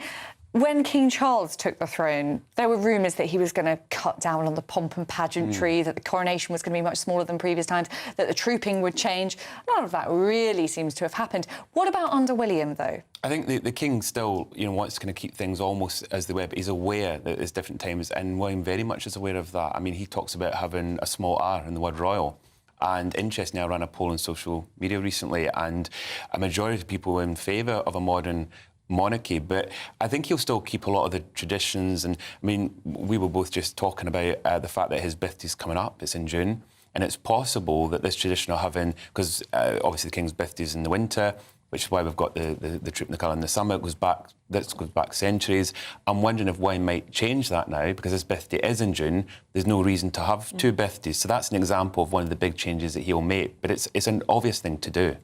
when King Charles took the throne, there were rumours that he was going to cut down on the pomp and pageantry, that the coronation was going to be much smaller than previous times, that the trooping would change. None of that really seems to have happened. What about under William, though? I think the King still, wants to kind of keep things almost as they were, but he's aware that there's different times, and William very much is aware of that. I mean, he talks about having a small R in the word royal. And interestingly, I ran a poll on social media recently, and a majority of people were in favour of a modern monarchy, but I think he'll still keep a lot of the traditions. And I mean, we were both just talking about the fact that his birthday's coming up. It's in June, and it's possible that this tradition of having, because obviously the King's birthday's in the winter, which is why we've got the troop in the colour in the summer. This goes back centuries. I'm wondering if Wayne might change that now, because his birthday is in June. There's no reason to have 2 birthdays. So that's an example of one of the big changes that he'll make. But it's an obvious thing to do.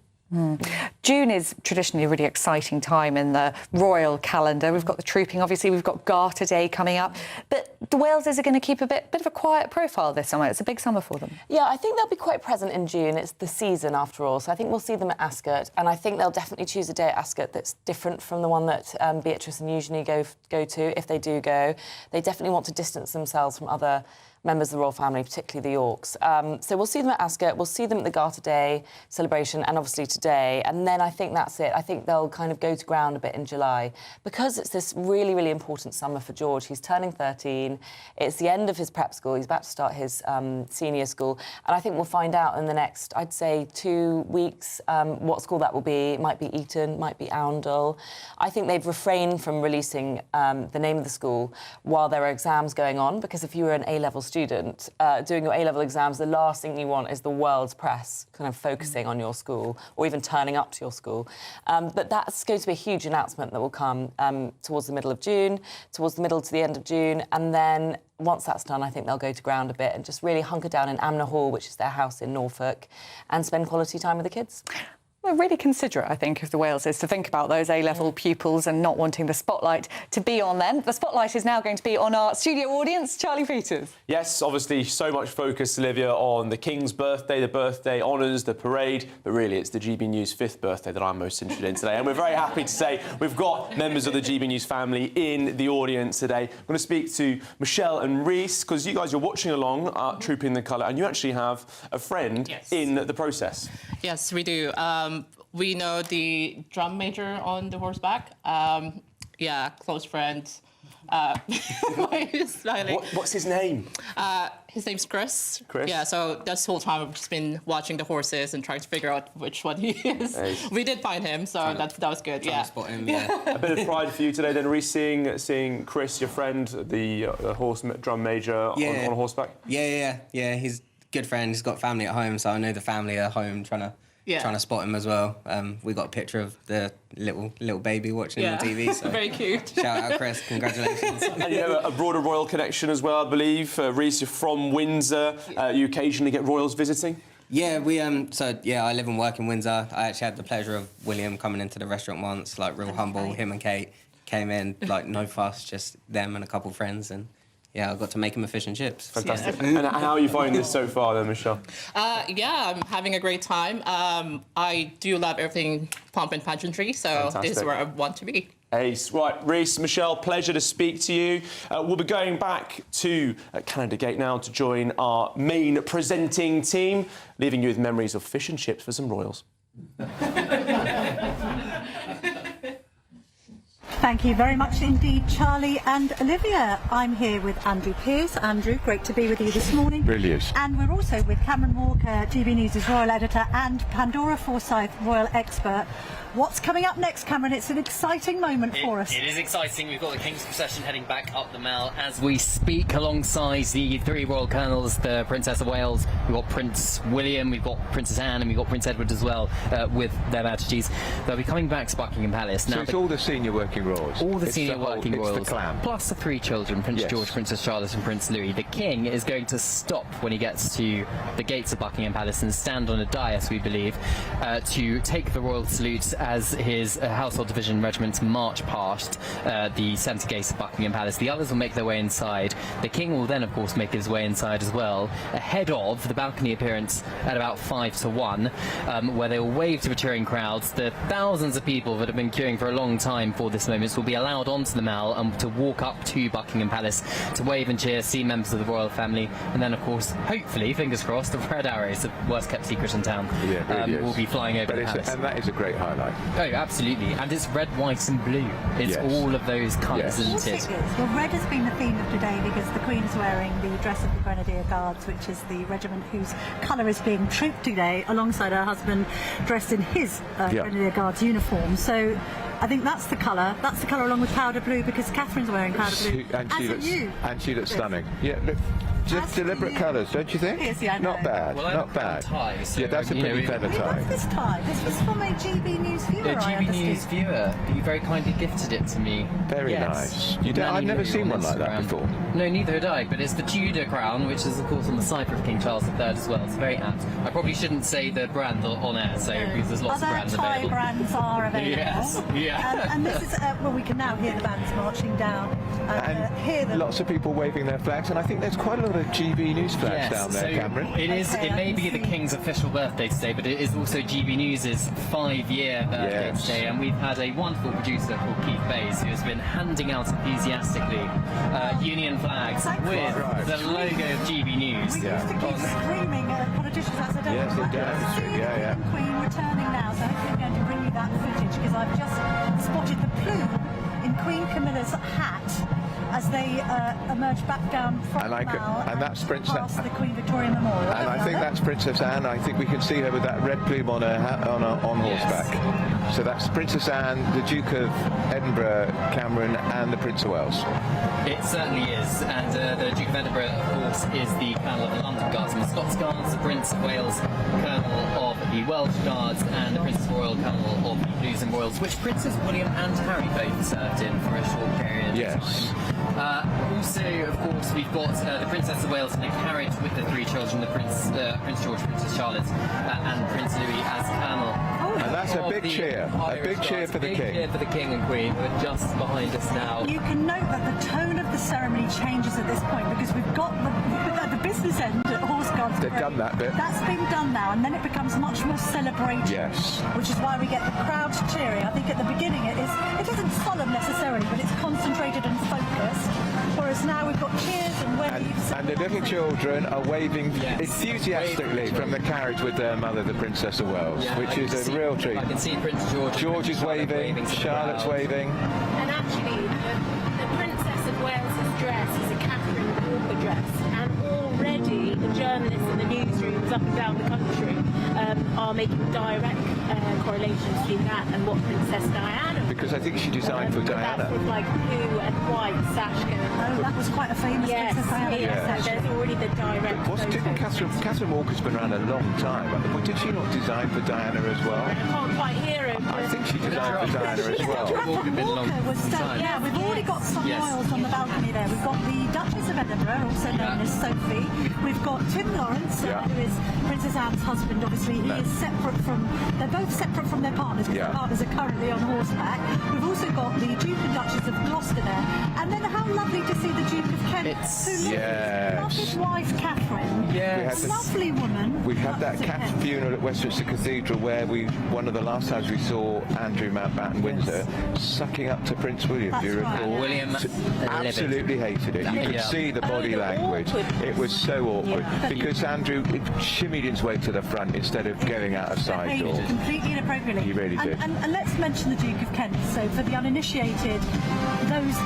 June is traditionally a really exciting time in the royal calendar. We've got the trooping, obviously, we've got Garter Day coming up. But the Waleses are going to keep a bit of a quiet profile this summer. It's a big summer for them. Yeah, I think they'll be quite present in June. It's the season, after all. So I think we'll see them at Ascot. And I think they'll definitely choose a day at Ascot that's different from the one that Beatrice and Eugenie go to, if they do go. They definitely want to distance themselves from other members of the royal family, particularly the Yorks. So we'll see them at Ascot, we'll see them at the Garter Day celebration, and obviously today. And then I think that's it. I think they'll kind of go to ground a bit in July, because it's this really, really important summer for George. He's turning 13. It's the end of his prep school. He's about to start his senior school. And I think we'll find out in the next, I'd say, 2 weeks what school that will be. It might be Eton, might be Oundle. I think they've refrained from releasing the name of the school while there are exams going on, because if you were an A-level student doing your A-level exams, the last thing you want is the world's press kind of focusing on your school, or even turning up to your school. But that's going to be a huge announcement that will come towards the middle of June, towards the middle to the end of June, and then once that's done, I think they'll go to ground a bit and just really hunker down in Amner Hall, which is their house in Norfolk, and spend quality time with the kids. Well, really considerate, I think, of the Waleses to think about those A-level pupils and not wanting the spotlight to be on them. The spotlight is now going to be on our studio audience, Charlie Peters. Yes, obviously so much focus, Olivia, on the King's birthday, the birthday honours, the parade, but really it's the GB News 5th birthday that I'm most interested in today. And we're very happy to say we've got members of the GB News family in the audience today. I'm going to speak to Michelle and Reese, because you guys are watching along at Trooping the Colour, and you actually have a friend in the process. Yes, we do. We know the drum major on the horseback. Yeah, close friend. Why are you smiling? What's his name? His name's Chris. Chris? Yeah, so this whole time I've just been watching the horses and trying to figure out which one he is. Nice. We did find him, so that was good. Yeah. Spot him, A bit of pride for you today, then, Reese, seeing Chris, your friend, the horse drum major, on horseback. Yeah. He's a good friend. He's got family at home, so I know the family are home trying to trying to spot him as well. We got a picture of the little baby watching on TV. So very cute. Shout out, Chris. Congratulations. And you have a broader royal connection as well, I believe. Reece, you're from Windsor. You occasionally get royals visiting? Yeah, I live and work in Windsor. I actually had the pleasure of William coming into the restaurant once, like real humble. Him and Kate came in, like no fuss, just them and a couple of friends, and yeah, I got to make him a fish and chips. Fantastic. And how are you finding this so far then, Michelle? Yeah, I'm having a great time. I do love everything pomp and pageantry, so this is where I want to be. Ace. Right, Reece, Michelle, pleasure to speak to you. We'll be going back to Canada Gate now to join our main presenting team, leaving you with memories of fish and chips for some royals. Thank you very much indeed, Charlie and Olivia. I'm here with Andrew Pearce. Andrew, great to be with you this morning. Brilliant. And we're also with Cameron Walker, GB News' royal editor, and Pandora Forsyth, royal expert. What's coming up next, Cameron? It's an exciting moment for us. It is exciting. We've got the King's procession heading back up the Mall as we speak, alongside the three royal colonels, the Princess of Wales. We've got Prince William, we've got Princess Anne, and we've got Prince Edward as well, with their majesties. They'll be coming back to Buckingham Palace. Now, So it's all the senior working royals? All the senior working royals. It's the clan. Plus the three children, Prince George, Princess Charlotte and Prince Louis. The King is going to stop when he gets to the gates of Buckingham Palace and stand on a dais, we believe, to take the royal salute as his household division regiments march past the centre gates of Buckingham Palace. The others will make their way inside. The King will then, of course, make his way inside as well, ahead of the balcony appearance at about 5 to 1, where they will wave to the cheering crowds. The thousands of people that have been queuing for a long time for this moment will be allowed onto the Mall and to walk up to Buckingham Palace to wave and cheer, see members of the royal family, and then, of course, hopefully, fingers crossed, the red arrows, the worst kept secret in town, will be flying over the palace. And that is a great highlight. Oh, absolutely. And it's red, white and blue. It's all of those colours, isn't it? Well, red has been the theme of today because the Queen is wearing the dress of the Grenadier Guards, which is the regiment whose colour is being trooped today, alongside her husband dressed in his Grenadier Guards uniform. So I think that's the colour. That's the colour along with powder blue, because Catherine's wearing powder blue. And she looks stunning. Yeah, look. Just deliberate colours, don't you think? Yes, yeah, not bad, well, not bad. Tie, so, yeah, that's a pretty clever tie. What's this tie? This was from a GB News viewer. A GB News viewer. You very kindly gifted it to me. Very nice. I've never seen one like that before. No, neither had I, but it's the Tudor crown, which is, of course, on the cipher of King Charles III as well. It's very apt. I probably shouldn't say the brand on air, so because there's lots of brands available. Other tie brands are available. Yes, yeah. And this is, well, we can now hear the bands marching down. And hear them. Lots of people waving their flags, and I think there's quite a lot of GB News flags down there, Cameron. It may be the King's official birthday today, but it is also GB News' 5-year birthday today, and we've had a wonderful producer called Keith Bays who has been handing out enthusiastically Union flags with the logo of GB News. We used to keep screaming at politicians as they don't. Yes, it does. Yeah. Queen returning now, so hopefully I'm going to bring you that footage, because I've just spotted the plume in Queen Camilla's hat as they emerge back down from the Mall and that's past the Queen Victoria Memorial. And I think that's Princess Anne. I think we can see her with that red plume on her hat, on horseback. So that's Princess Anne, the Duke of Edinburgh, Cameron, and the Prince of Wales. It certainly is, and the Duke of Edinburgh, of course, is the Colonel of the London Guards and the Scots Guards, the Prince of Wales, Colonel of the Welsh Guards, and the Princess Royal, Colonel of the Blues and Royals, which Princes William and Harry both served in for a short period of time. Also, of course, we've got the Princess of Wales in a carriage with the three children, the Prince George, Princess Charlotte, and Prince Louis as Colonel. And that's a big cheer. A big cheer for the King. A big cheer for the King and Queen, who are just behind us now. You can note that the tone of the ceremony changes at this point, because we've got the business end at Horse Guards. They've done that bit. That's been done now, and then it becomes much more celebratory. Yes. Which is why we get the crowds cheering. I think at the beginning it isn't solemn necessarily, but it's concentrated and focused. Whereas now we've got cheers and waves. And the little children are waving enthusiastically from the carriage with their mother, the Princess of Wales, which is a real treat. I can see Prince George. George is waving, Charlotte's waving. And actually, the Princess of Wales's dress is a Catherine Walker dress, and already the journalists in the newsrooms up and down the country are making direct correlations between that and what Princess Diana because I think she designed for Diana. That's with like blue and white sash going on. Oh, that was quite a famous Princess Diana. Yeah, so there's already the direct. Didn't Catherine Walker's been around a long time? But did she not design for Diana as well? I can't quite hear him. I think she designed for Diana as well. Catherine Walker was yeah, we've already got some royals on the balcony there. We've got the Duchess of Edinburgh, also known as Sophie. We've got Tim Lawrence, who is Princess Anne's husband, obviously. He is separate from, they're both separate from their partners, because their partners are currently on horseback. We've also got the Duke and Duchess of Gloucester there. And then how lovely to see the Duke of Kent, who loved his wife, Catherine. Yes. A lovely woman. We had that Cat's funeral at Westminster Cathedral where one of the last times we saw Andrew Mountbatten Windsor sucking up to Prince William. Do you recall? William absolutely hated it. You could see the body language. It was so awkward because Andrew shimmied his way to the front instead of going out a side door. Completely inappropriately. He really did. And let's mention the Duke of Kent. So for the uninitiated, those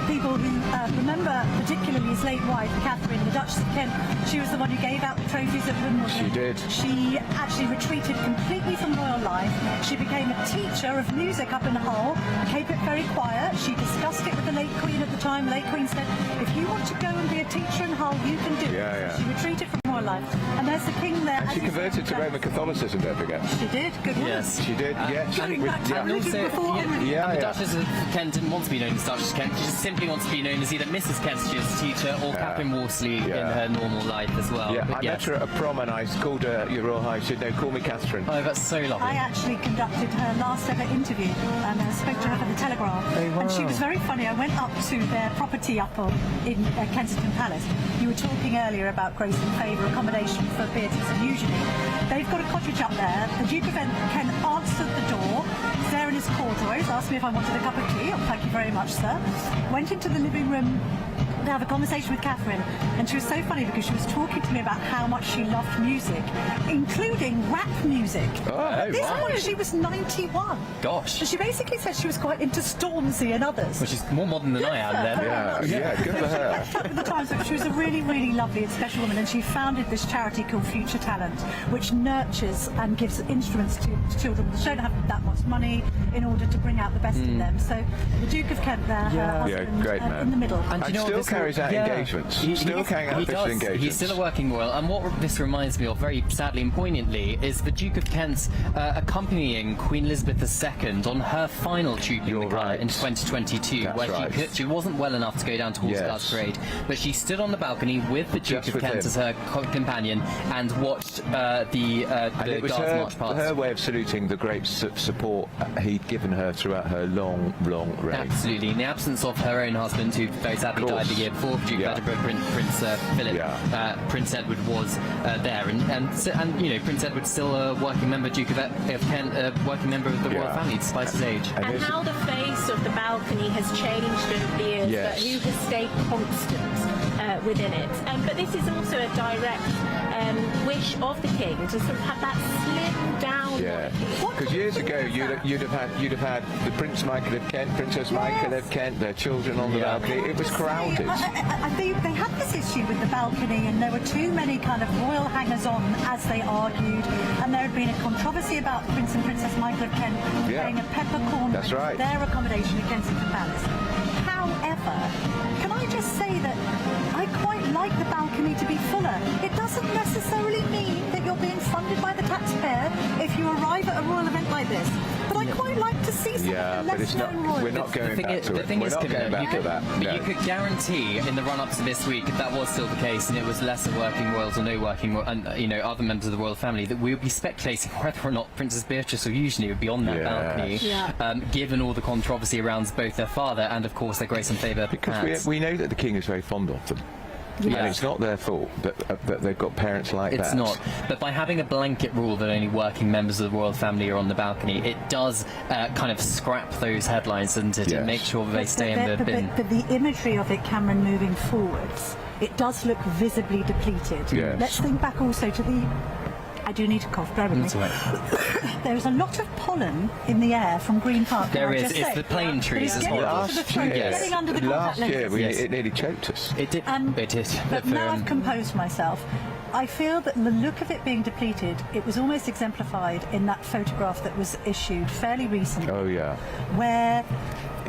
people who remember particularly his late wife, Catherine, the Duchess of Kent, she was the one who gave out the trophies at Wimbledon. She did. She actually retreated completely from royal life. She became a teacher of music up in Hull, kept it very quiet. She discussed it with the late Queen at the time. Late Queen said, if you want to go and be a teacher in Hull, you can do it. She retreated from royal life. And there's the King there. And she converted to Roman Catholicism, don't forget. She did. Good woman. Yes. She did, And also, the Duchess of Kent didn't want to be known as Duchess of Kent. She just simply wants to be known as either Mrs. Kent, she was a teacher, or Catherine Worsley in her normal life as well. Yeah, I met her at a prom and I called her Your Royal Highness. She said, no, call me Catherine. Oh, that's so lovely. I actually conducted her last ever interview and I spoke to her for the Telegraph. And she was very funny. I went up to their property up in Kensington Palace. You were talking earlier about grace and favour accommodation for Beatrix and Eugenie. They've got a cottage up there. The Duke of Kent answered the door. He's there in his corduroys, asked me if I wanted a cup of tea. Oh, thank you very much, sir. Went into the living room to have a conversation with Catherine, and she was so funny because she was talking to me about how much she loved music, including rap music. At this point, she was 91. Gosh. And she basically said she was quite into Stormzy and others. Well, she's more modern than I am then. Yeah, good for her. Kept up with the times, but she was a really, really lovely and special woman, and she founded this charity called Future Talent, which nurtures and gives instruments to children that don't have that much money in order to bring out the best in them. So the Duke of Kent there, her husband, great man. in the middle. And do you know still what carries out engagements. Still carrying out official engagements. He's still a working royal. And what this reminds me of, very sadly and poignantly, is the Duke of Kent accompanying Queen Elizabeth II on her final trooping the colour in 2022, where she wasn't well enough to go down to Horse Guards Parade, but she stood on the balcony with the Duke of Kent as her companion and watched the Guards march past. Her way of saluting the great support he'd given her throughout her long, long reign. Absolutely. In the absence of her own husband, who very sadly died the year before, Duke of Edinburgh, Prince Philip, Prince Edward was there, and you know, Prince Edward's still a working member, Duke of Kent, a working member of the royal family despite his age. And how the face of the balcony has changed over the years, but who has stayed constant within it. But this is also a direct wish of the king to sort of have that slim down. Yeah, because years ago you'd have had the Prince Michael of Kent, Princess Michael of Kent, their children on the balcony. It was crowded. They had this issue with the balcony, and there were too many kind of royal hangers-on, as they argued, and there had been a controversy about Prince and Princess Michael of Kent playing a peppercorn with their accommodation at Kensington Palace. However, can I just say that I quite like the balcony to be fuller. It doesn't necessarily mean that you're being funded by the taxpayer if you arrive at a royal event like this. But I quite like to see some of the less-known royals. We're not going back to it. We're not going back to that. But you could guarantee in the run-up to this week, if that was still the case, and it was lesser working royals or no working, and you know, other members of the royal family, that we would be speculating whether or not Princess Beatrice or Eugenie would be on that balcony, given all the controversy around both their father and, of course, their grace and favour. Because we know that the king is very fond of them. Yeah. And it's not their fault that they've got parents like that. It's not. But by having a blanket rule that only working members of the royal family are on the balcony, it does kind of scrap those headlines, doesn't it? It makes sure that they stay in the bin. But the imagery of it, Cameron, moving forwards, it does look visibly depleted. Yes. Let's think back also to the... I do need to cough, bear with me. There's a lot of pollen in the air from Green Park. There is. It's the plane trees as well. Last year, it nearly choked us. It did. But now I've composed myself. I feel that the look of it being depleted, it was almost exemplified in that photograph that was issued fairly recently. Oh, yeah. Where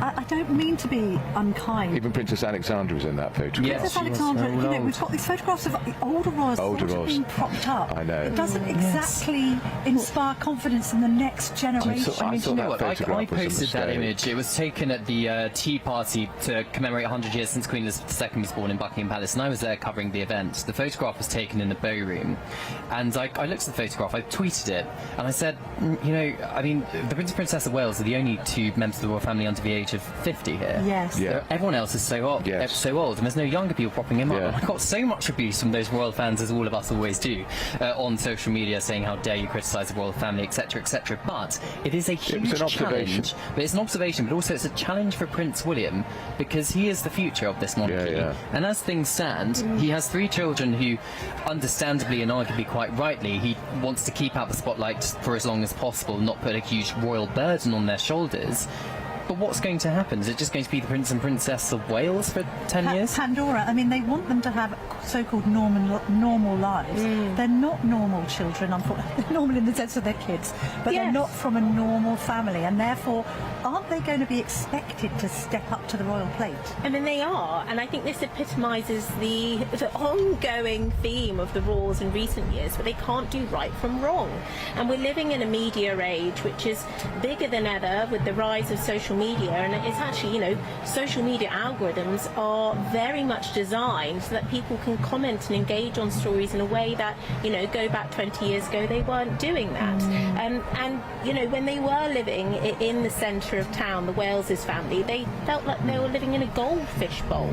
I don't mean to be unkind. Even Princess Alexandra was in that photograph. Princess Alexandra, you know, we've got these photographs of older royals being propped up. I know. It doesn't exactly inspire confidence in the next generation. I mean, do you know what? I posted that image. It was taken at the tea party to commemorate 100 years since Queen Elizabeth II was born in Buckingham Palace, and I was there covering the event. The photograph was taken in the bow room, and I looked at the photograph, I tweeted it, and I said, you know, I mean, the Prince and Princess of Wales are the only two members of the royal family under the age of 50 here. Yes. Yeah. Everyone else is so old, and there's no younger people propping him up. And I got so much abuse from those royal fans, as all of us always do, on social media, saying how dare you criticise the royal family, etc., etc. But it is a huge challenge. But it's an observation, but also it's a challenge for Prince William, because he is the future of this monarchy. And as things stand, he has 3 children who, understandably and arguably quite rightly, he wants to keep out the spotlight for as long as possible, not put a huge royal burden on their shoulders. But what's going to happen? Is it just going to be the Prince and Princess of Wales for 10 years? Pandora. I mean, they want them to have so-called normal lives. They're not normal children, unfortunately. They're normal in the sense of their kids, but they're not from a normal family, and therefore, aren't they going to be expected to step up to the royal plate? I mean, they are, and I think this epitomises the ongoing theme of the royals in recent years, where they can't do right from wrong. And we're living in a media age which is bigger than ever with the rise of social media, and it's actually, you know, social media algorithms are very much designed so that people can comment and engage on stories in a way that, you know, go back 20 years ago they weren't doing that. And you know, when they were living in the centre of town, the Waleses family, they felt like they were living in a goldfish bowl.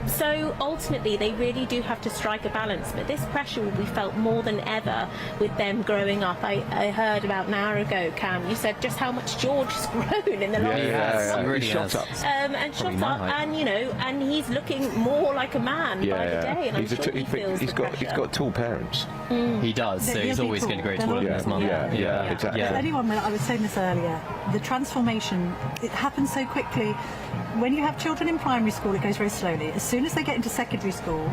So ultimately they really do have to strike a balance, but this pressure will be felt more than ever with them growing up. I heard about an hour ago, Cam, you said just how much George has grown in the last He really has. shot up, and you know, and he's looking more like a man by the day. And I'm sure he feels he's got tall parents. He does, so he's always going to grow taller than his mum. Exactly. Anyone, I was saying this earlier, the transformation, it happens so quickly. When you have children in primary school, it goes very slowly. As soon as they get into secondary school,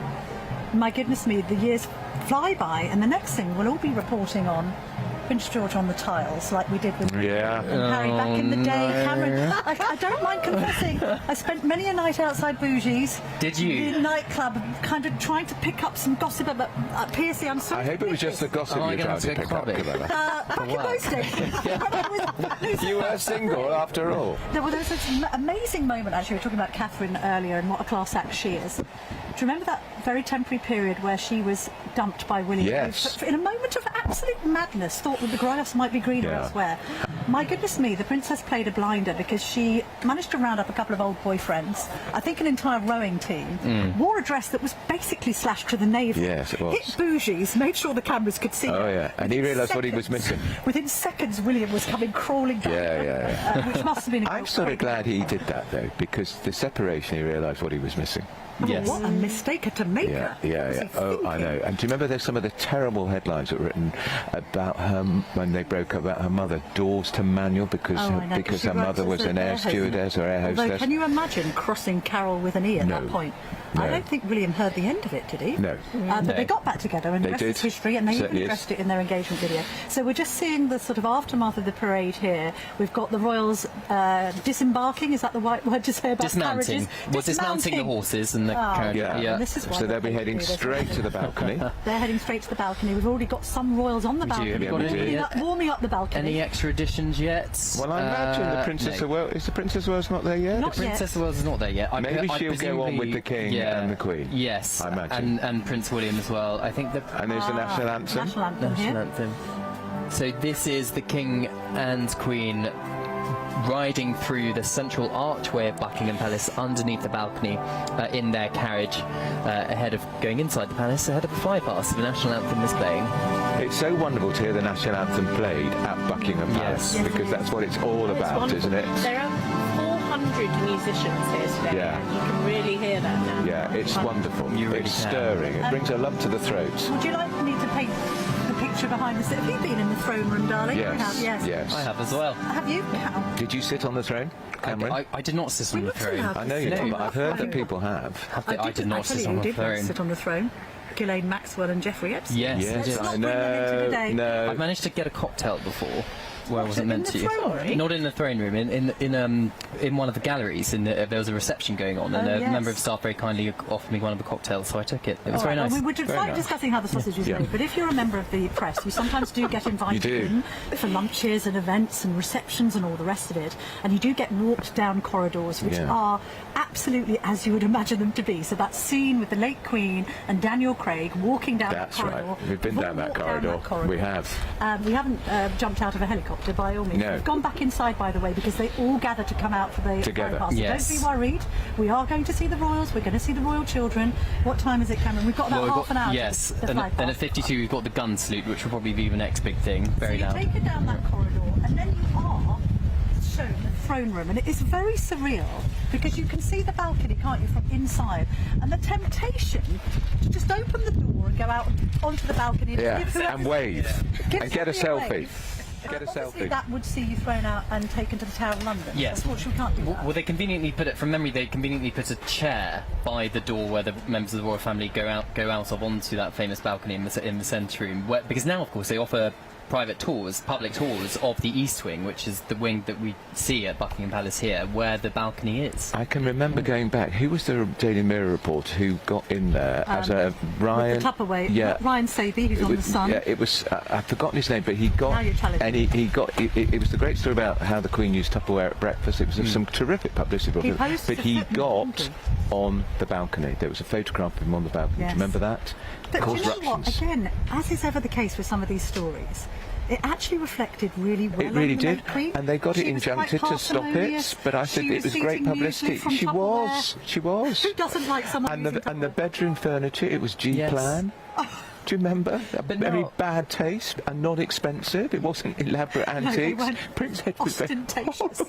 my goodness me, the years fly by, and the next thing we'll all be reporting on Prince George on the tiles, like we did with Harry back in the day. Cameron, I don't mind confessing, I spent many a night outside Bougie's. Did you? The nightclub, kind of trying to pick up some gossip about Piercy. I'm sorry. I hope it was just the gossip you tried to pick up, Camilla. Back in those days. You were single after all. There was this amazing moment, actually, we were talking about Catherine earlier and what a class act she is. Do you remember that very temporary period where she was dumped by William? Yes. In a moment of absolute madness, thought that the grass might be greener elsewhere. My goodness me, the princess played a blinder because she managed to round up a couple of old boyfriends, I think an entire rowing team, wore a dress that was basically slashed to the navel. Yes, it was. Hit Bougie's, made sure the cameras could see Oh, her. yeah. And he realised what he was missing. Within seconds, William was coming crawling back. Which must have been I'm sort of glad he did that, though, because the separation, he realised what he was missing. Yes. What a mistake to make her. Oh, I know. And do you remember there's some of the terrible headlines that were written about her when they broke up about her mother, doors to manual, because her mother was an air stewardess or air hostess. Although, can you imagine crossing Carol with an E at that point? No. I don't think William heard the end of it, did he? No. But they got back together, and the rest is history, and they even addressed it in their engagement video. So we're just seeing the sort of aftermath of the parade here. We've got the royals disembarking. Is that the right word to say about dismounting? carriages? Well, dismounting the horses and the carriage. And this is why so they'll be heading straight to the balcony. They're heading straight to the balcony. We've already got some royals on the balcony. Warming up the balcony. Any extra additions yet? Well, I imagine the Princess of Wales. Is the Princess of Wales not there yet? The Princess of Wales is not there yet. Maybe she'll go on with the King and the Queen. Yes, I imagine. And Prince William as well. I think and there's the national anthem. National anthem. So this is the King and Queen riding through the central archway of Buckingham Palace underneath the balcony in their carriage ahead of going inside the palace, ahead of the flypast. The national anthem is playing. It's so wonderful to hear the national anthem played at Buckingham Palace because that's what it's all about, isn't it? There are 400 musicians here today, and you can really hear that now. Yeah, it's wonderful. It's stirring. It brings a lump to the throat. Would you like me to paint the picture behind the... Have you been in the throne room, darling? Yes. You have, yes. I have as well. Have you? Did you sit on the throne, Cameron? I did not sit on the throne. I know you did, but I've heard that people have. I did not sit on the throne. Sit on the throne. Ghislaine Maxwell and Jeffrey Epstein. Yes, Let's not bring them into the day. I've managed to get a cocktail before. Where I wasn't In meant the to. throne room? Not in the throne room. In one of the galleries. There was a reception going on, and a member of staff very kindly offered me one of the cocktails, so I took it. It was very nice. Well, we were discussing how the sausage is made, but if you're a member of the press, you sometimes do get invited in for lunches and events and receptions and all the rest of it, and you do get walked down corridors which are absolutely as you would imagine them to be. So that scene with the late Queen and Daniel Craig walking down that corridor. Right. We've been down that corridor. We have. We haven't jumped out of a helicopter by all means. No. We've gone back inside, by the way, because they all gather to come out for the Together. fire pass. Yes. So don't be worried. We are going to see the royals. We're going to see the royal children. What time is it, Cameron? We've got about half an hour. Yes, to and fly then at past. 52 we've got the gun salute, which will probably be the next big thing. Very So loud. you take it down that corridor, and then you are shown the throne room, and it is very surreal because you can see the balcony, can't you, from inside, and the temptation to just open the door and go out onto the balcony and wave and get a selfie. wave. Get a Obviously selfie. that would see you thrown out and taken to the Tower of London. Yes. Unfortunately, we can't do that. Well, they conveniently put it, from memory, they conveniently put a chair by the door where the members of the royal family go out of onto that famous balcony in the centre room. Because now, of course, they offer private tours, public tours of the East Wing, which is the wing that we see at Buckingham Palace here, where the balcony is. I can remember going back. Who was the Daily Mirror reporter who got in there as a Ryan? With the Tupperware. Yeah. Ryan Sabey, who's on the Sun. Yeah, it was. I've forgotten his name, but he got. Now you're challenging. And he got. It was the great story about how the Queen used Tupperware at breakfast. It was some terrific publicity. He But posted a he footnote, got didn't he? on the balcony. There was a photograph of him on the balcony. Yes. Do you remember that? But do Caused you know what? ructions. Again, as is ever the case with some of these stories, it actually reflected really well. It really on the did, late Queen. and they got it She was injuncted quite to stop parsimonious. it. But I think She it was was great eating publicity. muesli from She Tupperware. was. She was. Who doesn't like someone And using the bedroom furniture, it was G-plan. Do you remember? Very bad taste and not expensive. It wasn't elaborate antiques. weren't Prince Edward was very ostentatious.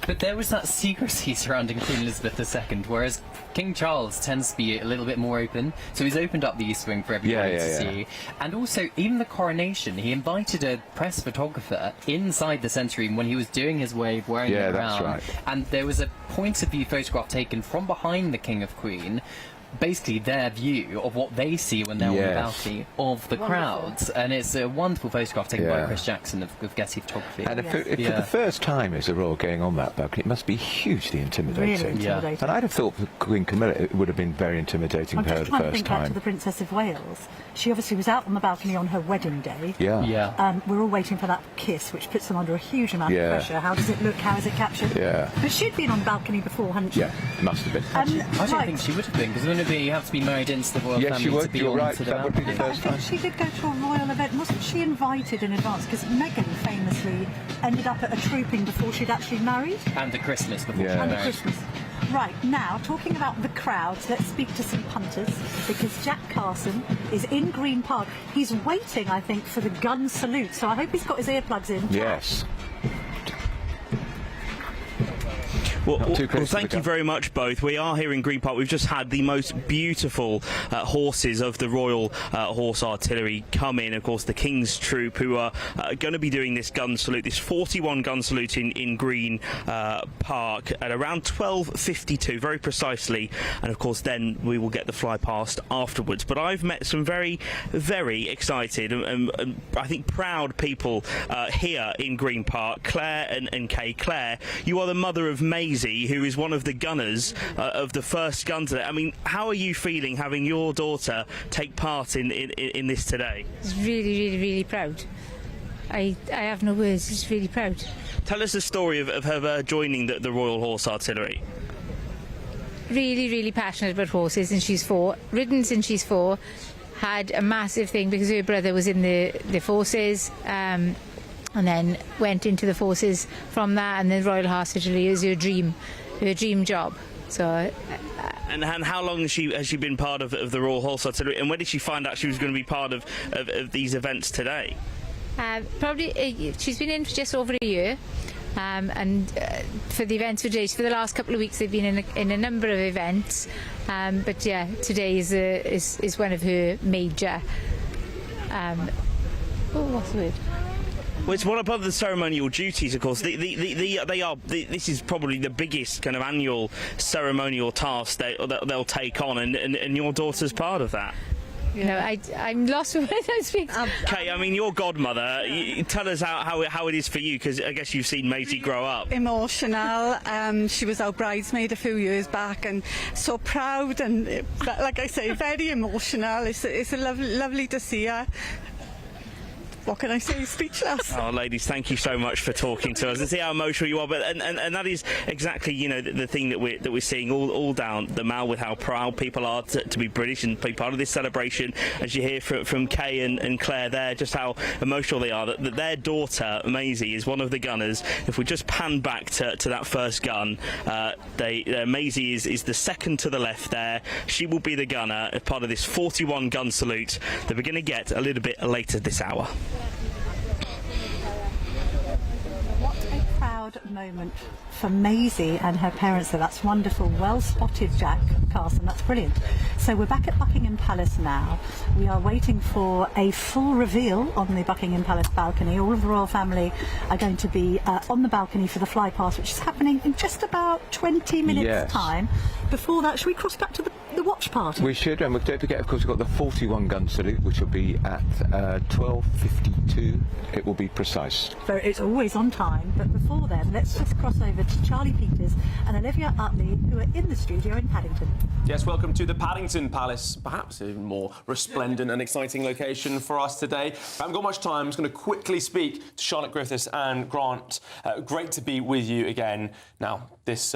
But there was that secrecy surrounding Queen Elizabeth II, whereas King Charles tends to be a little bit more open. So he's opened up the East Wing for everybody to see. And also, even the coronation, he invited a press photographer inside the centre room when he was doing his wave, wearing the crown. That's right. And there was a point of view photograph taken from behind the King of Queen, basically their view of what they see when they're on the balcony of the crowds, and it's a wonderful photograph taken by Chris Jackson of Getty Photography. And for the first time as a royal going on that balcony, it must be hugely intimidating. Really intimidating. And I'd have thought for Queen Camilla it would have been very intimidating I'm for her just the trying to first think back to time. the Princess of Wales. She obviously was out on the balcony on her wedding day. Yeah. We're all waiting for that kiss, which puts them under a huge amount of pressure. How does it look? How is it captured? Yeah. But she'd been on the balcony before, hadn't she? Yeah, must have been. I don't think she would have been, because wouldn't it be you have to be married into the royal Yes, family she would. to be You're on right. to the That would be the balcony. first I time. think she did go to a royal event. Wasn't she invited in advance? Because Meghan famously ended up at a trooping before she'd actually married. And the Christmas before she And the married. Christmas. Right, now, talking about the crowds, let's speak to some punters, because Jack Carson is in Green Park. He's waiting, I think, for the gun salute, so I hope he's got his earplugs in. Yes. Well, thank you very much, both. We are here in Green Park. We've just had the most beautiful horses of the Royal Horse Artillery come in. Of course, the King's Troop, who are going to be doing this gun salute, this 41 gun salute in Green Park at around 12:52, very precisely. And of course, then we will get the fly past afterwards. But I've met some very, very excited and I think proud people here in Green Park. Claire and Kay. Claire, you are the mother of Maisie, who is one of the gunners of the first gun today. I mean, how are you feeling having your daughter take part in this today? It's really, really, really proud. I have no words. It's really proud. Tell us the story of her joining the Royal Horse Artillery. Really, really passionate about horses, and she's 4. Ridden since she's 4. Had a massive thing because her brother was in the forces. And then went into the forces from that, and then Royal Horse Artillery is her dream job. So. And how long has she been part of the Royal Horse Artillery, and when did she find out she was going to be part of these events today? Probably she's been in for just over a year, and for the events for today, for the last couple of weeks they've been in a number of events, but yeah, today is one of her major. What's the word? Well, it's one of the ceremonial duties, of course. This is probably the biggest kind of annual ceremonial task they'll take on, and your daughter's part of that. No, I'm lost when I speak. Kate, I mean, your godmother, tell us how it is for you, because I guess you've seen Maisie grow up. Emotional. She was our bridesmaid a few years back, and so proud, and like I say, very emotional. It's lovely to see her. What can I say? Speechless. Oh, ladies, thank you so much for talking to us and see how emotional you are. But and that is exactly, you know, the thing that we're seeing all down the Mall, with how proud people are to be British and be part of this celebration. As you hear from Kay and Claire there, just how emotional they are. That their daughter Maisie is one of the gunners. If we just pan back to that first gun, Maisie is the second to the left there. She will be the gunner as part of this 41 gun salute that we're going to get a little bit later this hour. What a proud moment for Maisie and her parents. So that's wonderful. Well spotted, Jack Carson. That's brilliant. So we're back at Buckingham Palace now. We are waiting for a full reveal on the Buckingham Palace balcony. All of the royal family are going to be on the balcony for the fly past, which is happening in just about 20 minutes time. Before that, should we cross back to the watch party? We should, and don't forget, of course, we've got the 41 gun salute, which will be at 12:52. It will be precise. So it's always on time, but before then, let's just cross over to Charlie Peters and Olivia Utley, who are in the studio in Paddington. Yes, welcome to the Paddington Palace, perhaps a more resplendent and exciting location for us today. I haven't got much time. I'm just going to quickly speak to Charlotte Griffiths and Grant. Great to be with you again. Now, this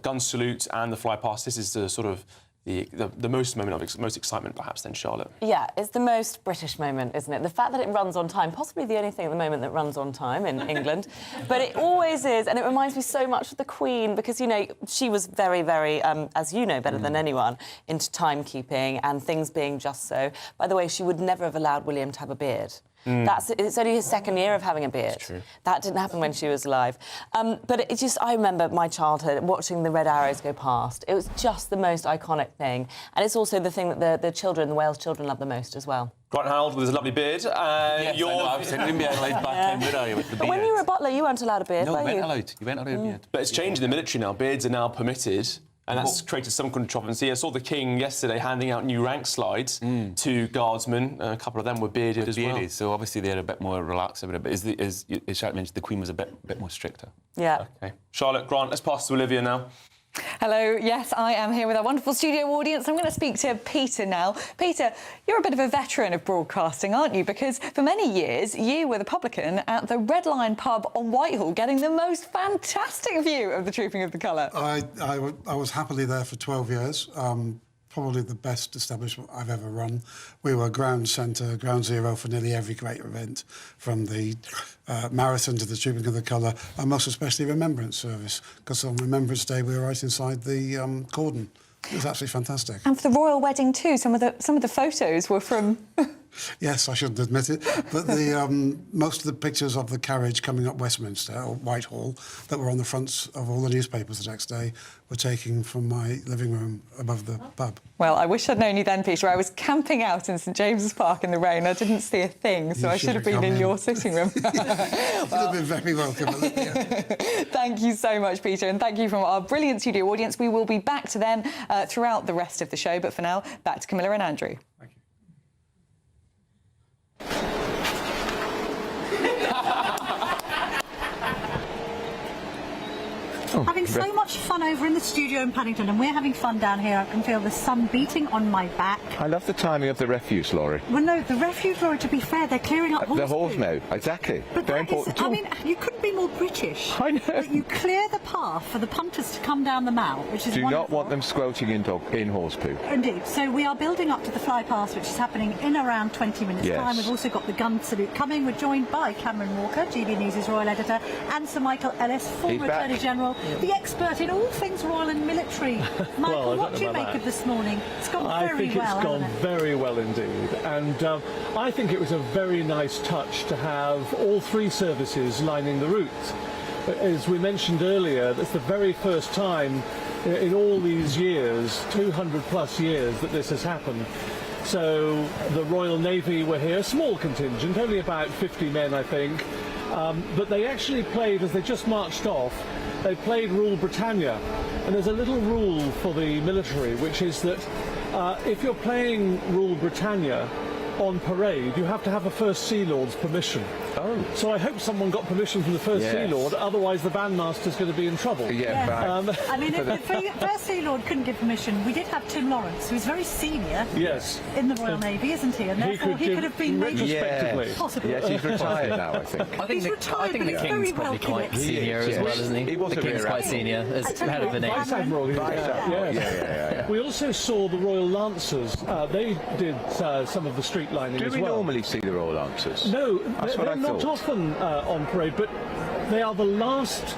gun salute and the fly past, this is the sort of the most moment of most excitement, perhaps, then, Charlotte. Yeah, it's the most British moment, isn't it? The fact that it runs on time, possibly the only thing at the moment that runs on time in England, but it always is, and it reminds me so much of the Queen, because, you know, she was very, very, as you know better than anyone, into timekeeping and things being just so. By the way, she would never have allowed William to have a beard. It's only his second year of having a beard. True. That didn't happen when she was alive. But it just, I remember my childhood watching the red arrows go past. It was just the most iconic thing. And it's also the thing that the Wales children love the most as well. Grant Harold with his lovely beard. Yes, I know. I've seen him laid back in with with the beard. But when you were a butler, you weren't allowed a beard, No, were you you? weren't allowed. You weren't allowed a beard. But it's changed in the military now. Beards are now permitted. And that's created some controversy. I saw the King yesterday handing out new rank slides to guardsmen. A couple of them were bearded as well. So obviously they're a bit more relaxed about it. But as Charlotte mentioned, the Queen was a bit more stricter. Yeah. OK. Charlotte, Grant, let's pass to Olivia now. Hello, yes, I am here with our wonderful studio audience. I'm going to speak to Peter now. Peter, you're a bit of a veteran of broadcasting, aren't you? Because for many years, you were the publican at the Red Lion pub on Whitehall, getting the most fantastic view of the Trooping of the Colour. I was happily there for 12 years. Probably the best establishment I've ever run. We were ground centre, ground zero for nearly every great event, from the marathon to the Trooping of the Colour, and most especially Remembrance Service, because on Remembrance Day we were right inside the cordon. It was absolutely fantastic. And for the royal wedding too, some of the photos were from... Yes, I shouldn't admit it, but most of the pictures of the carriage coming up Westminster, or Whitehall, that were on the fronts of all the newspapers the next day were taken from my living room above the pub. Well, I wish I'd known you then, Peter. I was camping out in St James's Park in the rain. I didn't see a thing, so I should have been in your sitting room. You'd have been very welcome, Olivia. Thank you so much, Peter, and thank you from our brilliant studio audience. We will be back to them throughout the rest of the show, but for now, back to Camilla and Andrew. Having so much fun over in the studio in Paddington, and we're having fun down here. I can feel the sun beating on my back. I love the timing of the refuse, Laurie. Well, no, the refuse lorry, to be fair, they're clearing up The horse no, exactly. But very that important. is, I mean, you couldn't be more British. I know. That you clear the path for the punters to come down the Mall, which is Do wonderful. not want them squelching in horse poo. Indeed. So we are building up to the fly past, which is happening in around 20 minutes' Yes. time. We've also got the gun salute coming. We're joined by Cameron Walker, GBNews' royal editor, and Sir Michael Ellis, former Attorney General, the expert in all things royal and military. Michael, what do you make of this morning? It's gone very well, I think it's gone very well indeed, and I think it was a very nice touch to have all three services lining the route. As we mentioned earlier, that's the very first time in all these years, 200 plus years, that this has happened. So the Royal Navy were here, small contingent, only about 50 men I think, but they actually played, as they just marched off, they played Rule Britannia, and there's a little rule for the military, which is that if you're playing Rule Britannia on parade, you have to have a First Sea Lord's permission. Oh. So I hope someone got permission from the First Sea Lord, otherwise the bandmaster's going to be in trouble. Yeah, right. I mean, if the First Sea Lord couldn't give permission, we did have Tim Lawrence, who's very senior in the Royal Navy, isn't he? And therefore he could have been made possibly. Yes, he's retired now, I think. I think the King's probably quite senior as well, isn't he? He was the King's quite senior as head of the Navy. Vice Admiral, yes. We also saw the Royal Lancers. They did some of the street lining as well. Do we normally see the Royal Lancers? No, that's what I thought. Not often on parade, but they are the last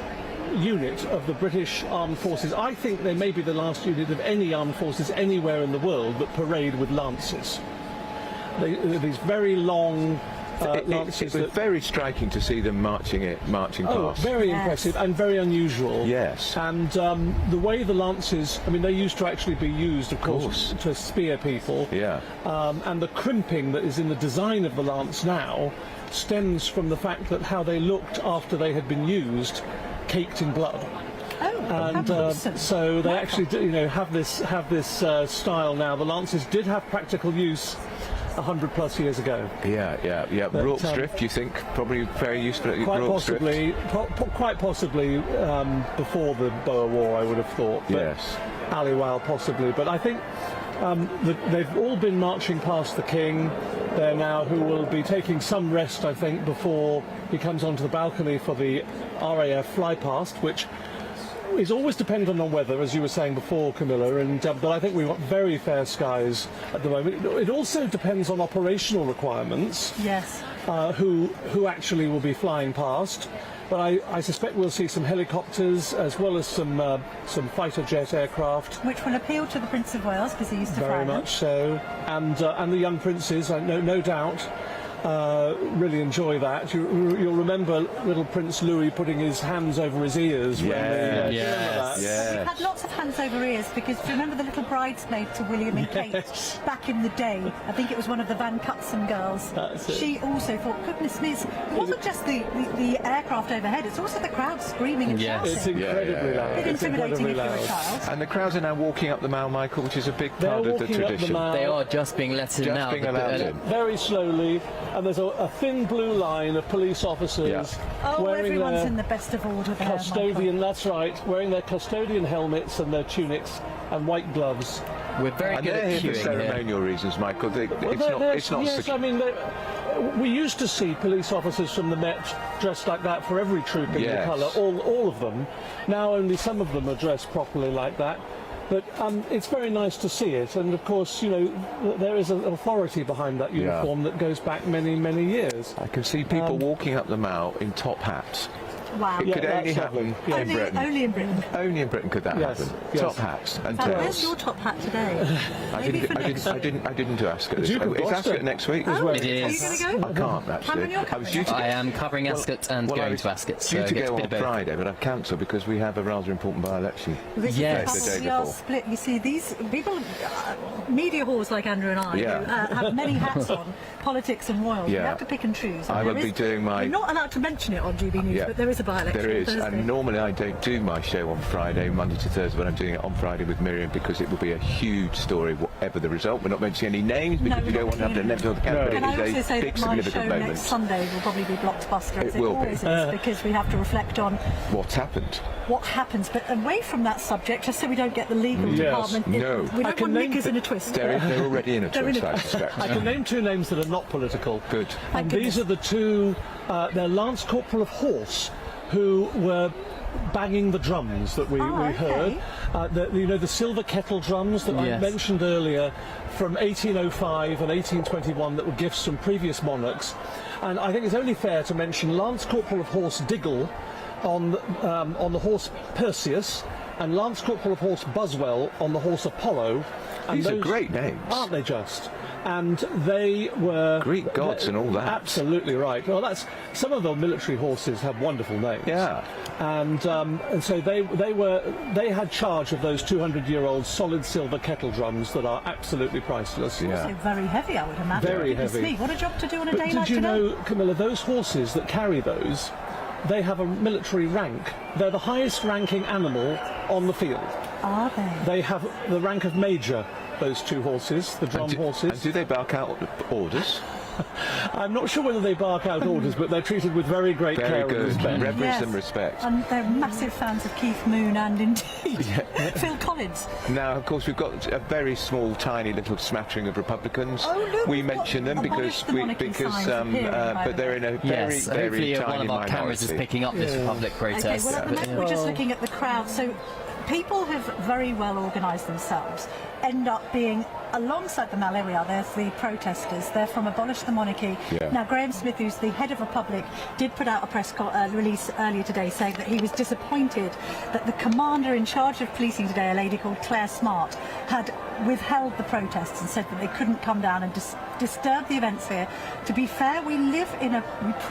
unit of the British Armed Forces. I think they may be the last unit of any armed forces anywhere in the world that parade with lances. These very long lances. It was very striking to see them marching past. Very impressive and very unusual. Yes. And the way the lances, I mean, they used to actually be used, of course, to spear people. Yeah. And the crimping that is in the design of the lance now stems from the fact that how they looked after they had been used, caked in blood. And so they actually, have this style now. The lances did have practical use 100+ years ago. Yeah. Rorke's Drift, you think probably very useful at Quite possibly before the Boer War, I would have thought. But yes. Aliwal possibly, but I think they've all been marching past the King there now, who will be taking some rest, I think, before he comes onto the balcony for the RAF fly past, which is always dependent on weather, as you were saying before, Camilla, and but I think we've got very fair skies at the moment. It also depends on operational requirements. Yes. Who actually will be flying past. But I suspect we'll see some helicopters as well as some fighter jet aircraft. Which will appeal to the Prince of Wales because he used to fly very them. much so, and the young princes, no doubt. Really enjoy that. You'll remember little Prince Louis putting his hands over his ears when they He had lots of hands over ears because do you remember the little bridesmaid to William and Kate back in the day? I think it was one of the Van Cutsem girls. She also thought, goodness me, it wasn't just the aircraft overhead, it's also the crowd screaming and shouting. It's incredibly loud. A bit intimidating if you're a child. And the crowds are now walking up the Mall, Michael, which is a big part of the tradition. They are just being let in now. Just being allowed in. Very slowly. And there's a thin blue line of police officers wearing everyone's their in the best of order there, custodian. That's right, wearing their custodian helmets and their tunics and white gloves. We're very good at queuing for ceremonial reasons, Michael. It's not. Yes, I mean, we used to see police officers from the Met dressed like that for every troop in the colour, all of them. Now only some of them are dressed properly like that. But it's very nice to see it, and of course, there is an authority behind that uniform that goes back many, many years. I can see people walking up the Mall in top hats. Wow. It could only happen in Britain. Only in Britain. Only in Britain could that happen. Yes. Top hats and Where's tails. your top hat today? I didn't do Ascot this week. It's Ascot next week. It is. Are you going to go? I can't actually. I am covering Ascot and going to Ascot. So due to go on Friday, but I've cancelled because we have a rather important by-election. Yes. We are split. You see, these people, media whores like Andrew and I, who have many hats on, politics and royals. You have to pick and choose. I will be doing my... You're not allowed to mention it on GB News, but there is a by-election. There is, and normally I don't do my show on Friday, Monday to Thursday, but I'm doing it on Friday with Miriam because it will be a huge story, whatever the result. We're not mentioning any names because we don't want to have the names on the camera. Can I also say that my show next Sunday will probably be blockbuster, as it always is, because we have to reflect on what's happened. What happens, but away from that subject, just so we don't get the legal department. We don't want knickers in a twist. They're already in a twist, I suspect. I can name two names that are not political. Good. And these are the two, they're Lance Corporal of Horse, who were banging the drums that we heard. The silver kettle drums that I mentioned earlier from 1805 and 1821 that were gifts from previous monarchs. And I think it's only fair to mention Lance Corporal of Horse Diggle on the horse Perseus, and Lance Corporal of Horse Buswell on the horse Apollo. And these are great names, aren't they? Just. And they were Greek gods and all that. Absolutely right. Well, some of the military horses have wonderful names. Yeah. And so they had charge of those 200-year-old solid silver kettle drums that are absolutely priceless. Also very heavy, I would imagine. Very heavy. Me, what a job to do on a day like today. Did you know, Camilla, those horses that carry those, they have a military rank. They're the highest ranking animal on the field. Are they? They have the rank of major. those two horses, the drum horses. And do they bark out orders? I'm not sure whether they bark out orders, but they're treated with very great care and respect. Reverence and respect. And they're massive fans of Keith Moon and indeed Phil Collins. Now, of course, we've got a very small, tiny little smattering of Republicans. Oh, look, we mention them because but they're in a very, very tiny one of our minority. cameras is picking up this Republic protest. Okay, well, at the moment we're just looking at the crowd. So people have very well organised themselves, end up being alongside the Mall. There we are, there's the protesters. They're from Abolish the Monarchy. Yeah. Now, Graham Smith, who's the head of Republic, did put out a press release earlier today saying that he was disappointed that the commander in charge of policing today, a lady called Claire Smart, had withheld the protests and said that they couldn't come down and disturb the events here. To be fair, we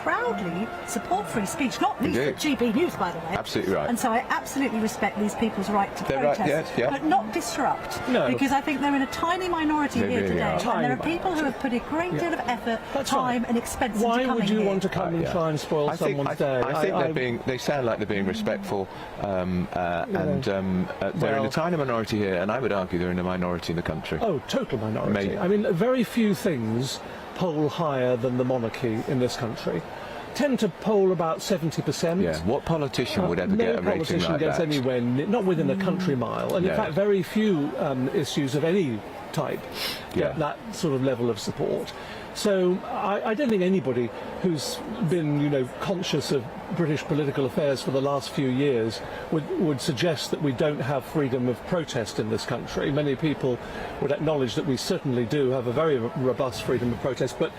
proudly support free speech, not least at GBNews, by the way. Absolutely right. And so I absolutely respect these people's right to protest, but not disrupt. No. Because I think they're in a tiny minority here today, and there are people who have put a great deal of effort, time and expense into coming here. Why would you want to come and try and spoil someone's day? I think they sound like they're being respectful, and they're in a tiny minority here, and I would argue they're in a minority in the country. Oh, total minority. Maybe. I mean, very few things poll higher than the monarchy in this country. Tend to poll about 70%. Yeah. What politician would ever get a rating like that? No politician gets anywhere, not within a country mile. And in fact, very few issues of any type get that sort of level of support. So I don't think anybody who's been, conscious of British political affairs for the last few years would suggest that we don't have freedom of protest in this country. Many people would acknowledge that we certainly do have a very robust freedom of protest, but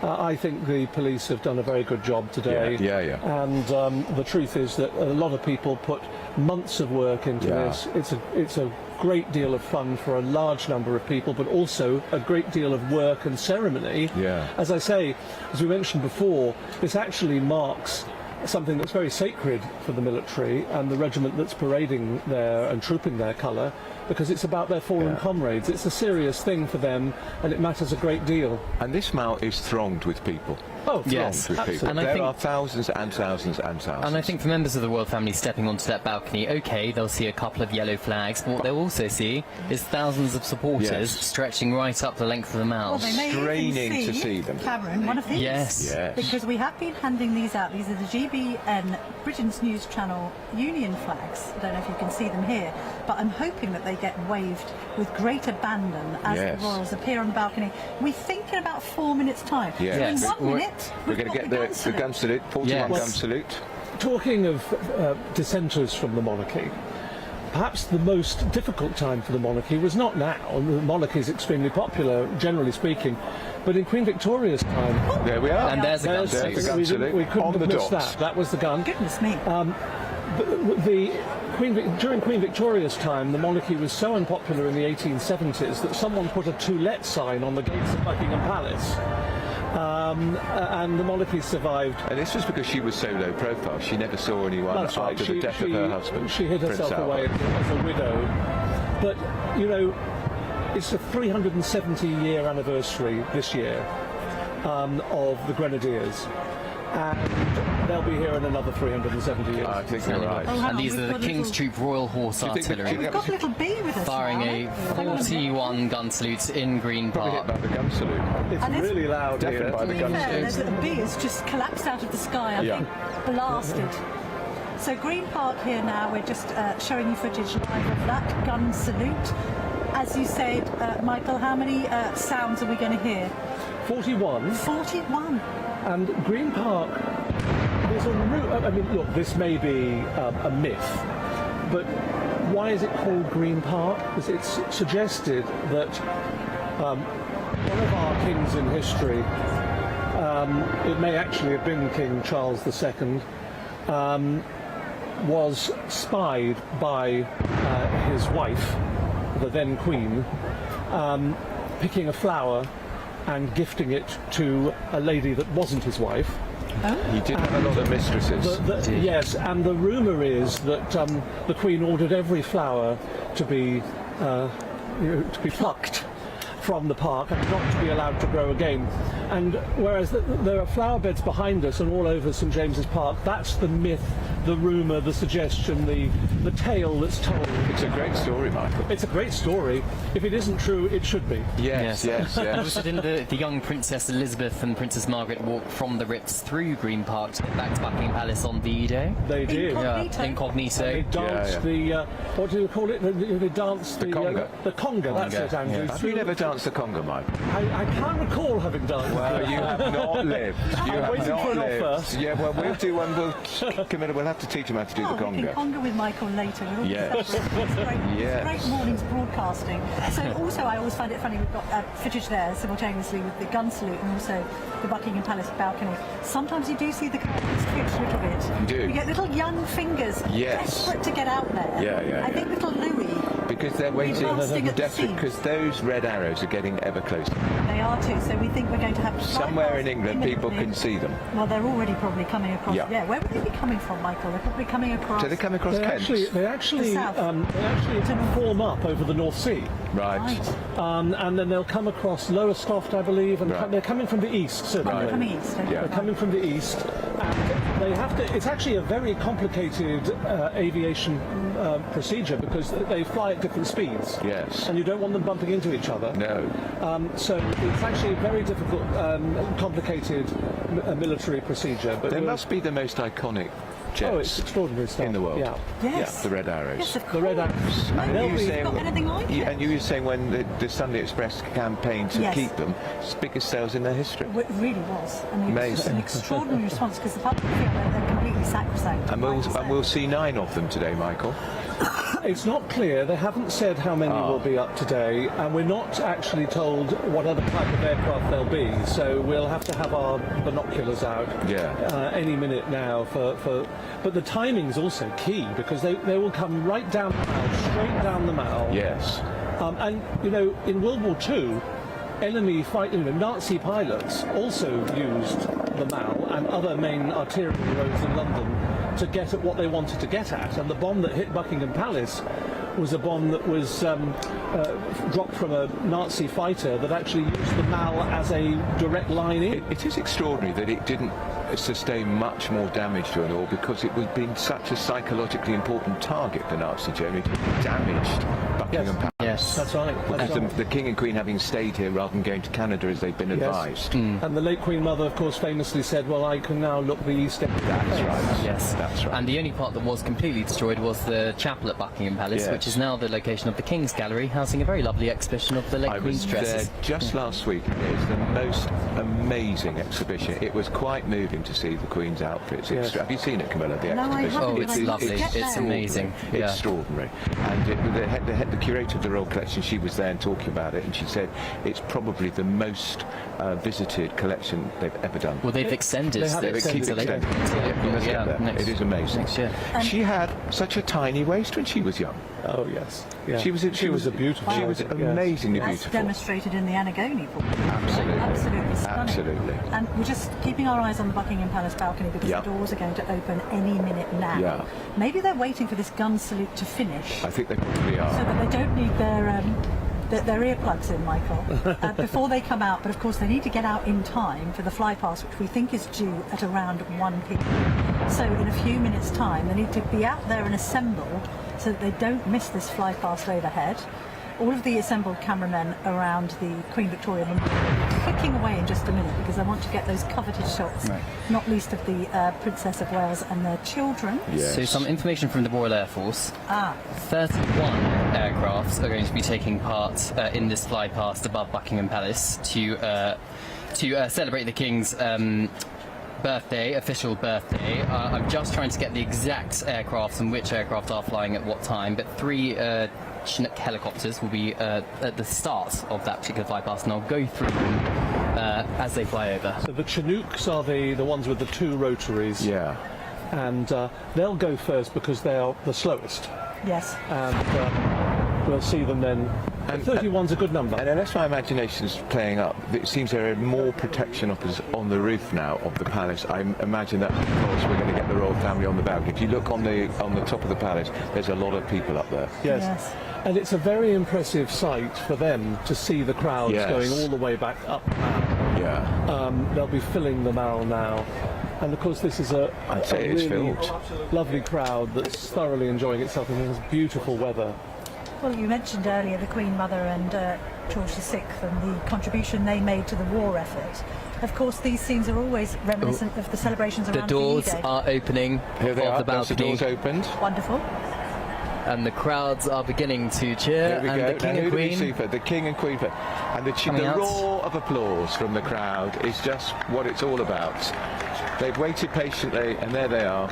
I think the police have done a very good job today. And the truth is that a lot of people put months of work into this. It's a great deal of fun for a large number of people, but also a great deal of work and ceremony. As I say, as we mentioned before, this actually marks something that's very sacred for the military and the regiment that's parading there and trooping their colour, because it's about their fallen comrades. It's a serious thing for them, and it matters a great deal. And this mall is thronged with people. Oh, yes, with people. And there are thousands and thousands and thousands. And I think for members of the royal family stepping onto that balcony, OK, they'll see a couple of yellow flags, but what they'll also see is thousands of supporters stretching right up the length of the Mall. Well, they may straining to see them. Cameron, one of these. Yes. Because we have been handing these out. These are the GBN Britain's News Channel Union flags. I don't know if you can see them here, but I'm hoping that they get waved with great abandon as the royals appear on the balcony. We think in about 4 minutes' time. So in 1 minute, we're going to get the gun salute, 41 gun salute. Talking of dissenters from the monarchy, perhaps the most difficult time for the monarchy was not now. The monarchy is extremely popular, generally speaking, but in Queen Victoria's time. There we are. And there's a gun salute. We couldn't have missed that. That was the gun. Goodness me. During Queen Victoria's time, the monarchy was so unpopular in the 1870s that someone put a "To Let" sign on the gates of Buckingham Palace. And the monarchy survived. And this was because she was so low profile. She never saw anyone after the death of her husband. She hid herself away as a widow. But, it's a 370-year anniversary this year of the Grenadiers. And they'll be here in another 370 years. I think you're right. And these are the King's Troop Royal Horse Artillery. We've got a little bee with us firing a 41 gun salute in Green Park. By the gun salute. It's really loud here. By the gun salute. The bee has just collapsed out of the sky, I think, blasted. So Green Park here now, we're just showing you footage live of that gun salute. As you said, Michael, how many sounds are we going to hear? 41. 41. And Green Park, there's a route. I mean, look, this may be a myth, but why is it called Green Park? Because it's suggested that one of our kings in history, it may actually have been King Charles II, was spied by his wife, the then Queen, picking a flower and gifting it to a lady that wasn't his wife. He did have a lot of mistresses. Yes, and the rumour is that the Queen ordered every flower to be plucked from the park and not to be allowed to grow again. And whereas there are flower beds behind us and all over St James's Park, that's the myth the rumour, the suggestion, the tale that's told. It's a great story, Michael. It's a great story. If it isn't true, it should be. Yes. Also, didn't the young Princess Elizabeth and Princess Margaret walk from the Rips through Green Park to get back to Buckingham Palace on D-Day? They did. Incognito. They danced the, what do you call it? They danced the conga. The conga, that's it, Andrew. Have you never danced the conga, Mike? I can't recall having done. Well, you have not lived. You have waiting not for an lived. offer. Yeah, well, we'll do one. Camilla, we'll have to teach him how to do the We can conga. conga with Michael later. With all Yes. these it's great, Yes. great morning's broadcasting. So also, I always find it funny, we've got footage there simultaneously with the gun salute and also the Buckingham Palace balcony. Sometimes you do see the curtains twitch a little bit. You do. You get little young fingers desperate to get out there. Yeah. I think little Louis. Because they're waiting desperate, because those red arrows are getting ever closer. They are too, so we think we're going to have Somewhere in England, people can see them. Well, they're already probably coming across. Yeah. Where would they be coming from, Michael? They're probably coming across. Do they come across Kent? They actually The south. form up over the North Sea. Right. And then they'll come across Lowestoft, I believe, and they're coming from the east, certainly. They're coming east. Okay. They're coming from the east. And they have to. It's actually a very complicated aviation procedure because they fly at different speeds. Yes. And you don't want them bumping into each other. No. So it's actually a very difficult, complicated military procedure. But They must be the most iconic jets Oh, it's extraordinary stuff. in the world. Yeah. Yes. The red arrows. Yes, of course. The red arrows. And No, you we've saying, got anything like it. and you were saying when the Sunday Express campaign to Yes. keep them, it's the biggest sales in their history. It really was. I mean, it was Amazing. an extraordinary response because the public feel that they're completely sacrosanct. And we'll see 9 of them today, Michael. It's not clear. They haven't said how many will be up today, and we're not actually told what other type of aircraft they'll be. So we'll have to have our binoculars out any minute now. But the timing's also key because they will come right down the Mall, straight down the Mall. Yes. And in World War II, Nazi pilots also used the Mall and other main arterial roads in London to get at what they wanted to get at. And the bomb that hit Buckingham Palace was a bomb that was dropped from a Nazi fighter that actually used the Mall as a direct line in. It is extraordinary that it didn't sustain much more damage to it all because it was been such a psychologically important target, the Nazi Germany, damaged Buckingham Palace. Yes, that's right. Because the King and Queen having stayed here rather than going to Canada as they've been advised. And the late Queen Mother, of course, famously said, well, I can now look the East End. That's right. Yes, that's right. And the only part that was completely destroyed was the chapel at Buckingham Palace, which is now the location of the King's Gallery, housing a very lovely exhibition of the late Queen's dresses. I was there just last week. It was the most amazing exhibition. It was quite moving to see the Queen's outfits. Have you seen it, Camilla? The No, I exhibition. haven't, Oh, it's lovely. It's amazing. Yeah. Extraordinary. And the curator of the Royal Collection, she was there and talking about it, and she said it's probably the most visited collection they've ever done. Well, they've extended. They've extended. It is amazing. Next year. She had such a tiny waist when she was young. Oh, yes. Yeah. She was a beautiful. She was amazingly That's beautiful. demonstrated in the Antigone book. Absolutely. Absolutely stunning. Absolutely. And we're just keeping our eyes on the Buckingham Palace balcony because the doors are going to open any minute now. Yeah. Maybe they're waiting for this gun salute to finish I think they probably are. so that they don't need their earplugs in, Michael, before they come out. But of course, they need to get out in time for the flypast, which we think is due at around 1 p.m. So in a few minutes' time, they need to be out there and assemble so that they don't miss this flypast overhead. All of the assembled cameramen around the Queen Victoria Memorial will be clicking away in just a minute because I want to get those coveted shots, not least of the Princess of Wales and their children. Yes. So some information from the Royal Air Force. 31 aircrafts are going to be taking part in this fly past above Buckingham Palace to celebrate the King's official birthday. I'm just trying to get the exact aircrafts and which aircraft are flying at what time, but 3 Chinook helicopters will be at the start of that particular flypast, and I'll go through them as they fly over. So the Chinooks are the ones with the 2 rotaries. Yeah. And they'll go first because they are the slowest. Yes. And we'll see them then. And 31's a good number. And unless my imagination's playing up, it seems there are more protection officers on the roof now of the palace. I imagine that because we're going to get the royal family on the balcony. If you look on the top of the palace, there's a lot of people up there. Yes. And it's a very impressive sight for them to see the crowds going all the way back up now. Yeah. They'll be filling the Mall now. And of course, this is a really lovely crowd that's thoroughly enjoying itself in this beautiful weather. Well, you mentioned earlier the Queen Mother and George VI and the contribution they made to the war effort. Of course, these scenes are always reminiscent of the celebrations around The doors VE Day. are opening Here they of are. the balcony. The doors opened. Wonderful. And the crowds are beginning to cheer. Here we and go. the King now, and who Queen. do we see for? The King and Queen. And the roar of applause from the crowd is just what it's all about. They've waited patiently, and there they are.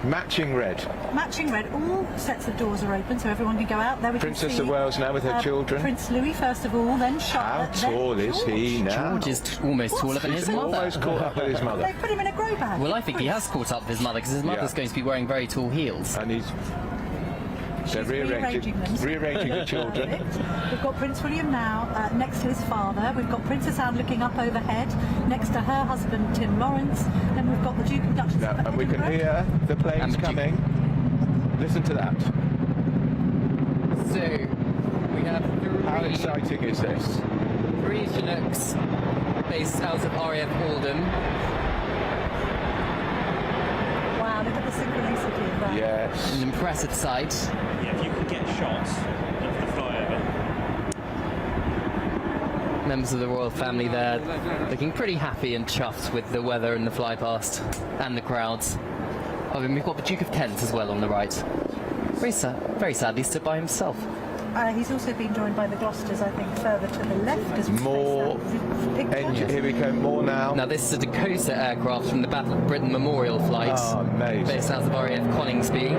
Matching red. Matching red. All sets of doors are open, so everyone can go out. There we Princess can see, of Wales now with her children. Prince Louis first of all, then Charlotte. How tall is he now? George is almost taller than his mother. Almost caught up with his mother. They put him in a grow bag. Well, I think he has caught up with his mother because his mother's going to be wearing very tall heels. And he's... They're rearranging the children. We've got Prince William now next to his father. We've got Princess Anne looking up overhead next to her husband Tim Lawrence. Then we've got the Duke and Duchess of And we can hear the planes coming. Listen to that. So we have How exciting is this? 3 Chinooks based out of RAF Oldham. Wow, look at the synchronicity of that. Yes. An impressive sight. Yeah, if you can get shots of the flyover. Members of the royal family there looking pretty happy and chuffed with the weather and the fly past and the crowds. I mean, we've got the Duke of Kent as well on the right. Very sadly stood by himself. He's also been joined by the Gloucesters, I think, further to the left as we More engine. Here we go, more now. Now this is a Dakota aircraft from the Battle of Britain Memorial flight. Oh, amazing. Based out of RAF Coningsby.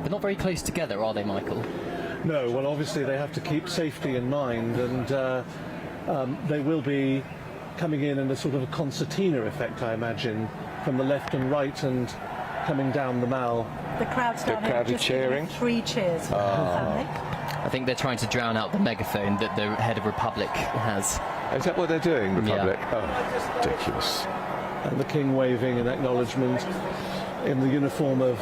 They're not very close together, are they, Michael? No, well, obviously they have to keep safety in mind, and they will be coming in a sort of a concertina effect, I imagine, from the left and right and coming down the Mall. The crowd's down here just cheering. 3 cheers for the family. I think they're trying to drown out the megaphone that the head of Republic has. Is that what they're doing, Republic? Yeah. Oh, ridiculous. And the King waving in acknowledgement in the uniform of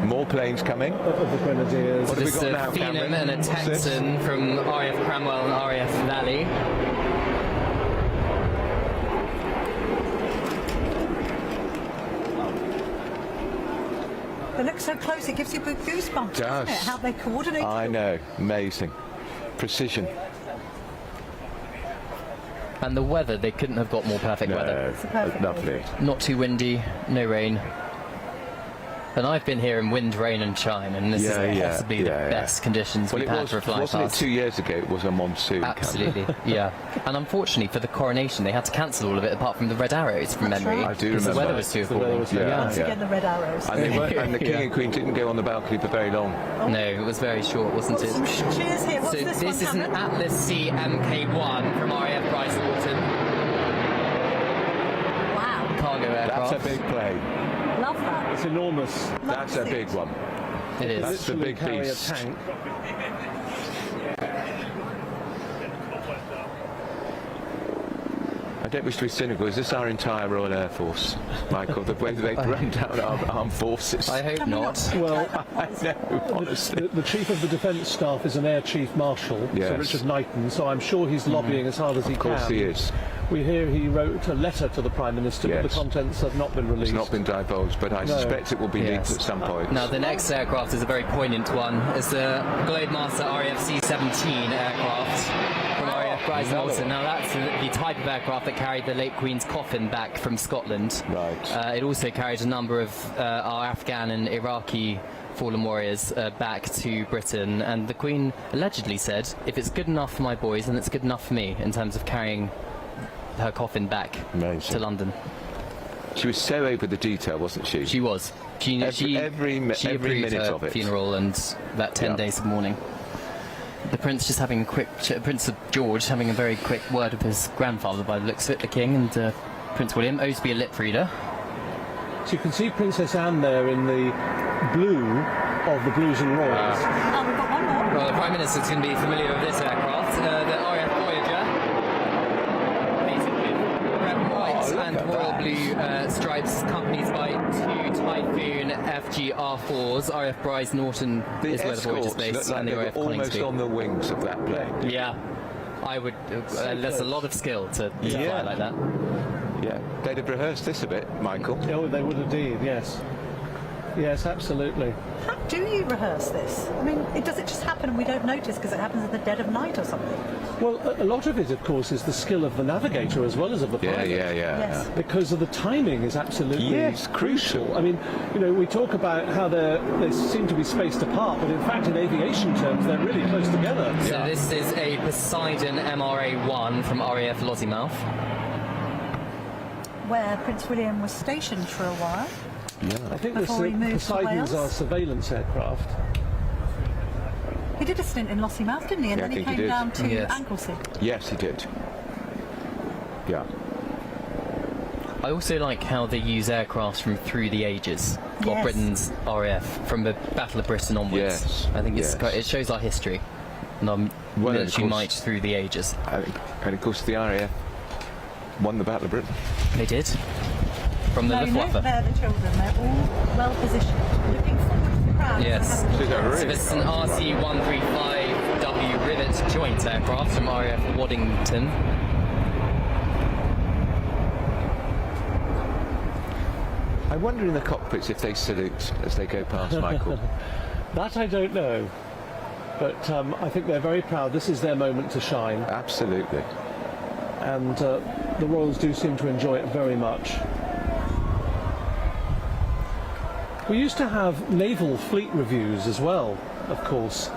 more planes coming. Of the Grenadiers. What have we got now, Phenom Cameron? and a Texan from RAF Cranwell and RAF Valley. They look so close, it gives you goosebumps, doesn't it? How they coordinate. I know. Amazing. Precision. And the weather, they couldn't have got more perfect weather. Lovely. Not too windy, no rain. And I've been here in wind, rain and shine, and this is possibly the best conditions we've had for a fly wasn't past. it 2 years ago it was a monsoon? Absolutely, yeah. And unfortunately for the coronation, they had to cancel all of it apart from the red arrows from memory. Right. I do because remember. the weather was too appalling. Again, the red arrows. And, they weren't, and the King and Queen didn't go on the balcony for very long. No, it was very short, wasn't it? Cheers here. What's So this this is an Atlas C MK1 from RAF Bryce Walton. Wow. Cargo aircraft. That's a big plane. Love that. It's enormous. That's a big one. It is. That's the big Carry beast. a tank. I don't wish to be cynical. Is this our entire Royal Air Force, Michael? The way they've run down our armed forces? I hope not. Well, I know, honestly. the Chief of the Defence Staff is an Air Chief Marshal, Sir Yes. Richard Knighton, so I'm sure he's lobbying as hard as he can. Of course he is. We hear he wrote a letter to the Prime Minister, but the Yes. contents have not been released. It's not been divulged, but I suspect it will be leaked at some point. Now, the next aircraft is a very poignant one. It's the Globemaster RAF C-17 aircraft from RAF Bryce Walton. Now, that's the type of aircraft that carried the late Queen's coffin back from Scotland. Right. It also carried a number of our Afghan and Iraqi fallen warriors back to Britain, and the Queen allegedly said, if it's good enough for my boys, then it's good enough for me in terms of carrying her coffin back to London. She was so over the detail, wasn't she? She was. She every approved minute her of it. funeral and that 10 days of mourning. The Prince just having a quick, Prince of George having a very quick word with his grandfather by the looks of it, the King, and Prince William owes to be a lip reader. So you can see Princess Anne there in the blue of the Blues and Royals. We've got one more. Well, the Prime Minister's going to be familiar with this aircraft, the RAF Voyager. royal blue stripes, accompanied by 2 Typhoon FG-R4s. RAF Bryce Norton is where the voyage is based, Like and the RAF almost Coningsby. on the wings of that plane. Yeah, I would. There's a lot of skill to fly like that. Yeah, they'd have rehearsed this a bit, Michael. Oh, they would indeed, yes. Yes, absolutely. How do you rehearse this? I mean, does it just happen and we don't notice because it happens in the dead of night or something? Well, a lot of it, of course, is the skill of the navigator as well as of the pilot. Yes. Because of the timing is absolutely crucial. I mean, you know, we talk about how they seem to be spaced apart, but in fact, in aviation terms, they're really close together. So this is a Poseidon MRA-1 from RAF Lossiemouth, Where Prince William was stationed for a while. Yeah. I think Before he moved to Poseidons Wales. are surveillance aircraft. He did a stint in Lossiemouth, didn't he? And Yeah, I then he think he came did. down to Yes. Anglesey. Yes, he did. Yeah. I also like how they use aircraft from through the ages. Well, Yes. Britain's RAF from the Battle of Britain onwards. Yes, I think it's yes. it shows our history and our Well, and of military course- might through the ages. And of course, the RAF won the Battle of Britain. They did. From the No, look, Luftwaffe. they're the children. They're all well positioned, looking forward to the crowd. Yes. So this is an RC-135W Rivet joint aircraft from RAF Waddington. I wonder in the cockpits if they salute as they go past, Michael. That I don't know. But I think they're very proud. This is their moment to shine. Absolutely. And the Royals do seem to enjoy it very much. We used to have naval fleet reviews as well, of course,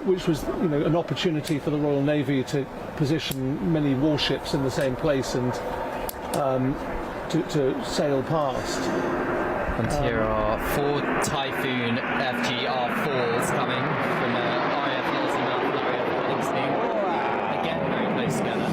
which was, you know, an opportunity for the Royal Navy to position many warships in the same place and to sail past. And here are 4 Typhoon FG-R4s coming from RAF Lossiemouth and RAF Coningsby. Again, very close together.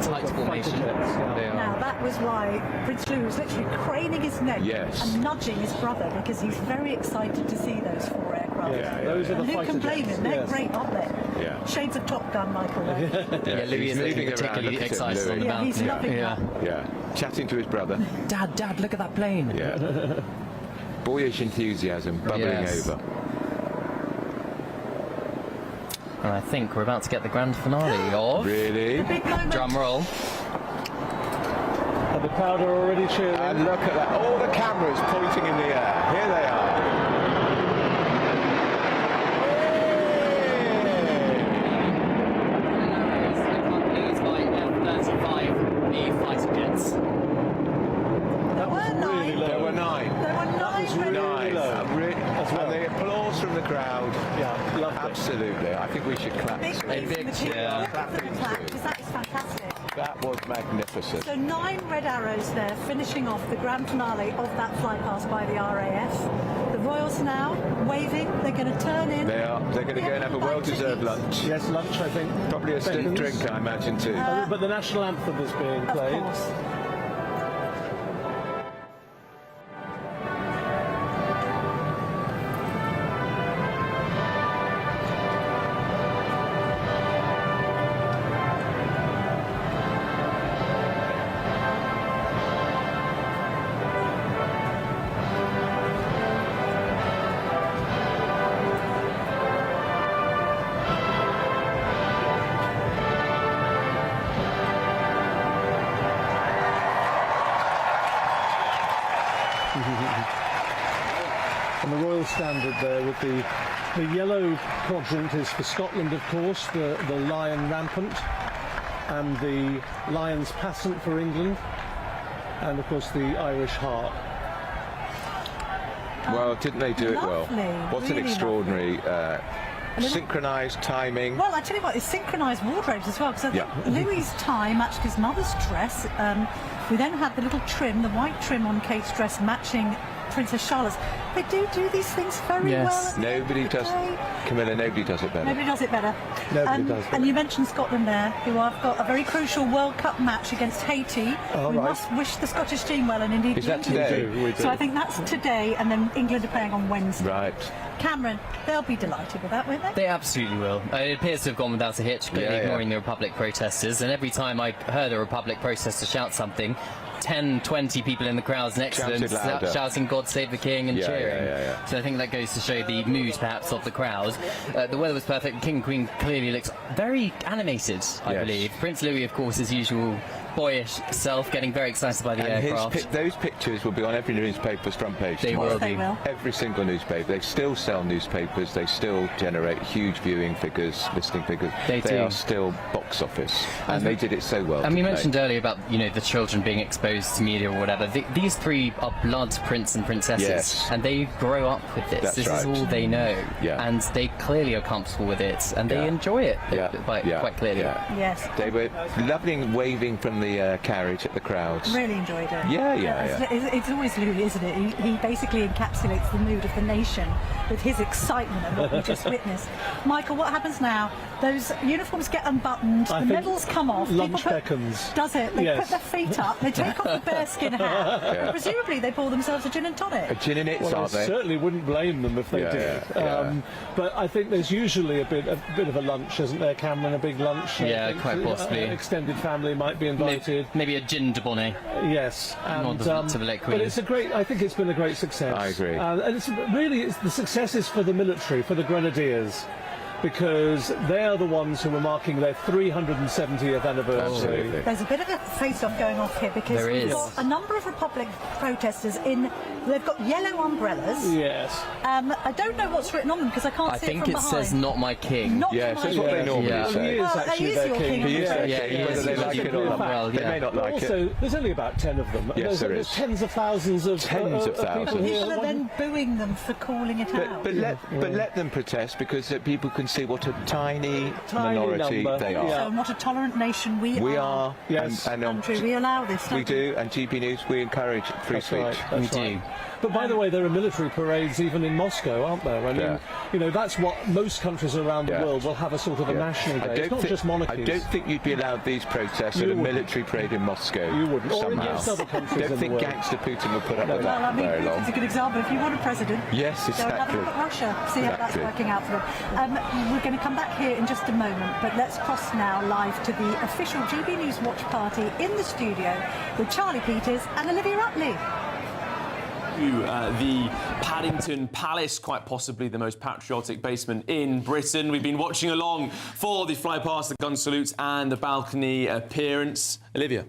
Tight formation. Now, that was why Prince Louis was literally craning his neck and nudging his brother because he's very excited to see those 4 aircraft. Those are the And who fighter can blame jets, him? They're yes. great, aren't they? Yeah. Shades of Top Gun, Michael. Yeah, Louis is looking particularly excited on the Yeah, he's balcony. loving that. Yeah. Chatting to his brother. Dad, look at that plane. Yeah. Boyish enthusiasm bubbling over. And I think we're about to get the grand finale of... Really? Drum roll. And the crowd are already cheering. And look at that. All the cameras pointing in the air. Here they are. Accompanied by F-35B fighter jets. There were 9. There were 9. There were 9. And the applause from the crowd. Yeah, loved it. Absolutely. I think we should clap. Big cheer. clap because that is fantastic. That was magnificent. So 9 red arrows there, finishing off the grand finale of that flypast by the RAF. The Royals now waving. They're going to turn in. They are. They're going to go and have a well-deserved lunch. Yes, lunch, I think. Probably a stiff Beckons. drink, I imagine, too. But the national anthem is being played. Of course. And the Royal Standard there with the yellow quadrant is for Scotland, of course, the Lion Rampant, and the Lion's Passant for England, and of course the Irish Heart. Well, didn't they do it well? What an really extraordinary synchronised timing. Well, I tell you what, it's synchronised wardrobes as well, because Louis' tie matched his mother's dress. We then had the little trim, the white trim on Kate's dress matching Princess Charlotte's. They do these things very well. Nobody does, Camilla, nobody does it better. Nobody does it better. Nobody does it. And you mentioned Scotland there, who have got a very crucial World Cup match against Haiti. We must wish the Scottish team well, and indeed Is that today? we do. So I think that's today, and then England are playing on Wednesday. Right. Cameron, they'll be delighted with that, won't they? They absolutely will. It appears to have gone without a hitch, clearly ignoring the Republic protesters. And every time I heard a Republic protester shout something, 10, 20 people in the crowds next to them shouting "God Save the King" and cheering. So I think that goes to show the mood, perhaps, of the crowd. The weather was perfect. The King and Queen clearly looks very animated, I believe. Prince Louis, of course, his usual boyish self, getting very excited by the aircraft. Those pictures will be on every newspaper's front page. They will be. Every single newspaper. They still sell newspapers. They still generate huge viewing figures, listening figures. They are still box office, and they did it so well. And we mentioned earlier about the children being exposed to media or whatever. These three are blood prince and princesses, and they grow up with this. This is all they know, and they clearly are comfortable with it, and they enjoy it quite clearly. Yes. They were loving waving from the carriage at the crowds. Really enjoyed it. Yeah. It's always Louis, isn't it? He basically encapsulates the mood of the nation with his excitement at what we just witnessed. Michael, what happens now? Those uniforms get unbuttoned, the medals come off. Lunch beckons. Does it? They put their feet up, they take off the bearskin hat, and presumably they pour themselves a gin and tonic. A gin and it's, I certainly wouldn't blame them if they did. But I think there's usually a bit of a lunch, isn't there, Cameron? A big lunch. Yeah, quite possibly. Extended family might be invited. Maybe a gin de bonnet. Yes, and but it's I think it's been a great success. I agree. And it's the successes for the military, for the Grenadiers, because they are the ones who are marking their 370th anniversary. Absolutely. There's a bit of a face-off going off here because we've got a number of Republic protesters they've got yellow umbrellas. Yes. I don't know what's written on them because I can't see it from behind. I think it says "Not my king." Yes, that's what they normally say. He is actually their king. He is their king, whether they like it or not. Well, they may not like also, there's only about 10 of them. Yes, there's tens of thousands of People are then booing them for calling it out. But let them protest because people can see what a tiny minority number. they are. So what a tolerant nation we are. Yes. And country, we allow this. We do, and GB News, we encourage free speech. We do. But by the way, there are military parades even in Moscow, aren't there? I mean, that's what most countries around the world will have a sort of a national day. It's not just monarchies. I don't think you'd be allowed these protests at a military parade in Moscow. You wouldn't. Somehow. Or other countries I don't think gangster Putin will put up with that very long. It's a good example. If you want a president, yes, exactly. Go and have a look at Russia. See how that's working out for them. We're going to come back here in just a moment, but let's cross now live to the official GB News watch party in the studio with Charlie Peters and Olivia Utley. The Paddington Palace, quite possibly the most patriotic basement in Britain. We've been watching along for the fly past, the gun salutes and the balcony appearance. Olivia.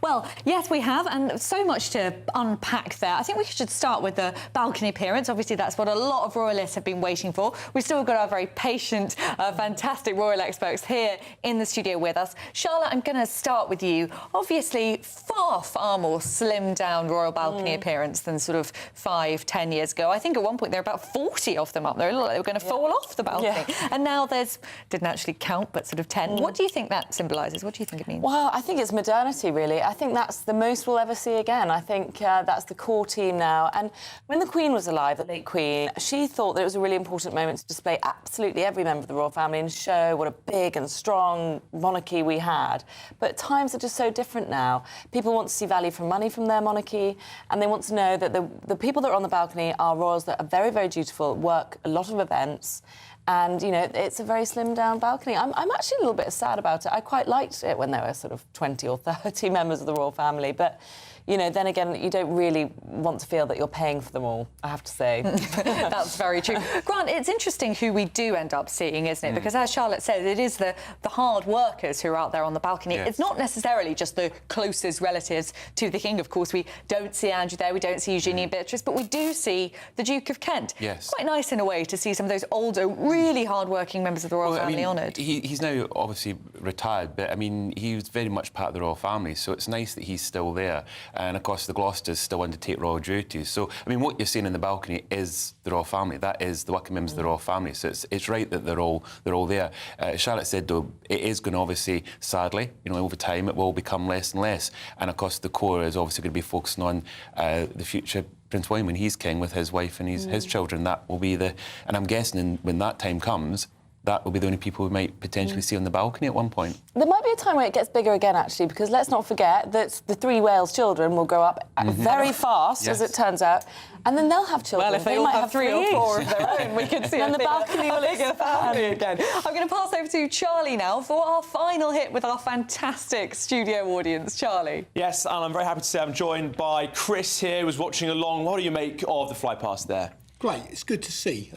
Well, yes, we have, and so much to unpack there. I think we should start with the balcony appearance. Obviously, that's what a lot of royalists have been waiting for. We've still got our very patient, fantastic royal experts here in the studio with us. Charlotte, I'm going to start with you. Obviously, far more slimmed-down royal balcony appearance than sort of 5-10 years ago. I think at one point there were about 40 of them up there. It looked like they were going to fall off the balcony. And now didn't actually count, but sort of 10. What do you think that symbolises? What do you think it means? Well, I think it's modernity, really. I think that's the most we'll ever see again. I think that's the core team now. And when the Queen was alive, the late Queen, she thought that it was a really important moment to display absolutely every member of the royal family and show what a big and strong monarchy we had. But times are just so different now. People want to see value for money from their monarchy, and they want to know that the people that are on the balcony are royals that are very, very dutiful, work a lot of events, and, it's a very slimmed-down balcony. I'm actually a little bit sad about it. I quite liked it when there were sort of 20 or 30 members of the royal family, but, then again, you don't really want to feel that you're paying for them all, I have to say. That's very true. Grant, it's interesting who we do end up seeing, isn't it? Because, as Charlotte said, it is the hard workers who are out there on the balcony. Yes. It's not necessarily just the closest relatives to the King. Of course, we don't see Andrew there, we don't see Eugenie and Beatrice, but we do see the Duke of Kent. Yes. Quite nice, in a way, to see some of those older, really hard-working members of the royal family honoured. He's now obviously retired, but, he was very much part of the royal family, so it's nice that he's still there. and of course the Gloucesters still undertake royal duties. So, I mean, what you're seeing in the balcony is the royal family. That is the Wickham members of the royal family. So it's right that they're all there. Charlotte said, though, it is going to obviously, sadly, over time, it will become less and less. And of course, the core is obviously going to be focusing on the future Prince William when he's king with his wife and his children. That will be and I'm guessing when that time comes, that will be the only people we might potentially see on the balcony at one point. There might be a time where it gets bigger again, actually, because let's not forget that the 3 Wales children will grow up very fast, as it turns out, and then they'll have children. Well, if they all might have 3 or 4 of their own, we could see and the balcony will expand again. I'm going to pass over to Charlie now for our final hit with our fantastic studio audience. Charlie. Yes, and I'm very happy to say I'm joined by Chris here, who was watching along. What do you make of the fly past there? Great, it's good to see.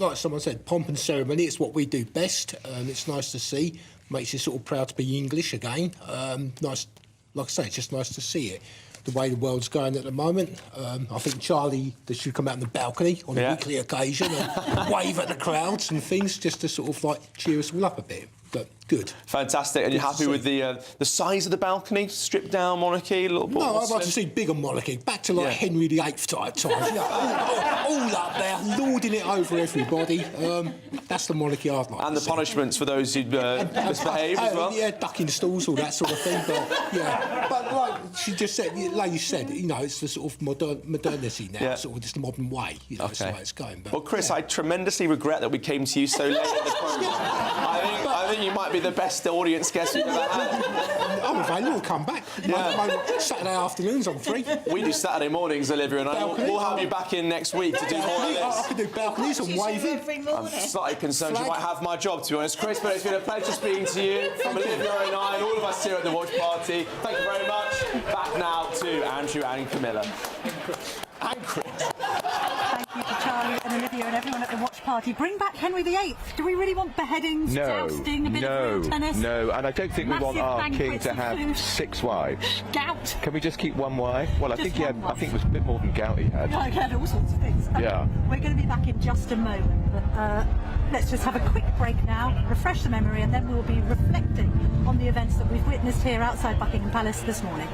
Like someone said, pomp and ceremony, it's what we do best. It's nice to see. Makes you sort of proud to be English again. Nice, like I say, it's just nice to see it. The way the world's going at the moment. I think Charlie, they should come out on the balcony on a weekly occasion and wave at the crowds and things just to sort of like cheer us all up a bit. But good. Fantastic. And you're happy with the size of the balcony? Stripped down monarchy? A little No, I'd like to see bigger monarchy. Back to like Henry VIII type times. All up there, lording it over everybody. That's the monarchy I'd like. And the punishments for those who misbehave as well? Yeah, ducking stalls, all that sort of thing. But like she just said, like you said, it's the sort of modernity now, sort of just the modern way. That's the way it's going. But, well, Chris, I tremendously regret that we came to you so late in the programme. I think you might be the best audience guest we've ever had. I'm available, come back. Saturday afternoons, I'm free. We do Saturday mornings, Olivia, and we'll have you back in next week to do more of this. I can do balconies and waving. I'm slightly concerned you might have my job, to be honest. Chris, but it's been a pleasure speaking to you. From Olivia and I and all of us here at the Watch Party. Thank you very much. Back now to Andrew and Camilla. And Chris. Thank you to Charlie and Olivia and everyone at the Watch Party. Bring back Henry VIII. Do we really want beheadings, jousting, a bit of real tennis? No, and I don't think we want our king to have food. 6 wives. Gout. Can we just keep one wife? Well, I think it was a bit more than gout he had. No, he had all sorts of things. Yeah. We're going to be back in just a moment, but let's just have a quick break now, refresh the memory, and then we'll be reflecting on the events that we've witnessed here outside Buckingham Palace this morning.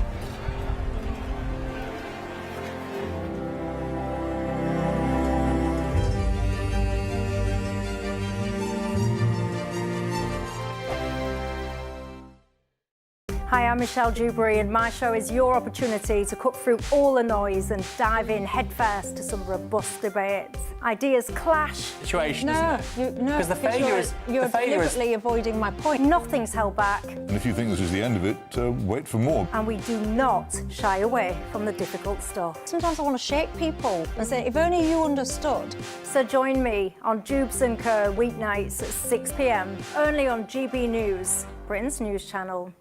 Hi, I'm Michelle Dewberry, and my show is your opportunity to cut through all the noise and dive in headfirst to some robust debates. Ideas clash. Situation, isn't it? No, because the failure is you're deliberately avoiding my point. Nothing's held back, And if you think this is the end of it, wait for more. and we do not shy away from the difficult stuff. Sometimes I want to shake people and say, if only you understood. So join me on Jubes & Co weeknights at 6 p.m, only on GB News, Britain's news channel.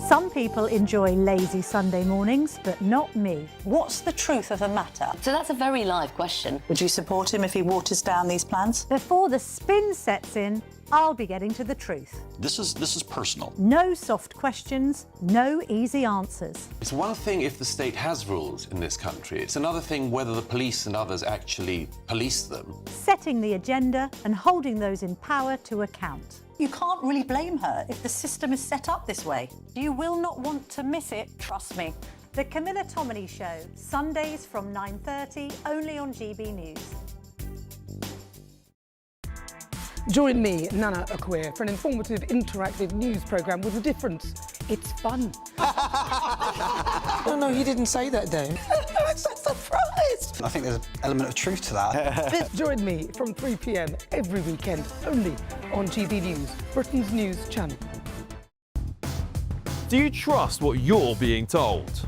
Some people enjoy lazy Sunday mornings, but not me. What's the truth of the matter? So that's a very live question. Would you support him if he waters down these plans? Before the spin sets in, I'll be getting to the truth. This is personal. No soft questions, no easy answers. It's one thing if the state has rules in this country. It's another thing whether the police and others actually police them. Setting the agenda and holding those in power to account. You can't really blame her if the system is set up this way. You will not want to miss it, trust me. The Camilla Tominey Show, Sundays from 9:30, only on GB News. Join me, Nana Akwe, for an informative, interactive news programme with a difference. It's fun. No, he didn't say that, though. I'm so surprised. I think there's an element of truth to that. Join me from 3 p.m. every weekend, only on GB News, Britain's news channel. Do you trust what you're being told?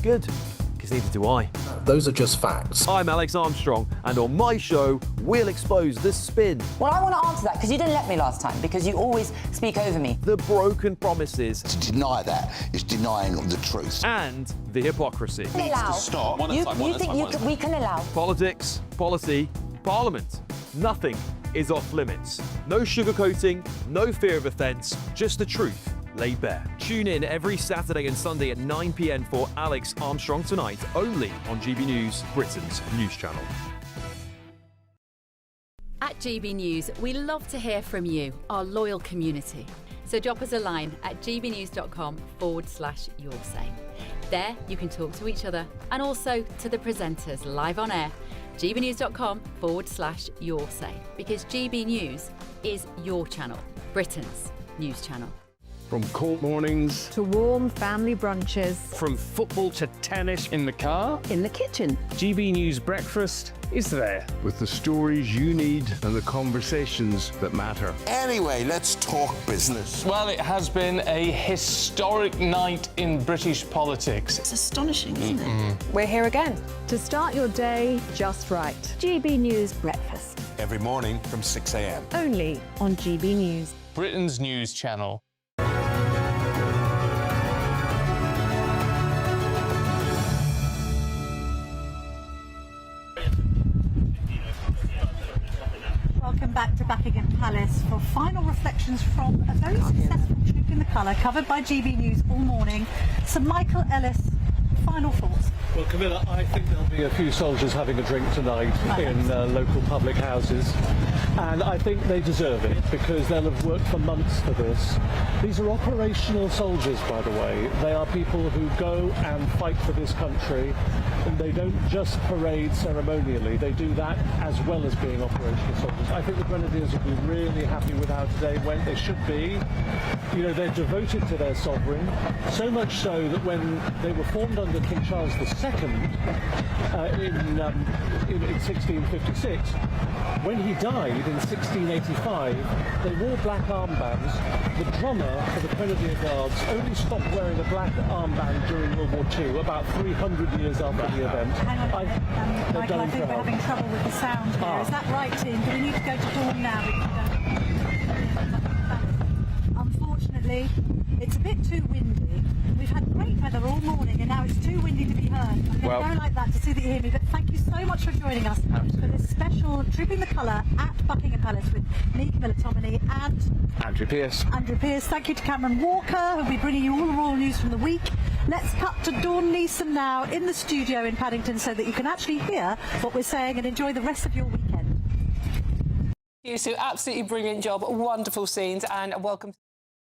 Good, because neither do I. Those are just facts. I'm Alex Armstrong, and on my show, we'll expose the spin. Well, I want to answer that because you didn't let me last time, because you always speak over me. The broken promises. To deny that is denying the truth. And the hypocrisy. Needs to stop. You think we can allow? Politics, policy, parliament. Nothing is off limits. No sugarcoating, no fear of offence, just the truth laid bare. Tune in every Saturday and Sunday at 9 p.m. for Alex Armstrong Tonight, only on GB News, Britain's news channel. At GB News, we love to hear from you, our loyal community. So drop us a line at gbnews.com/yoursay. There you can talk to each other and also to the presenters live on air. gbnews.com/yoursay, because GB News is your channel, Britain's news channel. From court mornings to warm family brunches, from football to tennis, in the car, in the kitchen. GB News Breakfast is there with the stories you need and the conversations that matter. Anyway, let's talk business. Well, it has been a historic night in British politics. It's astonishing, isn't it? We're here again. To start your day just right. GB News Breakfast. Every morning from 6 a.m. Only on GB News. Britain's news channel. Welcome back to Buckingham Palace for final reflections from a very successful trip in the colour covered by GB News all morning. Sir Michael Ellis, final thoughts. Well, Camilla, I think there'll be a few soldiers having a drink tonight in local public houses, and I think they deserve it because they'll have worked for months for this. These are operational soldiers, by the way. They are people who go and fight for this country, and they don't just parade ceremonially. They do that as well as being operational soldiers. I think the Grenadiers will be really happy with how today went. They should be. You know, they're devoted to their sovereign, so much so that when they were formed under King Charles II in 1656, when he died in 1685, they wore black armbands. The drummer for the Grenadier Guards only stopped wearing a black armband during World War II, about 300 years after the event. Hang on a minute, Michael, I think we're having trouble with the sound here. Is that right, team? Do we need to go to Dawn now? Unfortunately, it's a bit too windy. We've had great weather all morning and now it's too windy to be heard. I'm going to go like that to see that you hear me, but thank you so much for joining us for this special Trip in the Colour at Buckingham Palace with me, Camilla Tominey, and Andrew Pearce. Andrew Pearce. Thank you to Cameron Walker, who'll be bringing you all the royal news from the week. Let's cut to Dawn Neeson now in the studio in Paddington so that you can actually hear what we're saying and enjoy the rest of your weekend. You two, absolutely brilliant job, wonderful scenes, and welcome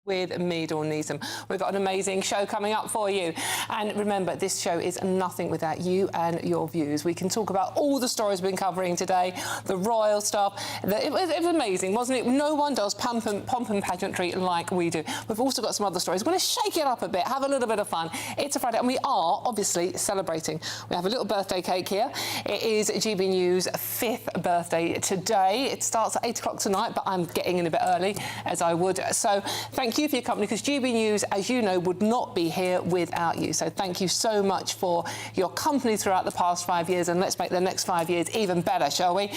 with me, Dawn Neeson. We've got an amazing show coming up for you. And remember, this show is nothing without you and your views. We can talk about all the stories we've been covering today, the royal stuff. It was amazing, wasn't it? No one does pomp and pageantry like we do. We've also got some other stories. We're going to shake it up a bit, have a little bit of fun. It's a Friday, and we are obviously celebrating. We have a little birthday cake here. It is GB News' 5th birthday today. It starts at 8 o'clock tonight, but I'm getting in a bit early, as I would. So thank you for your company, because GB News, as you know, would not be here without you. So thank you so much for your company throughout the past 5 years, and let's make the next 5 years even better, shall we?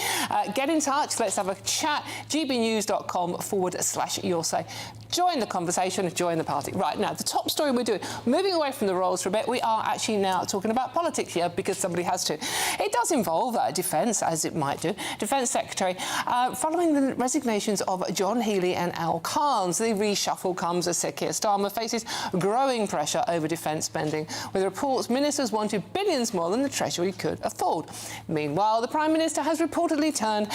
Get in touch. Let's have a chat. gbnews.com/yoursay. Join the conversation, join the party. Right, now, the top story we're doing, moving away from the royals for a bit, we are actually now talking about politics here because somebody has to. It does involve defence, as it might do. Defence Secretary, following the resignations of John Healey and Al Carnes, the reshuffle comes as Sir Keir Starmer faces growing pressure over defence spending, with reports ministers wanted billions more than the Treasury could afford. Meanwhile, the Prime Minister has reportedly turned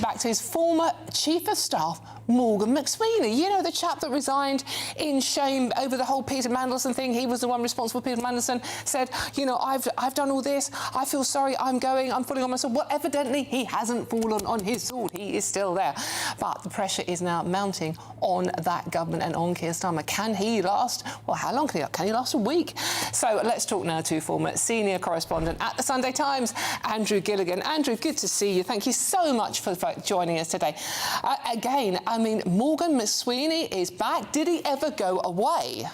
back to his former Chief of Staff, Morgan McSweeney. You know, the chap that resigned in shame over the whole Peter Mandelson thing. He was the one responsible. Peter Mandelson said, you know, I've done all this. I feel sorry. I'm falling on my sword. Well, evidently, he hasn't fallen on his sword. He is still there. But the pressure is now mounting on that government and on Keir Starmer. Can he last? Well, how long can he last? A week? So let's talk now to former senior correspondent at the Sunday Times, Andrew Gilligan. Andrew, good to see you. Thank you so much for joining us today. Again, I mean, Morgan McSweeney is back. Did he ever go away?